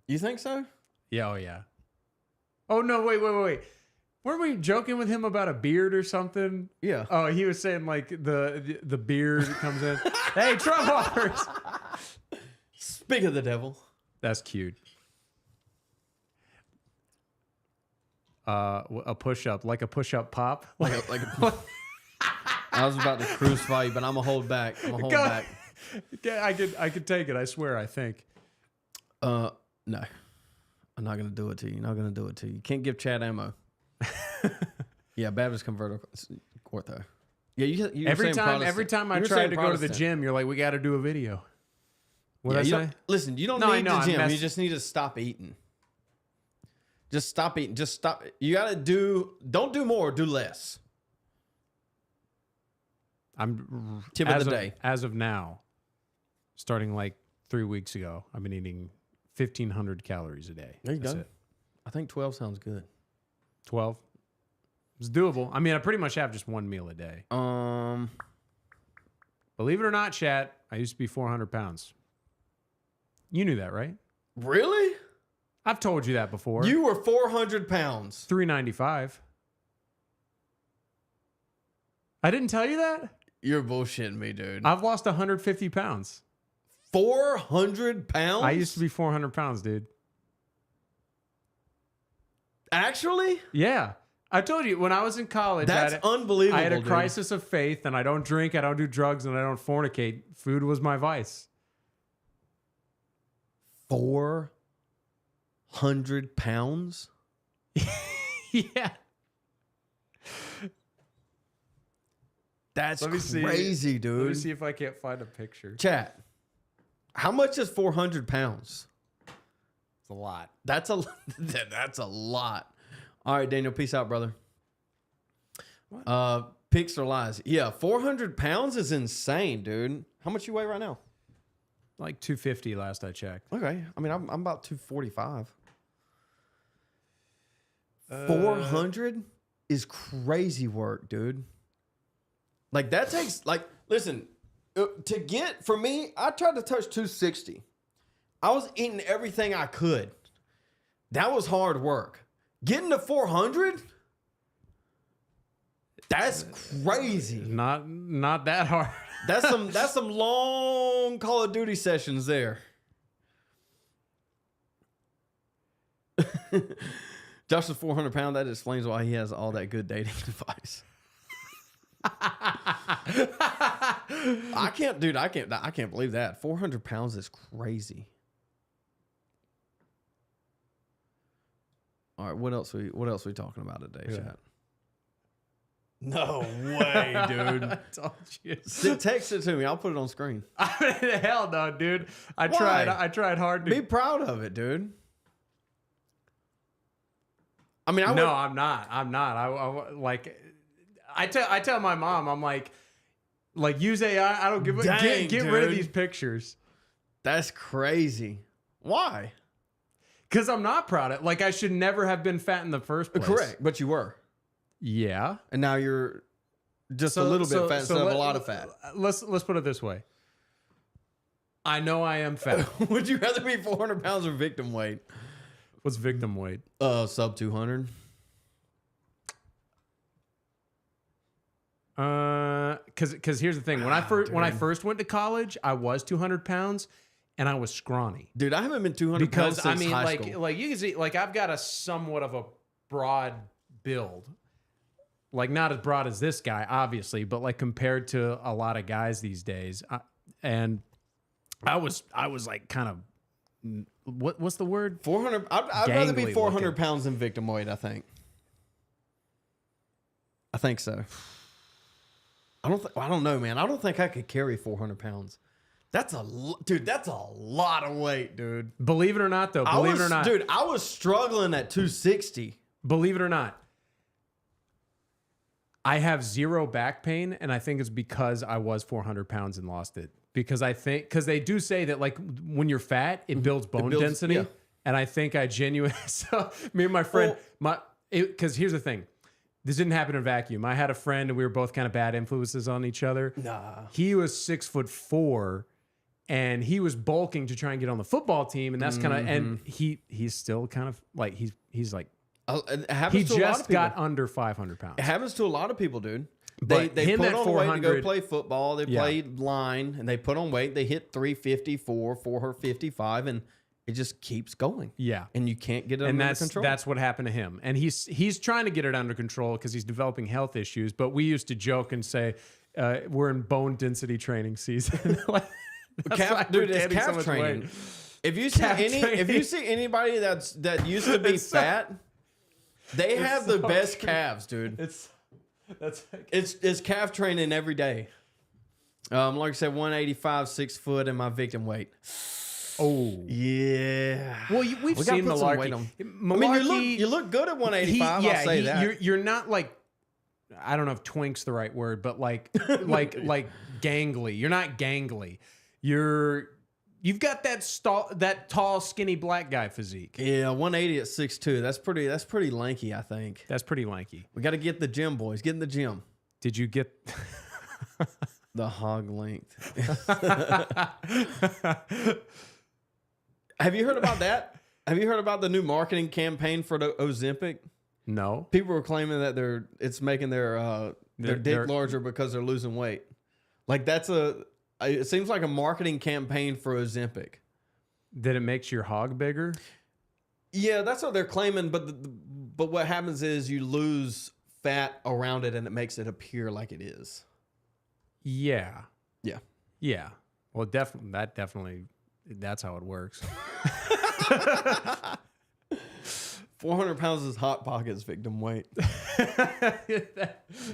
You think so? Yeah. Oh yeah. Oh no! Wait. Weren't we joking with him about a beard or something? Yeah. Oh, he was saying like the beard comes in. Hey, Trump Whoppers. Speak of the devil. That's cute. A push-up, like a push-up pop. Like a I was about to crucify you, but I'm gonna hold back. Back. Yeah, I could take it. I swear. I think. No, I'm not gonna do it to you. Not gonna do it to you. You can't give Chad ammo. Yeah, Baptist converter ortho. Yeah, you every time I try to go to the gym, you're like, we got to do a video. What I say? Listen, you don't need the gym. You just need to stop eating. Just stop eating. Just stop. You gotta don't do more. Do less. I'm tip of the day. As of now, starting like 3 weeks ago, I've been eating 1,500 calories a day. There you go. I think 12 sounds good. 12? It's doable. I mean, I pretty much have just one meal a day. Believe it or not, chat, I used to be 400 pounds. You knew that, right? Really? I've told you that before. You were 400 pounds. 395. I didn't tell you that? You're bullshitting me, dude. I've lost 150 pounds. 400 pounds? I used to be 400 pounds, dude. Actually? Yeah. I told you when I was in college. That's unbelievable. I had a dude. crisis of faith, and I don't drink, I don't do drugs, and I don't fornicate. Food was my vice. 400 pounds? Yeah. That's see. crazy, dude. Let me see if I can't find a picture. Chat. How much is 400 pounds? It's a lot. That's a lot. All right, Daniel. Peace out, brother. Pics or lies? Yeah, 400 pounds is insane, dude. How much you weigh right now? Like 250 last I checked. Okay. I mean, I'm about 245. 400 is crazy work, dude. Like that takes listen, to get for me, I tried to touch 260. I was eating everything I could. That was hard work. Getting to 400? That's crazy. Not that hard. That's some long Call of Duty sessions there. Josh is 400 pounds. That explains why he has all that good dating advice. I can't believe that. 400 pounds is crazy. All right, what else we talking about today, chat? No way, dude. I told you. Text it to me. I'll put it on screen. Hell no, dude. I tried hard to be proud of it, dude. I mean, I'm not. I tell my mom, I'm like use AI. I don't give a get rid of these pictures. That's crazy. Why? Because I'm not proud of it. Like I should never have been fat in the first place. Correct, but you were. Yeah, and now you're just a little bit fat instead of a lot of fat. Let's put it this way. I know I am fat. Would you rather be 400 pounds or victim weight? What's victim weight? Sub 200. Because here's the thing. When I first went to college, I was 200 pounds, and I was scrawny. Dude, I haven't been 200 pounds since high school. Like you can see, like I've got a somewhat of a broad build. Like not as broad as this guy, obviously, but like compared to a lot of guys these days, and I was like kind of what's the word? 400. I'd rather be 400 pounds than victim weight. I think so. I don't know, man. I don't think I could carry 400 pounds. That's a lot of weight, dude. Believe it or not, though. Believe it or not, dude. I was struggling at 260. Believe it or not. I have zero back pain, and I think it's because I was 400 pounds and lost it. Because they do say that like when you're fat, it builds bone density, yeah. And I think I genuinely. So me and my friend, because here's the thing, this didn't happen in a vacuum. I had a friend, and we were both kind of bad influences on each other. Nah, he was 6'4", and he was bulking to try and get on the football team, and that's kind of and he's still kind of like he's like. He just got under 500 pounds. It happens to a lot of people, dude. But they put on weight to go play football. They play line, and they put on weight. They hit 354, 455, and it just keeps going. Yeah, and you can't get it under control. That's what happened to him. And he's trying to get it under control because he's developing health issues. But we used to joke and say we're in bone density training season. Dude, it's calf training. If you see anybody that used to be fat. They have the best calves, dude. It's calf training every day. Like I said, 185, 6 foot, and my victim weight. Oh yeah. Well, we've seen Malarkey. I mean, you look good at 185. I'll say that. You're not like, I don't know if twink's the right word, but like gangly. You're not gangly. You've got that tall, skinny black guy physique. Yeah, 180 at 6'2". That's pretty lanky, I think. That's pretty lanky. We got to get the gym, boys. Get in the gym. Did you get the hog length? Have you heard about that? Have you heard about the new marketing campaign for the Ozempic? No. People were claiming that it's making their dick larger because they're losing weight. Like it seems like a marketing campaign for Ozempic. That it makes your hog bigger? Yeah, that's what they're claiming. But But what happens is you lose fat around it, and it makes it appear like it is. Yeah. Yeah. Yeah. Well, definitely, that's how it works. 400 pounds is Hot Pocket's victim weight.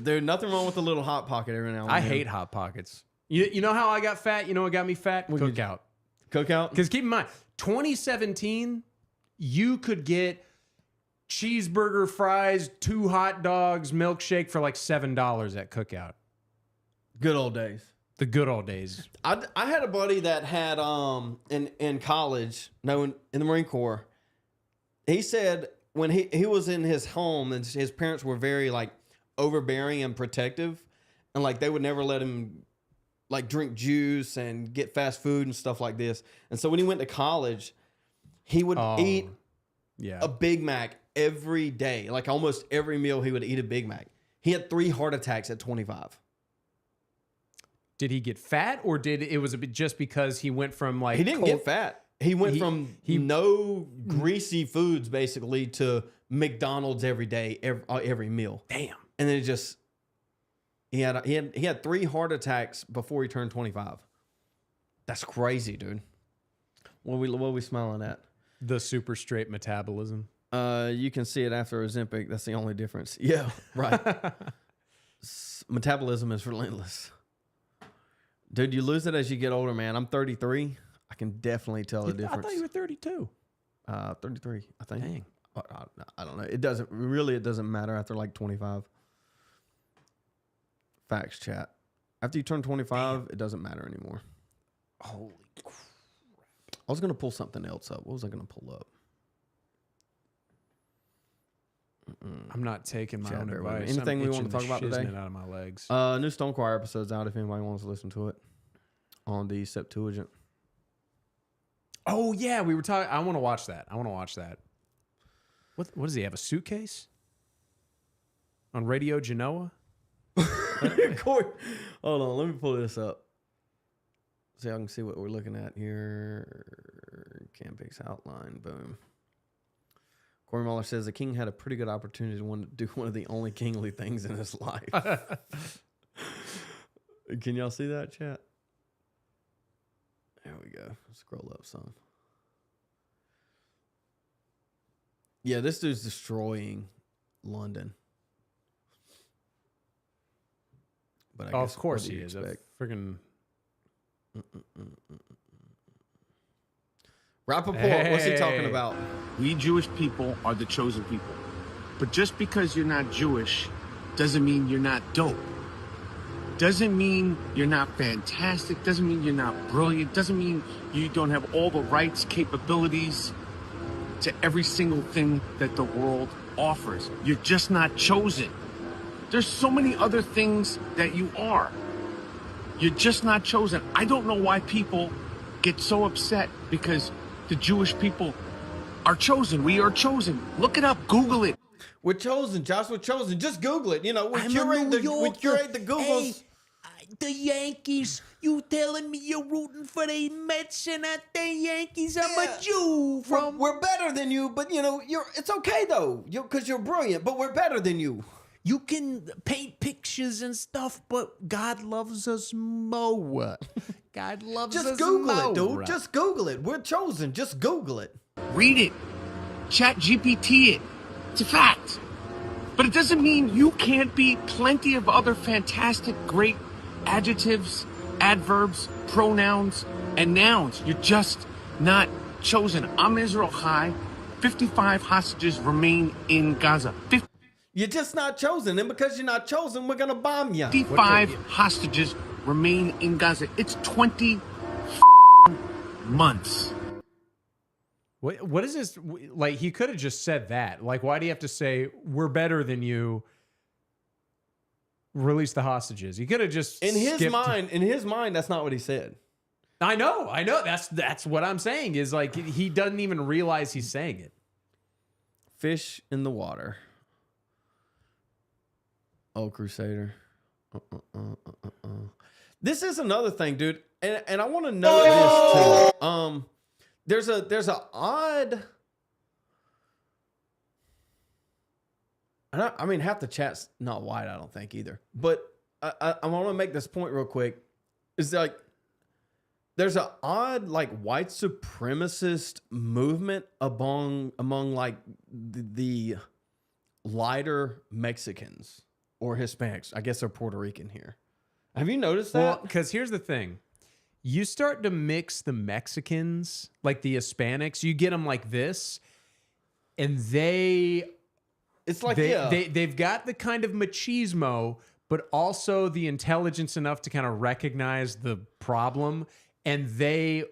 There's nothing wrong with a little Hot Pocket every now and then. I hate Hot Pockets. You know how I got fat? You know what got me fat? Cookout. Cookout? Because keep in mind, 2017, you could get cheeseburger, fries, 2 hot dogs, milkshake for like $7 at Cookout. Good old days. The good old days. I had a buddy that had in college, in the Marine Corps. He said when he was in his home and his parents were very like overbearing and protective, and like they would never let him like drink juice and get fast food and stuff like this. And so when he went to college, he would eat a Big Mac every day. Like almost every meal he would eat a Big Mac. He had 3 heart attacks at 25. Did he get fat, or was it just because he went from like... He didn't get fat. He went from no greasy foods basically to McDonald's every day, every meal. Damn. And then he had 3 heart attacks before he turned 25. That's crazy, dude. What are we smiling at? The super straight metabolism. You can see it after Ozempic. That's the only difference. Yeah, right. Metabolism is relentless. Dude, you lose it as you get older, man. I'm 33. I can definitely tell the difference. I thought you were 32. 33, I think. Dang. I don't know. It doesn't matter after like 25. Facts, chat. After you turn 25, it doesn't matter anymore. Holy crap. I was going to pull something else up. What was I going to pull up? I'm not taking my own advice. Anything we want to talk about today? It out of my legs. New Stone Choir episode's out if anybody wants to listen to it on the Septuagint. Oh yeah, we were talking. I want to watch that. What does he have? A suitcase on Radio Genoa? Corey, hold on. Let me pull this up. See, I can see what we're looking at here. Campix outline. Boom. Corey Muller says the king had a pretty good opportunity to do one of the only kingly things in his life. Can y'all see that, chat? There we go. Scroll up some. Yeah, this dude's destroying London. But of course he is. Friggin' Rappaport, what's he talking about? We Jewish people are the chosen people. But just because you're not Jewish doesn't mean you're not dope. Doesn't mean you're not fantastic. Doesn't mean you're not brilliant. Doesn't mean you don't have all the rights, capabilities to every single thing that the world offers. You're just not chosen. There's so many other things that you are. You're just not chosen. I don't know why people get so upset because the Jewish people are chosen. We are chosen. Look it up. Google it. We're chosen, Josh. We're chosen. Just Google it. You know, we curate the Googles. The Yankees. You telling me you're rooting for the Mets and not the Yankees? I'm a Jew. We're better than you, but you know, it's okay though, because you're brilliant. But we're better than you. You can paint pictures and stuff, but God loves us more. God loves us more. Just Google it, dude. Just Google it. We're chosen. Just Google it. Read it. Chat GPT it. It's a fact. But it doesn't mean you can't be plenty of other fantastic, great adjectives, adverbs, pronouns, and nouns. You're just not chosen. I'm Israel Chai. 55 hostages remain in Gaza. You're just not chosen. And because you're not chosen, we're going to bomb you. 55 hostages remain in Gaza. It's 20 months. What is this? Like, he could have just said that. Like, why do you have to say, we're better than you? Release the hostages. He could have just in his mind, that's not what he said. I know. That's what I'm saying is like, he doesn't even realize he's saying it. Fish in the water. Oh, Crusader. This is another thing, dude. And I want to know this too. There's a odd. I mean, half the chat's not white, I don't think either. But I want to make this point real quick. Is like there's an odd like white supremacist movement among like the lighter Mexicans or Hispanics. I guess they're Puerto Rican here. Have you noticed that? Well, because here's the thing. You start to mix the Mexicans, like the Hispanics, you get them like this, and it's like they've got the kind of machismo, but also the intelligence enough to kind of recognize the problem, and they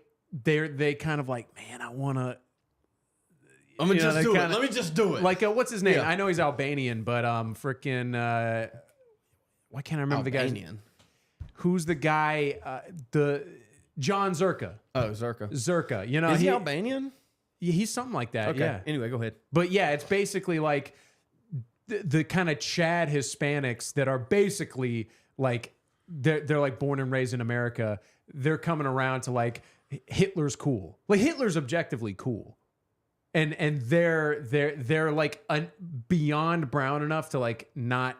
kind of like, man, I want to. Let me just do it. Let me just do it. Like, what's his name? Yeah. I know he's Albanian, but freaking, why can't I remember the guy's name? Who's the guy? The John Zerka. Oh, Zerka. Zerka. You know, is he Albanian? He's something like that. Okay. Yeah. Anyway, go ahead. But yeah, it's basically like the kind of Chad Hispanics that are basically like they're like born and raised in America. They're coming around to like Hitler's cool. Like Hitler's objectively cool. And they're like beyond brown enough to like not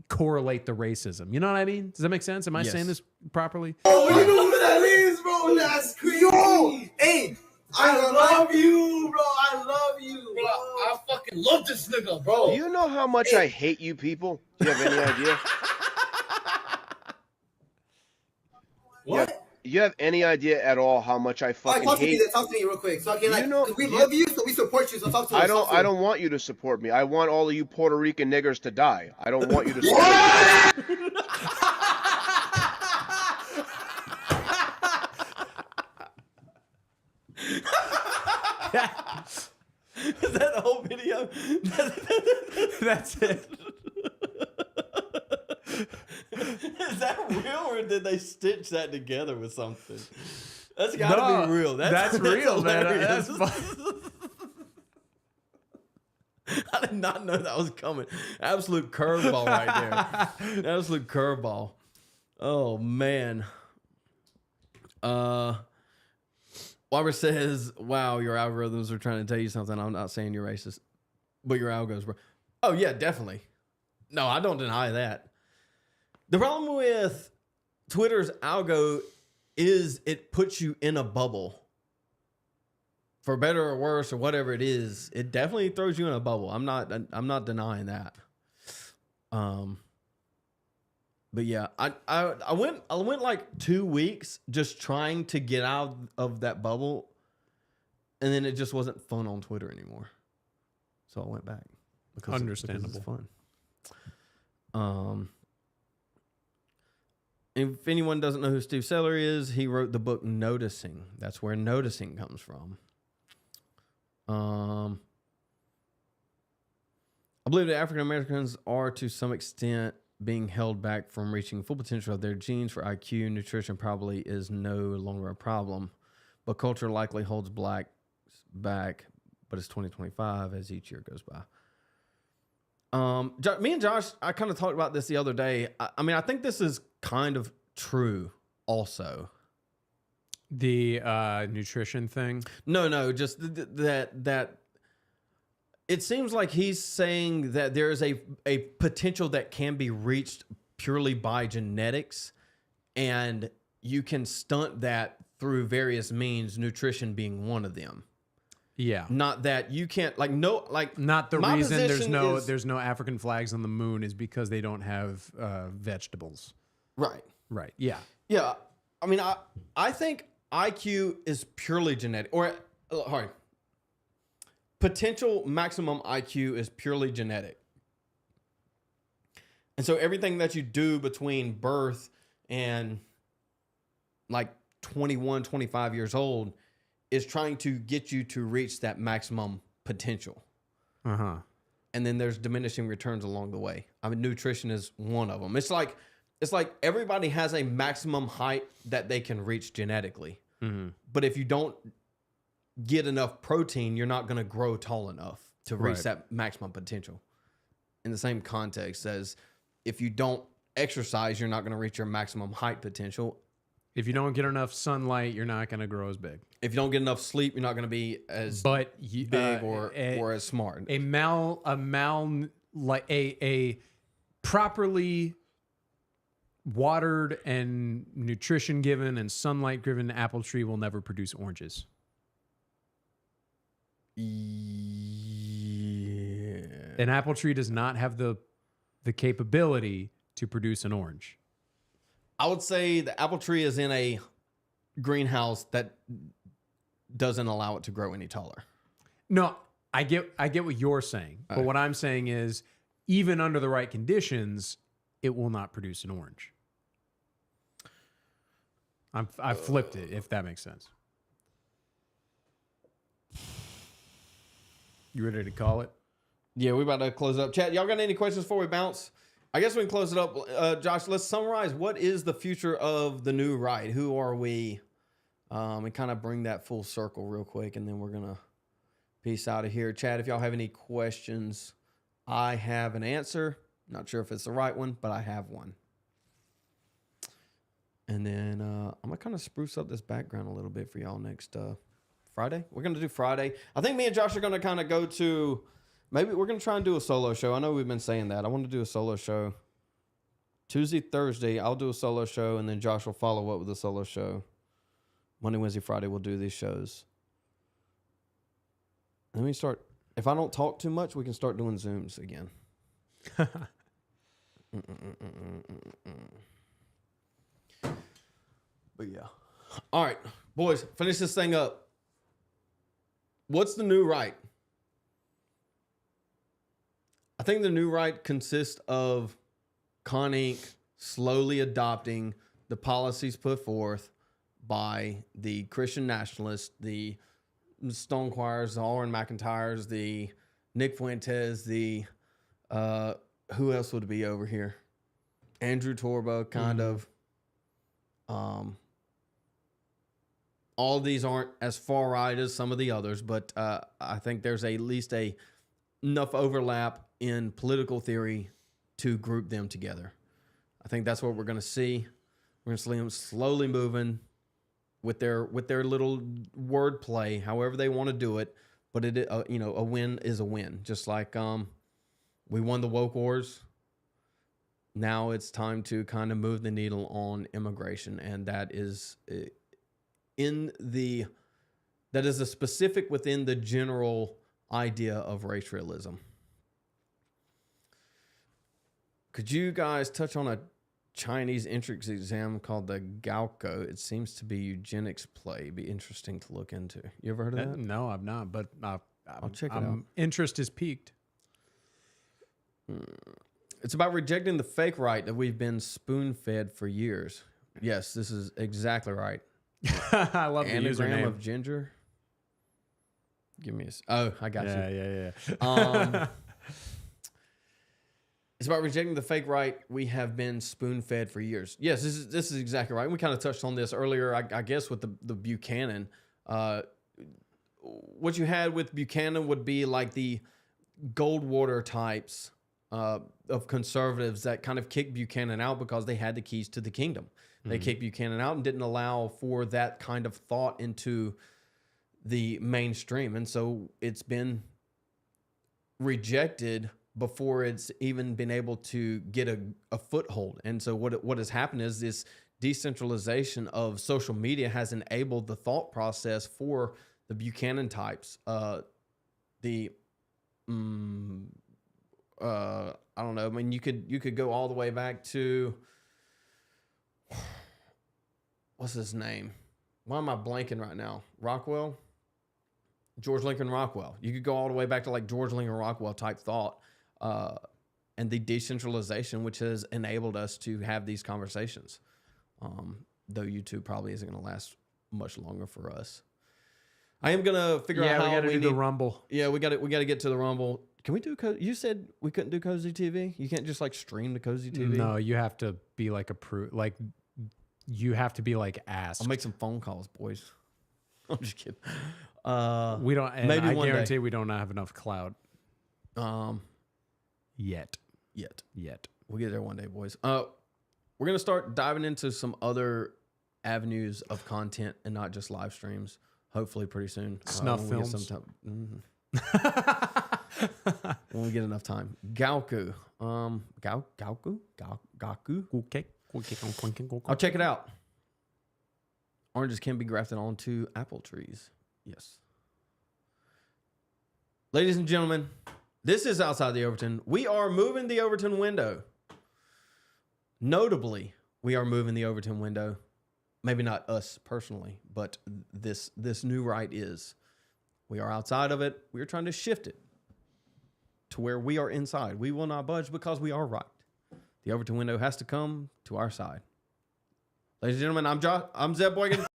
correlate the racism. You know what I mean? Does that make sense? Am I saying this properly? Oh, you know who that is, bro? That's Creole. Hey, I love you, bro. I love you, bro. I fucking love this nigga, bro. Do you know how much I hate you people? Do you have any idea? What? You have any idea at all how much I fucking hate? Talk to me real quick. So I can we love you, so we support you. So talk to us. I don't want you to support me. I want all of you Puerto Rican niggers to die. I don't want you to support me. Is that the whole video? That's it. Is that real, or did they stitch that together with something? That's gotta be real. That's real, man. That's I did not know that was coming. Absolute curveball right there. Absolute curveball. Oh man. Weiber says, "Wow, your algorithms are trying to tell you something. I'm not saying you're racist, but your algos, bro." Oh yeah, definitely. No, I don't deny that. The problem with Twitter's algo is it puts you in a bubble. For better or worse or whatever it is, it definitely throws you in a bubble. I'm not denying that. But yeah, I went like 2 weeks just trying to get out of that bubble, and then it just wasn't fun on Twitter anymore. So I went back because understandable. It's fun. If anyone doesn't know who Steve Seller is, he wrote the book Noticing. That's where noticing comes from. I believe that African Americans are to some extent being held back from reaching full potential of their genes for IQ. Nutrition probably is no longer a problem, but culture likely holds blacks back, but it's 2025 as each year goes by. Me and Josh, I kind of talked about this the other day. I mean, I think this is kind of true also. The nutrition thing? No, just that it seems like he's saying that there is a potential that can be reached purely by genetics, and you can stunt that through various means, nutrition being one of them. Yeah. Not that you can't not the reason there's no African flags on the moon is because they don't have vegetables. Right. Right. Yeah. Yeah. I mean, I think IQ is purely genetic, or sorry, potential maximum IQ is purely genetic. And so everything that you do between birth and like 21, 25 years old is trying to get you to reach that maximum potential. Uh-huh. And then there's diminishing returns along the way. I mean, nutrition is one of them. It's like everybody has a maximum height that they can reach genetically. Mm-hmm. But if you don't get enough protein, you're not going to grow tall enough to reach that maximum potential. In the same context as if you don't exercise, you're not going to reach your maximum height potential. If you don't get enough sunlight, you're not going to grow as big. If you don't get enough sleep, you're not going to be as big or as smart. A like a properly watered and nutrition given and sunlight given apple tree will never produce oranges. Yeah. An apple tree does not have the capability to produce an orange. I would say the apple tree is in a greenhouse that doesn't allow it to grow any taller. No, I get what you're saying. But what I'm saying is, even under the right conditions, it will not produce an orange. I flipped it, if that makes sense. You ready to call it? Yeah, we about to close up. Chat, y'all got any questions before we bounce? I guess we can close it up. Josh, let's summarize. What is the future of the new right? Who are we? And kind of bring that full circle real quick, and then we're going to peace out of here. Chat, if y'all have any questions, I have an answer. Not sure if it's the right one, but I have one. And then I'm going to kind of spruce up this background a little bit for y'all next Friday. We're going to do Friday. I think me and Josh are going to kind of go to, maybe we're going to try and do a solo show. I know we've been saying that. I want to do a solo show. Tuesday, Thursday, I'll do a solo show, and then Josh will follow up with a solo show. Monday, Wednesday, Friday, we'll do these shows. Let me start. If I don't talk too much, we can start doing Zooms again. But yeah. All right, boys, finish this thing up. What's the new right? I think the new right consists of Con Inc. slowly adopting the policies put forth by the Christian nationalists, the Stone Choirs, the Orrin McIntyres, the Nick Fuentes, the who else would be over here? Andrew Torba, kind of. All these aren't as far right as some of the others, but I think there's at least enough overlap in political theory to group them together. I think that's what we're going to see. We're going to see them slowly moving with their little wordplay, however they want to do it. But a win is a win. Just like we won the woke wars. Now it's time to kind of move the needle on immigration, and that is a specific within the general idea of race realism. Could you guys touch on a Chinese entrance exam called the Gaokao? It seems to be eugenics play. It'd be interesting to look into. You ever heard of that? No, I've not, but I'll check it out. Interest is piqued. It's about rejecting the fake right that we've been spoon-fed for years. Yes, this is exactly right. I love the Anagram username of ginger. Give me oh, I got you. Yeah. It's about rejecting the fake right we have been spoon-fed for years. Yes, this is exactly right. We kind of touched on this earlier, I guess, with the Buchanan. What you had with Buchanan would be like the Goldwater types of conservatives that kind of kicked Buchanan out because they had the keys to the kingdom. They kicked Buchanan out and didn't allow for that kind of thought into the mainstream. And so it's been rejected before it's even been able to get a foothold. And so what has happened is this decentralization of social media has enabled the thought process for the Buchanan types. I don't know. I mean, you could go all the way back to, what's his name? Why am I blanking right now? Rockwell? George Lincoln Rockwell. You could go all the way back to like George Lincoln Rockwell type thought. And the decentralization, which has enabled us to have these conversations. Though YouTube probably isn't going to last much longer for us. I am going to figure out how we got to do the Rumble. Yeah, we got to get to the Rumble. Can we do? You said we couldn't do Cozy TV. You can't just like stream to Cozy TV. No, you have to be like you have to be like asked. I'll make some phone calls, boys. I'm just kidding. We don't. And maybe I guarantee we don't have enough clout. Yet. We'll get there one day, boys. We're gonna start diving into some other avenues of content and not just live streams. Hopefully, pretty soon. Snuff films. When we get enough time. Gaku. Gaku? Okay. I'll check it out. Oranges can be grafted onto apple trees. Yes. Ladies and gentlemen, this is Outside the Overton. We are moving the Overton window. Notably, we are moving the Overton window. Maybe not us personally, but this new right is. We are outside of it. We are trying to shift it to where we are inside. We will not budge because we are right. The Overton window has to come to our side. Ladies and gentlemen, I'm Zeb Boygan.